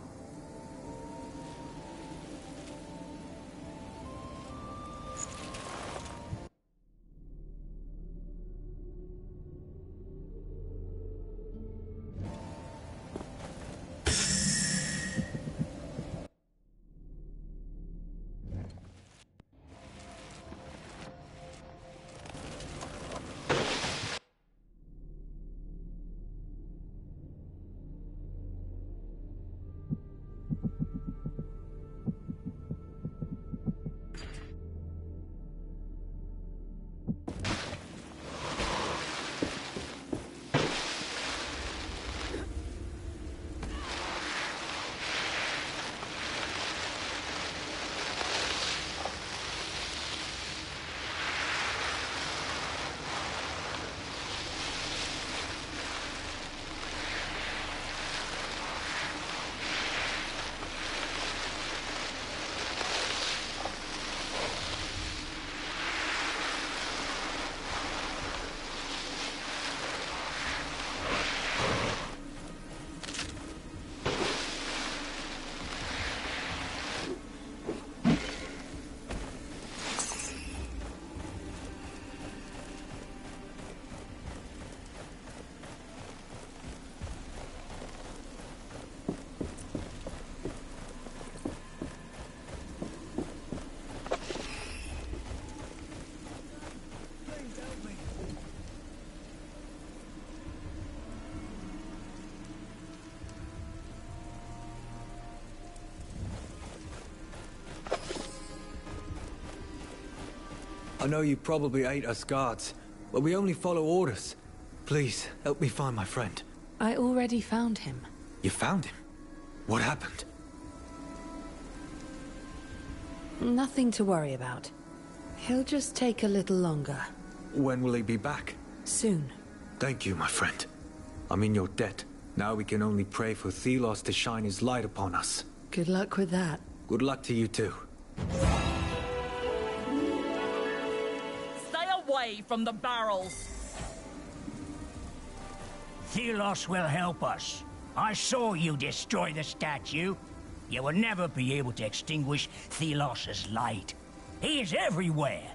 I know you probably hate us guards, but we only follow orders. Please, help me find my friend. I already found him. You found him? What happened? Nothing to worry about. He'll just take a little longer. When will he be back? Soon. Thank you, my friend. I'm in your debt. Now we can only pray for Thelos to shine his light upon us. Good luck with that. Good luck to you too. Stay away from the barrels! Thelos will help us. I saw you destroy the statue. You will never be able to extinguish Thelos' light. He is everywhere.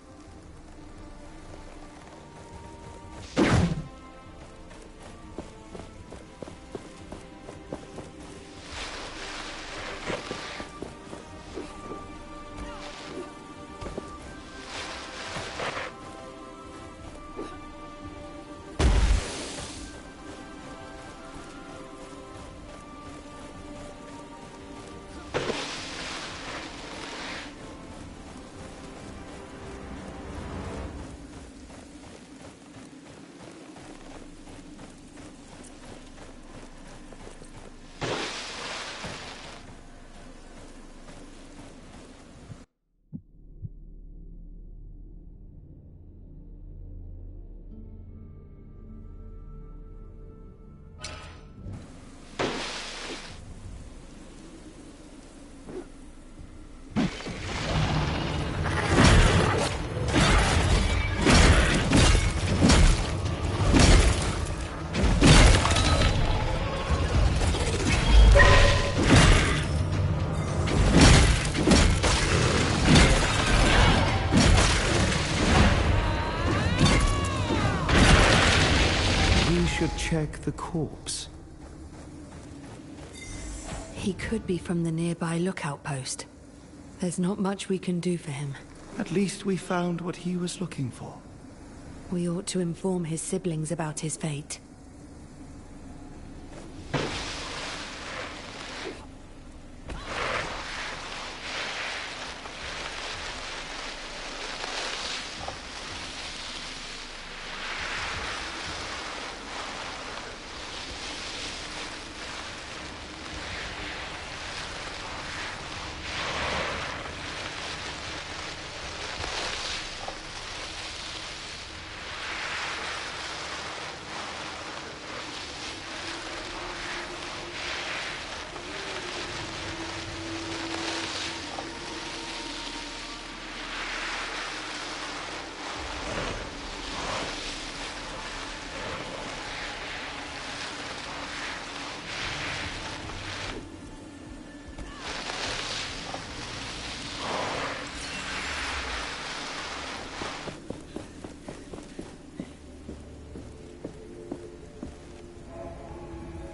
Check the corpse. He could be from the nearby lookout post. There's not much we can do for him. At least we found what he was looking for. We ought to inform his siblings about his fate.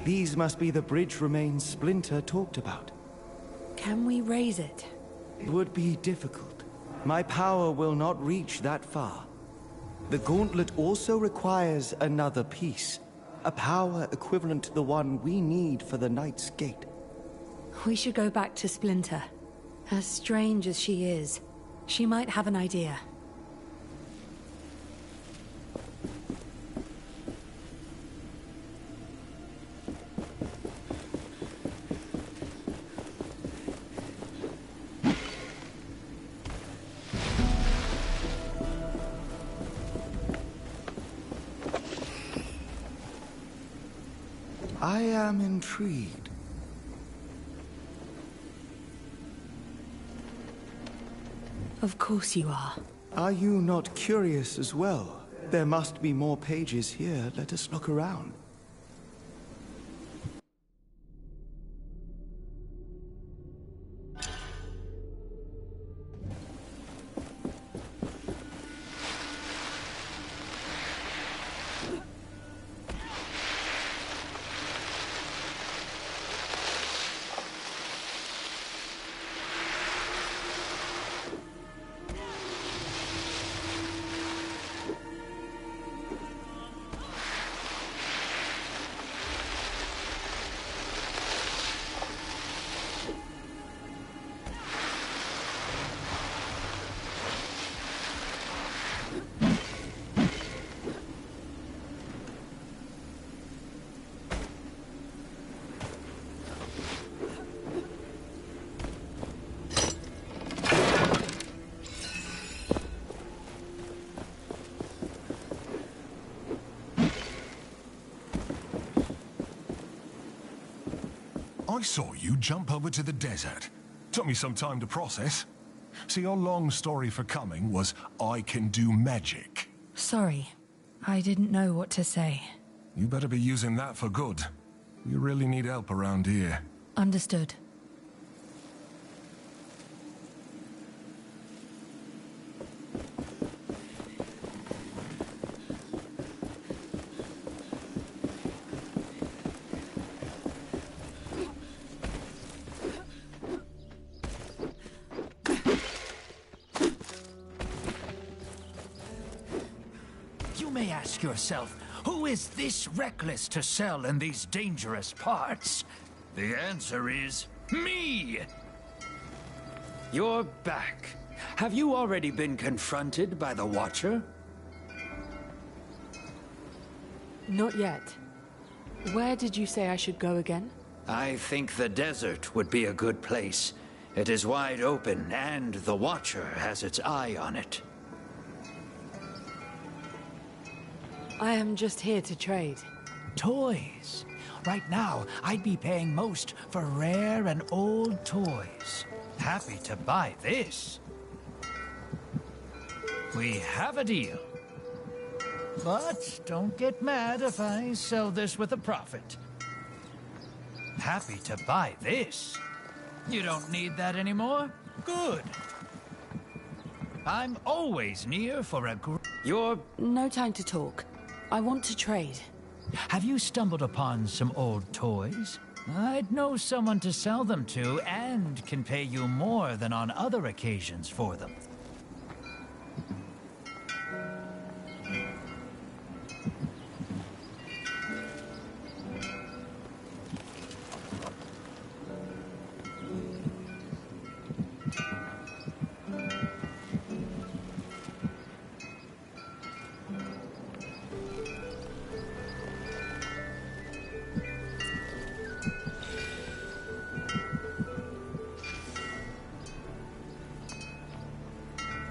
These must be the bridge remains Splinter talked about. Can we raise it? It would be difficult. My power will not reach that far. The gauntlet also requires another piece. A power equivalent to the one we need for the Knight's Gate. We should go back to Splinter. As strange as she is, she might have an idea. I am intrigued. Of course you are. Are you not curious as well? There must be more pages here. Let us look around. I saw you jump over to the desert. Took me some time to process. See, your long story for coming was, I can do magic. Sorry. I didn't know what to say. You better be using that for good. We really need help around here. Understood. You may ask yourself, who is this reckless to sell in these dangerous parts? The answer is me! You're back. Have you already been confronted by the Watcher? Not yet. Where did you say I should go again? I think the desert would be a good place. It is wide open, and the Watcher has its eye on it. I am just here to trade. Toys. Right now, I'd be paying most for rare and old toys. Happy to buy this. We have a deal. But don't get mad if I sell this with a profit. Happy to buy this. You don't need that anymore? Good. I'm always near for a You're... No time to talk. I want to trade. Have you stumbled upon some old toys? I'd know someone to sell them to and can pay you more than on other occasions for them.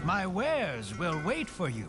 My wares will wait for you.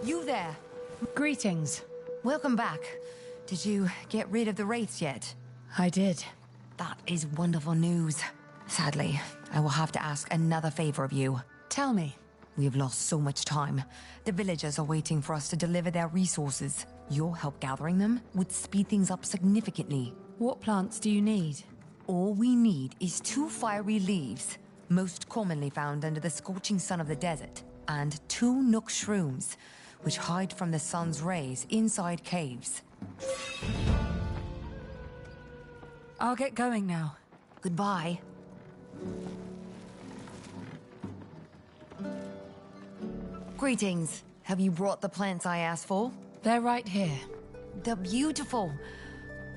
You there! Greetings. Welcome back. Did you get rid of the wraiths yet? I did. That is wonderful news. Sadly, I will have to ask another favor of you. Tell me. We have lost so much time. The villagers are waiting for us to deliver their resources. Your help gathering them would speed things up significantly. What plants do you need? All we need is 2 fiery leaves, most commonly found under the scorching sun of the desert, and 2 nook shrooms, which hide from the sun's rays inside caves. I'll get going now. Goodbye. Greetings. Have you brought the plants I asked for? They're right here. They're beautiful.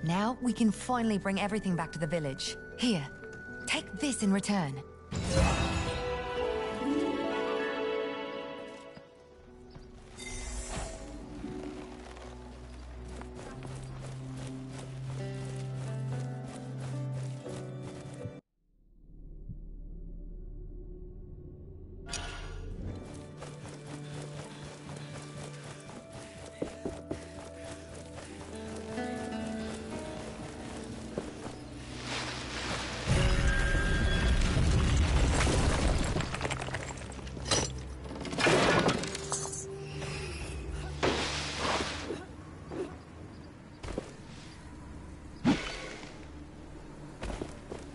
Now we can finally bring everything back to the village. Here, take this in return.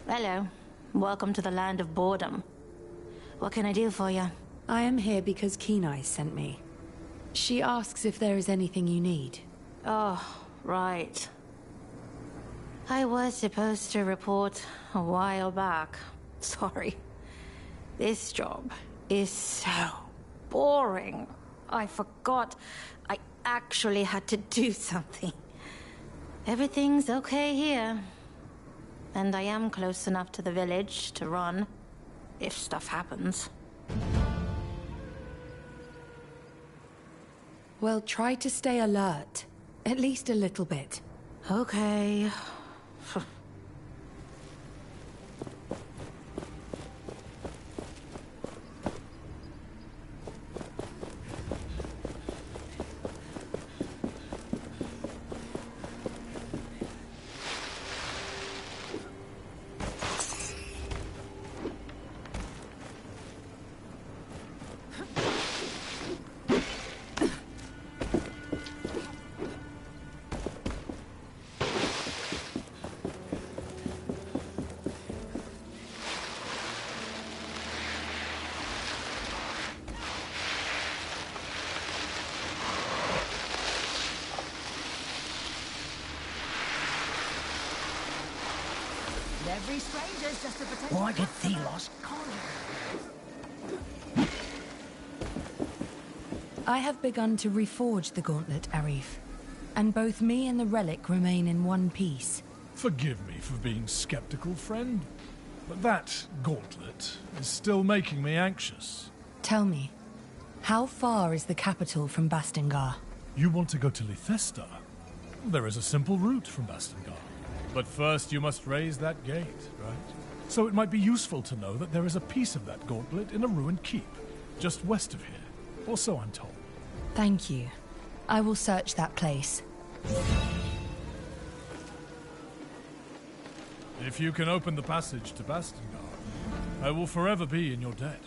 Hello. Welcome to the land of boredom. What can I do for you? I am here because Kenai sent me. She asks if there is anything you need. Oh, right. I was supposed to report a while back. Sorry. This job is so boring. I forgot I actually had to do something. Everything's okay here. And I am close enough to the village to run, if stuff happens. Well, try to stay alert. At least a little bit. Okay. Every stranger's just a potential. Why did Thelos conjure? I have begun to reforge the gauntlet, Reeve. And both me and the relic remain in one piece. Forgive me for being skeptical, friend, but that gauntlet is still making me anxious. Tell me, how far is the capital from Bastengar? You want to go to Lithesta? There is a simple route from Bastengar. But first you must raise that gate, right? So it might be useful to know that there is a piece of that gauntlet in a ruined keep, just west of here. Or so I'm told. Thank you. I will search that place. If you can open the passage to Bastengar, I will forever be in your debt.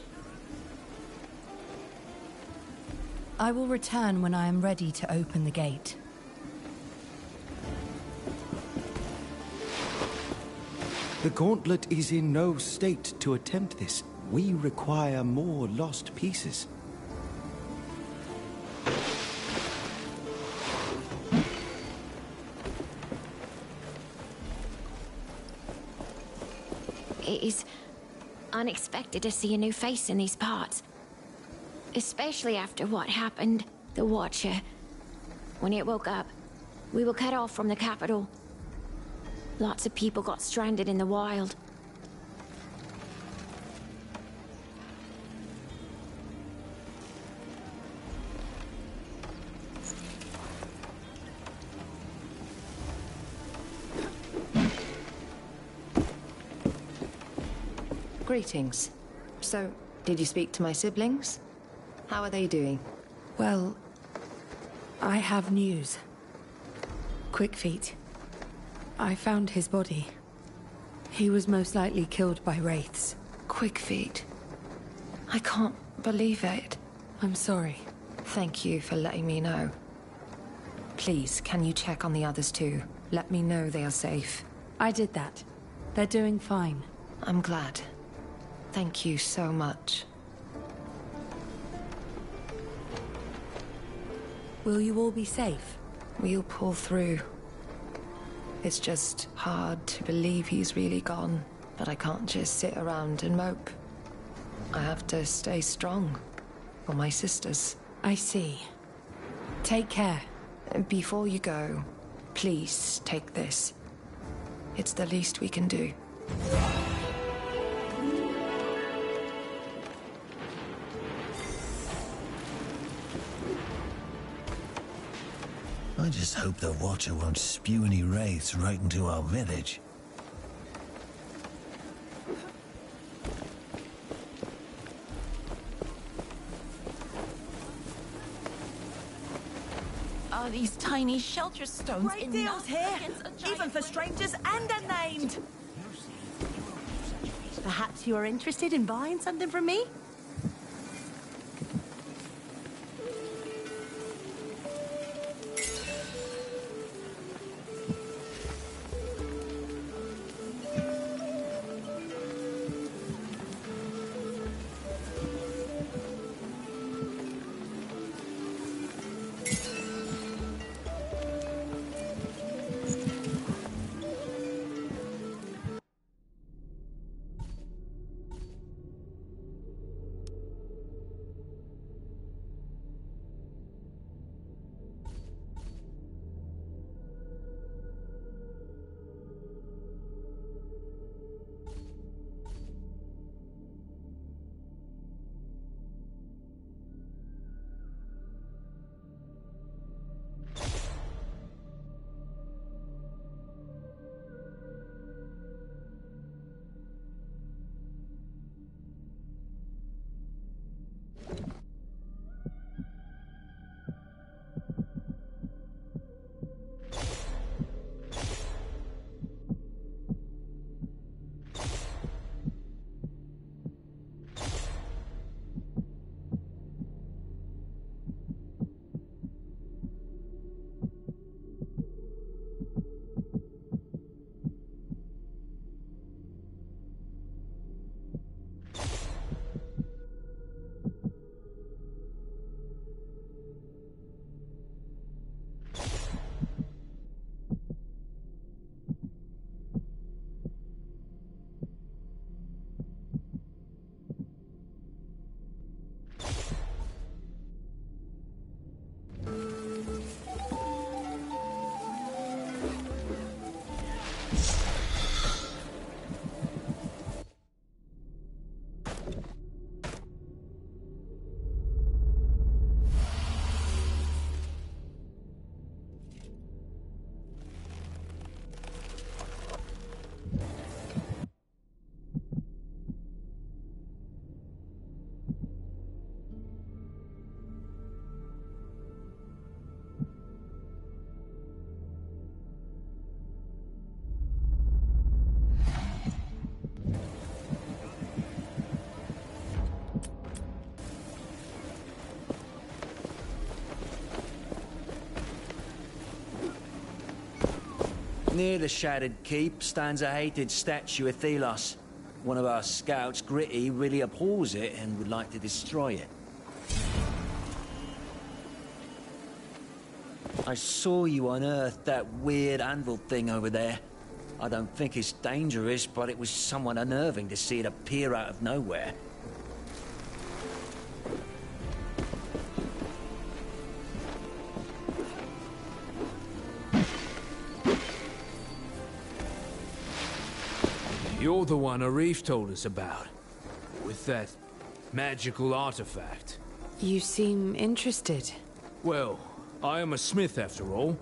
I will return when I am ready to open the gate. The gauntlet is in no state to attempt this. We require more lost pieces. It is unexpected to see a new face in these parts. Especially after what happened, the Watcher. When it woke up, we were cut off from the capital. Lots of people got stranded in the wild. Greetings. So, did you speak to my siblings? How are they doing? Well, I have news. Quick feet. I found his body. He was most likely killed by wraiths. Quick feet. I can't believe it. I'm sorry. Thank you for letting me know. Please, can you check on the others too? Let me know they are safe. I did that. They're doing fine. I'm glad. Thank you so much. Will you all be safe? We'll pull through. It's just hard to believe he's really gone, but I can't just sit around and mope. I have to stay strong for my sisters. I see. Take care. Before you go, please take this. It's the least we can do. I just hope the Watcher won't spew any wraiths right into our village. Are these tiny shelter stones Great deals here, even for strangers and unnamed. Perhaps you are interested in buying something from me? Near the shattered keep stands a hated statue of Thelos. One of our scouts, Gritty, really abhors it and would like to destroy it. I saw you unearth that weird Anvil thing over there. I don't think it's dangerous, but it was somewhat unnerving to see it appear out of nowhere. You're the one Reeve told us about, with that magical artifact. You seem interested. Well, I am a smith after all.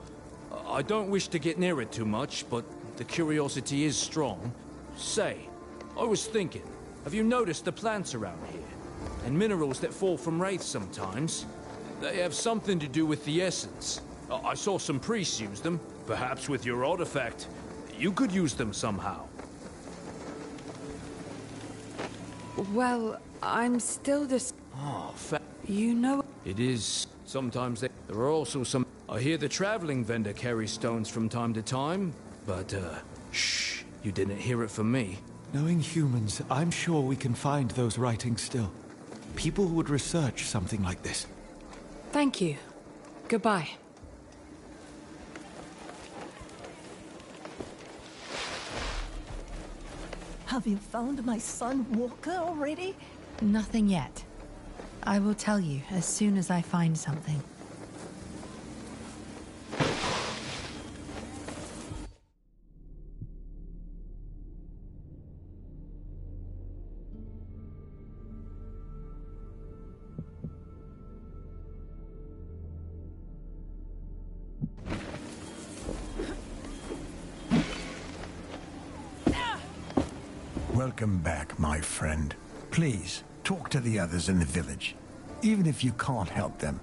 I don't wish to get near it too much, but the curiosity is strong. Say, I was thinking, have you noticed the plants around here? And minerals that fall from wraiths sometimes? They have something to do with the essence. I saw some priests use them. Perhaps with your artifact, you could use them somehow. Well, I'm still just... Oh, you know... It is. Sometimes there are also some... I hear the traveling vendor carries stones from time to time, but, shh, you didn't hear it from me. Knowing humans, I'm sure we can find those writings still. People would research something like this. Thank you. Goodbye. Have you found my son Walker already? Nothing yet. I will tell you as soon as I find something. Welcome back, my friend. Please, talk to the others in the village. Even if you can't help them,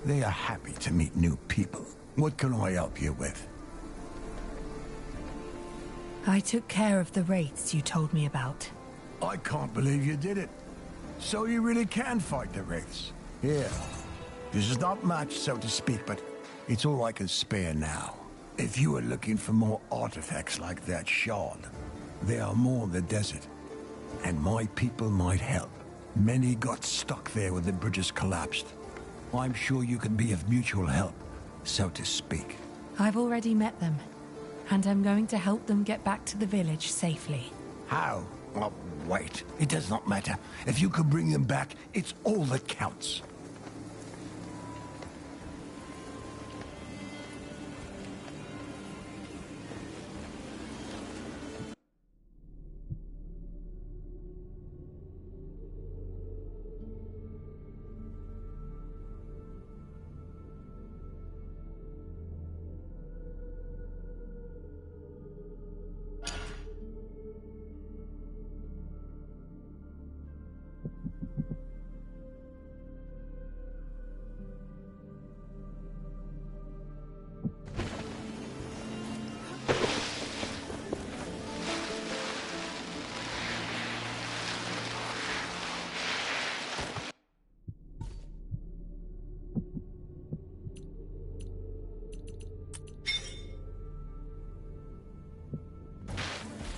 they are happy to meet new people. What can I help you with? I took care of the wraiths you told me about. I can't believe you did it. So you really can fight the wraiths. Here. This is not much, so to speak, but it's all I can spare now. If you are looking for more artifacts like that shard, there are more in the desert, and my people might help. Many got stuck there when the bridges collapsed. I'm sure you can be of mutual help, so to speak. I've already met them, and I'm going to help them get back to the village safely. How? Oh, wait. It does not matter. If you can bring them back, it's all that counts.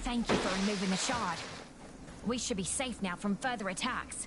Thank you for removing the shard. We should be safe now from further attacks.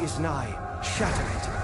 is nigh. Shatter it.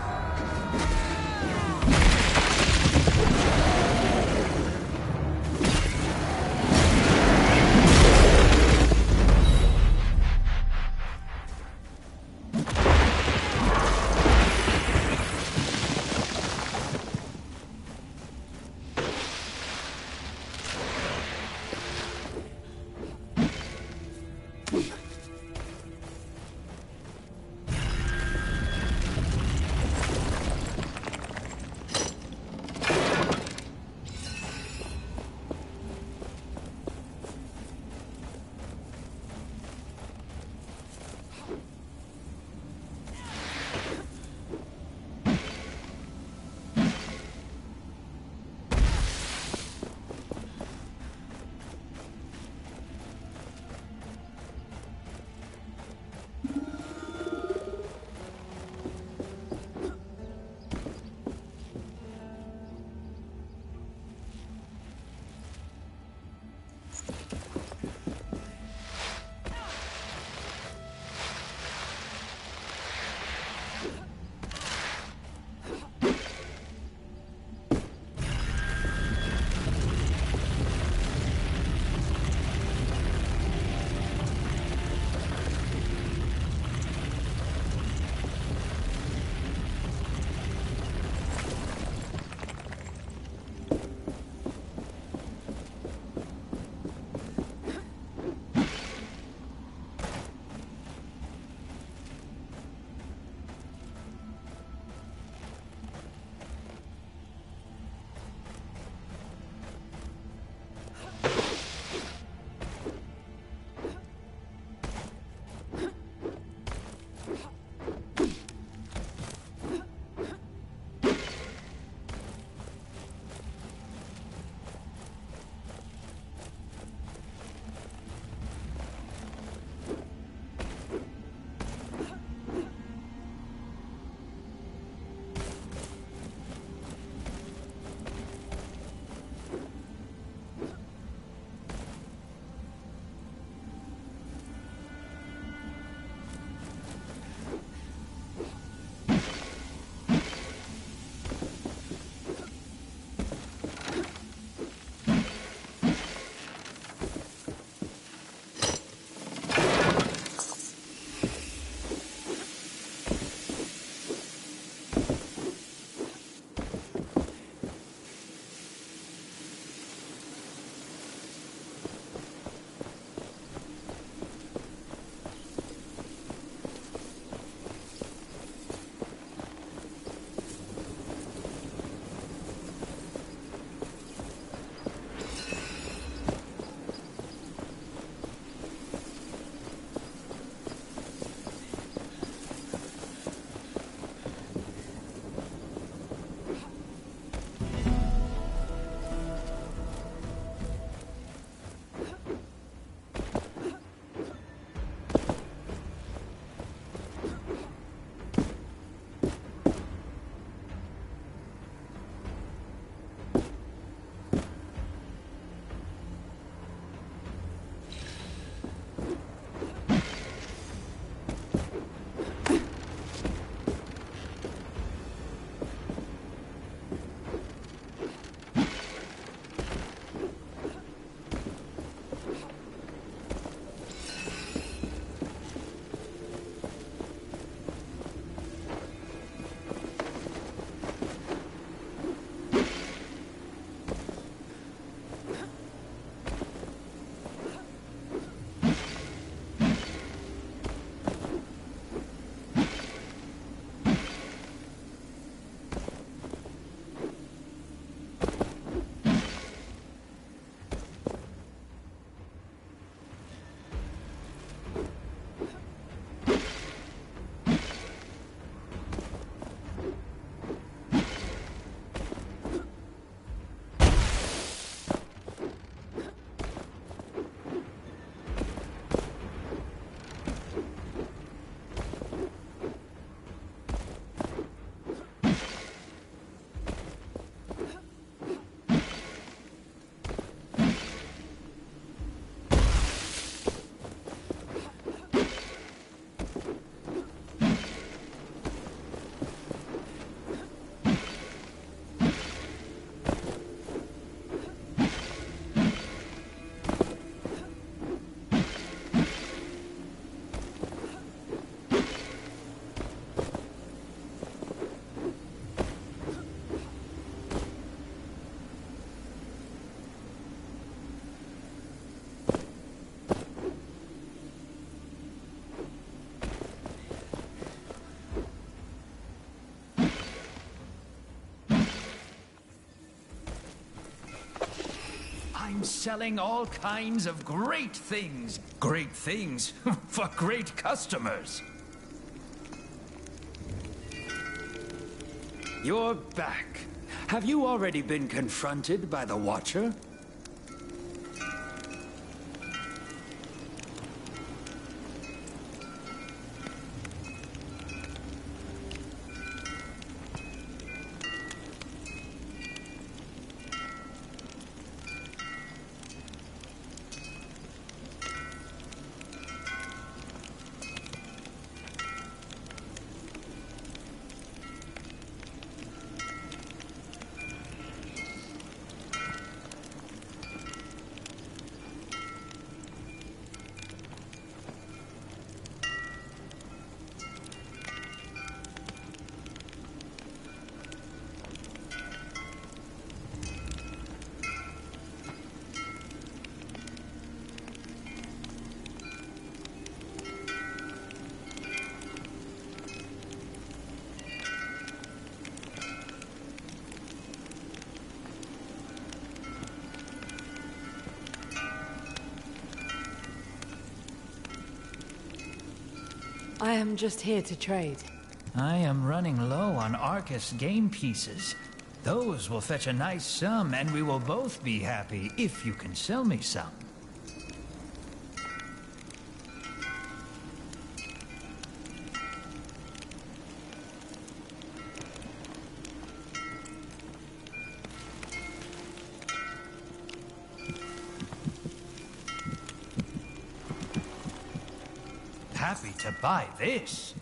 I'm selling all kinds of great things. Great things for great customers. You're back. Have you already been confronted by the Watcher? I am just here to trade. I am running low on Arcus game pieces. Those will fetch a nice sum, and we will both be happy if you can sell me some. Happy to buy this.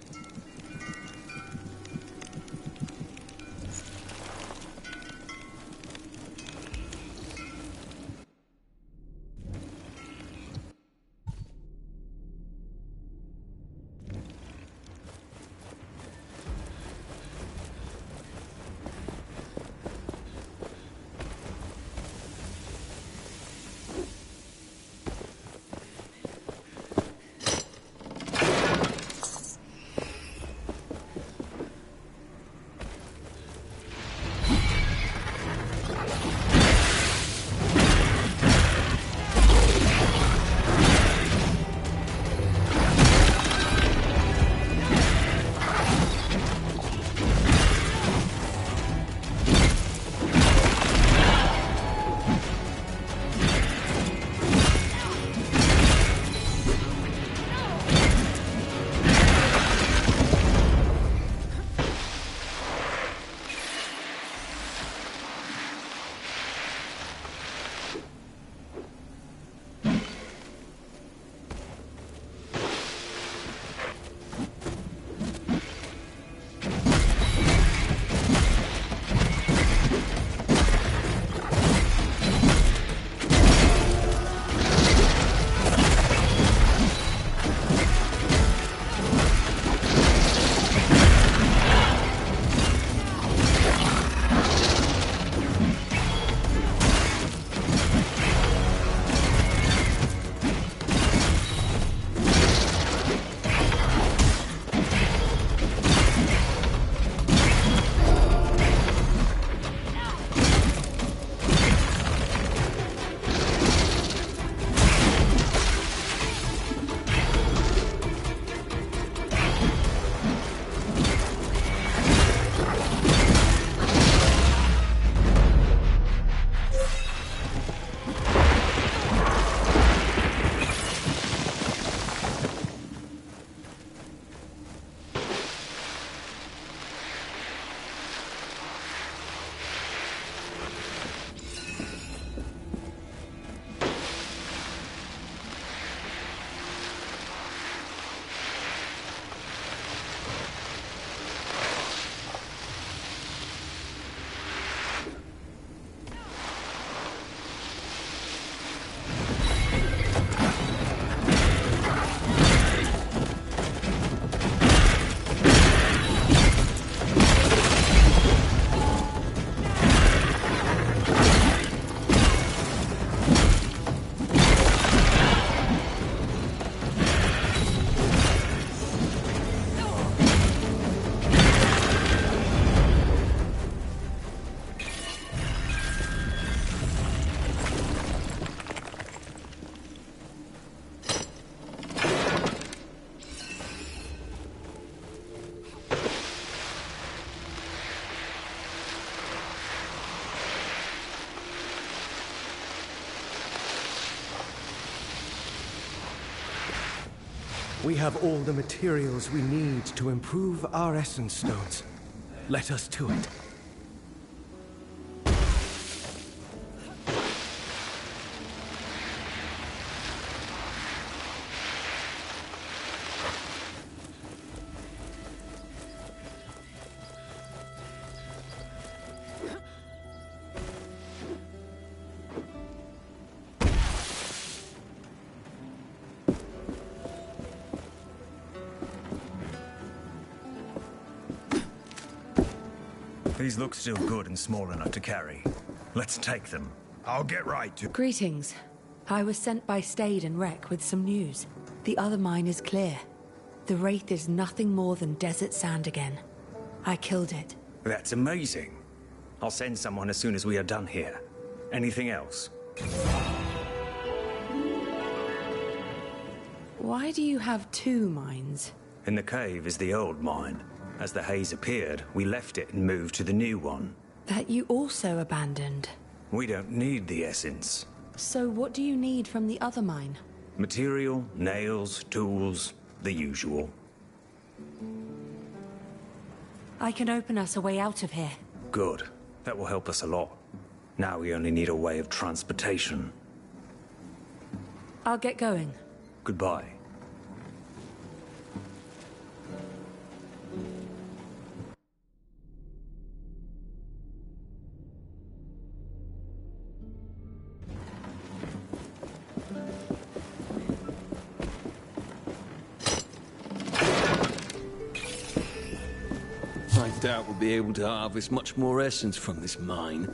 We have all the materials we need to improve our Essence Stones. Let us to it. These look still good and small enough to carry. Let's take them. I'll get right to... Greetings. I was sent by Stade and Rek with some news. The other mine is clear. The Wraith is nothing more than desert sand again. I killed it. That's amazing. I'll send someone as soon as we are done here. Anything else? Why do you have two mines? In the cave is the old mine. As the haze appeared, we left it and moved to the new one. That you also abandoned. We don't need the essence. So what do you need from the other mine? Material, nails, tools, the usual. I can open us a way out of here. Good. That will help us a lot. Now we only need a way of transportation. I'll get going. Goodbye. I doubt we'll be able to harvest much more essence from this mine.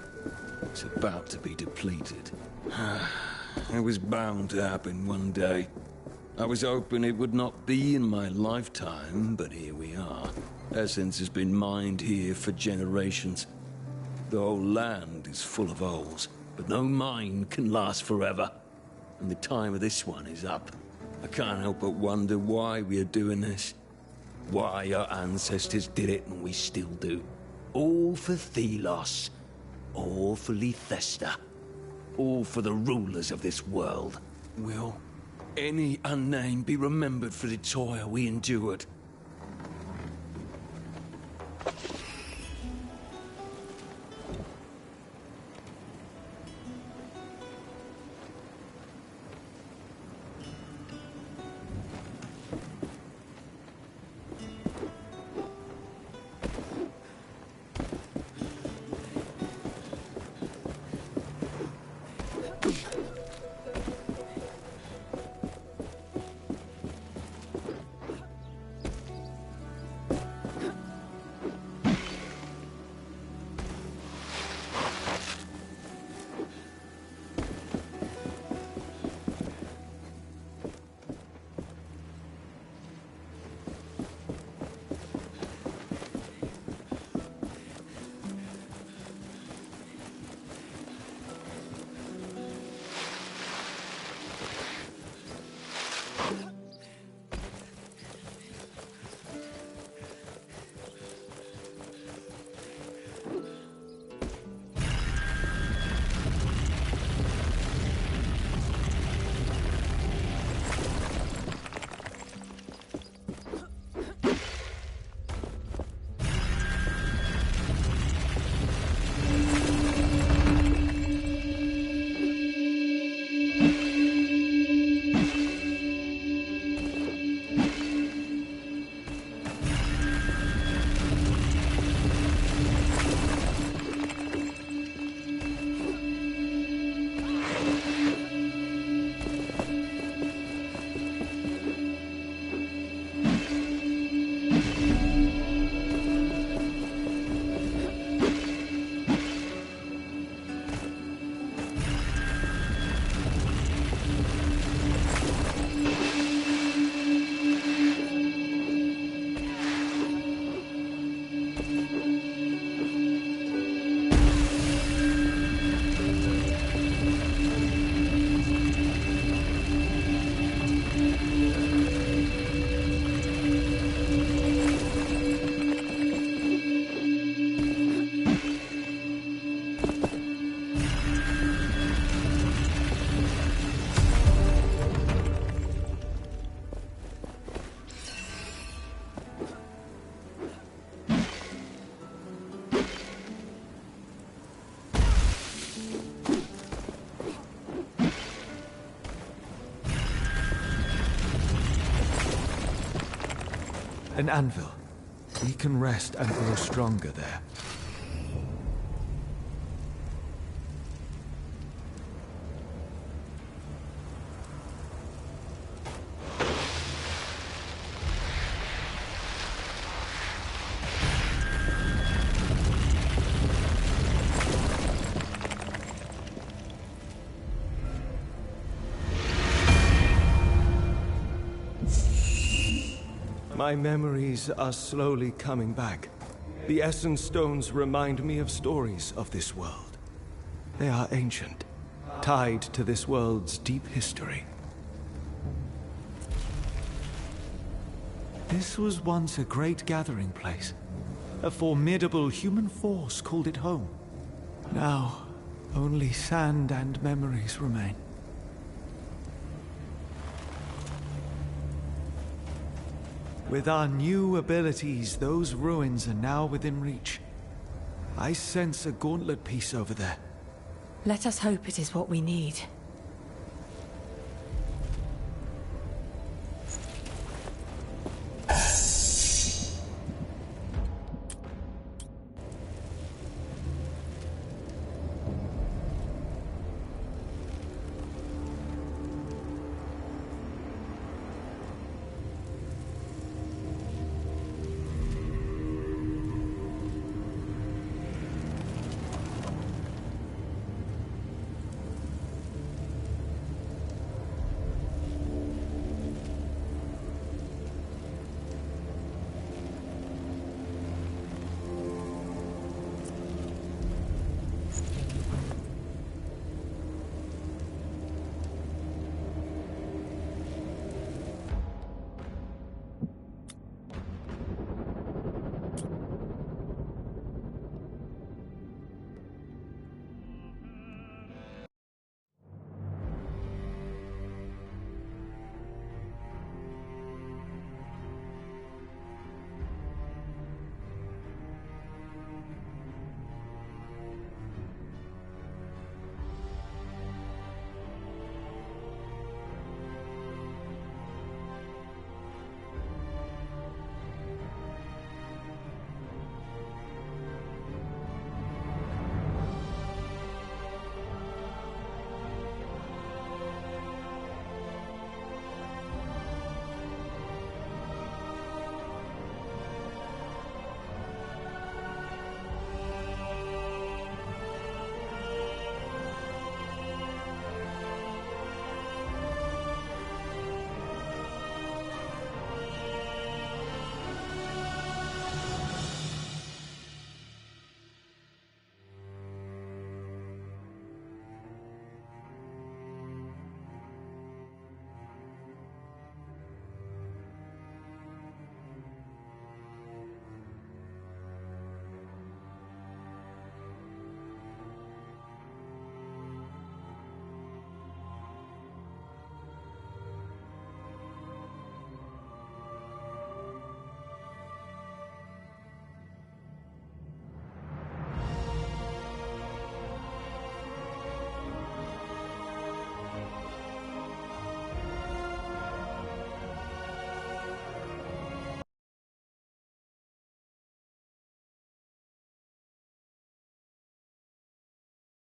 It's about to be depleted. It was bound to happen one day. I was hoping it would not be in my lifetime, but here we are. Essence has been mined here for generations. The whole land is full of holes, but no mine can last forever. And the time of this one is up. I can't help but wonder why we are doing this. Why our ancestors did it and we still do. All for Thelos. All for Lethesta. All for the rulers of this world. Will any unnamed be remembered for the toil we endured? An anvil. We can rest and grow stronger there. My memories are slowly coming back. The Essence Stones remind me of stories of this world. They are ancient, tied to this world's deep history. This was once a great gathering place. A formidable human force called it home. Now, only sand and memories remain. With our new abilities, those ruins are now within reach. I sense a gauntlet piece over there. Let us hope it is what we need.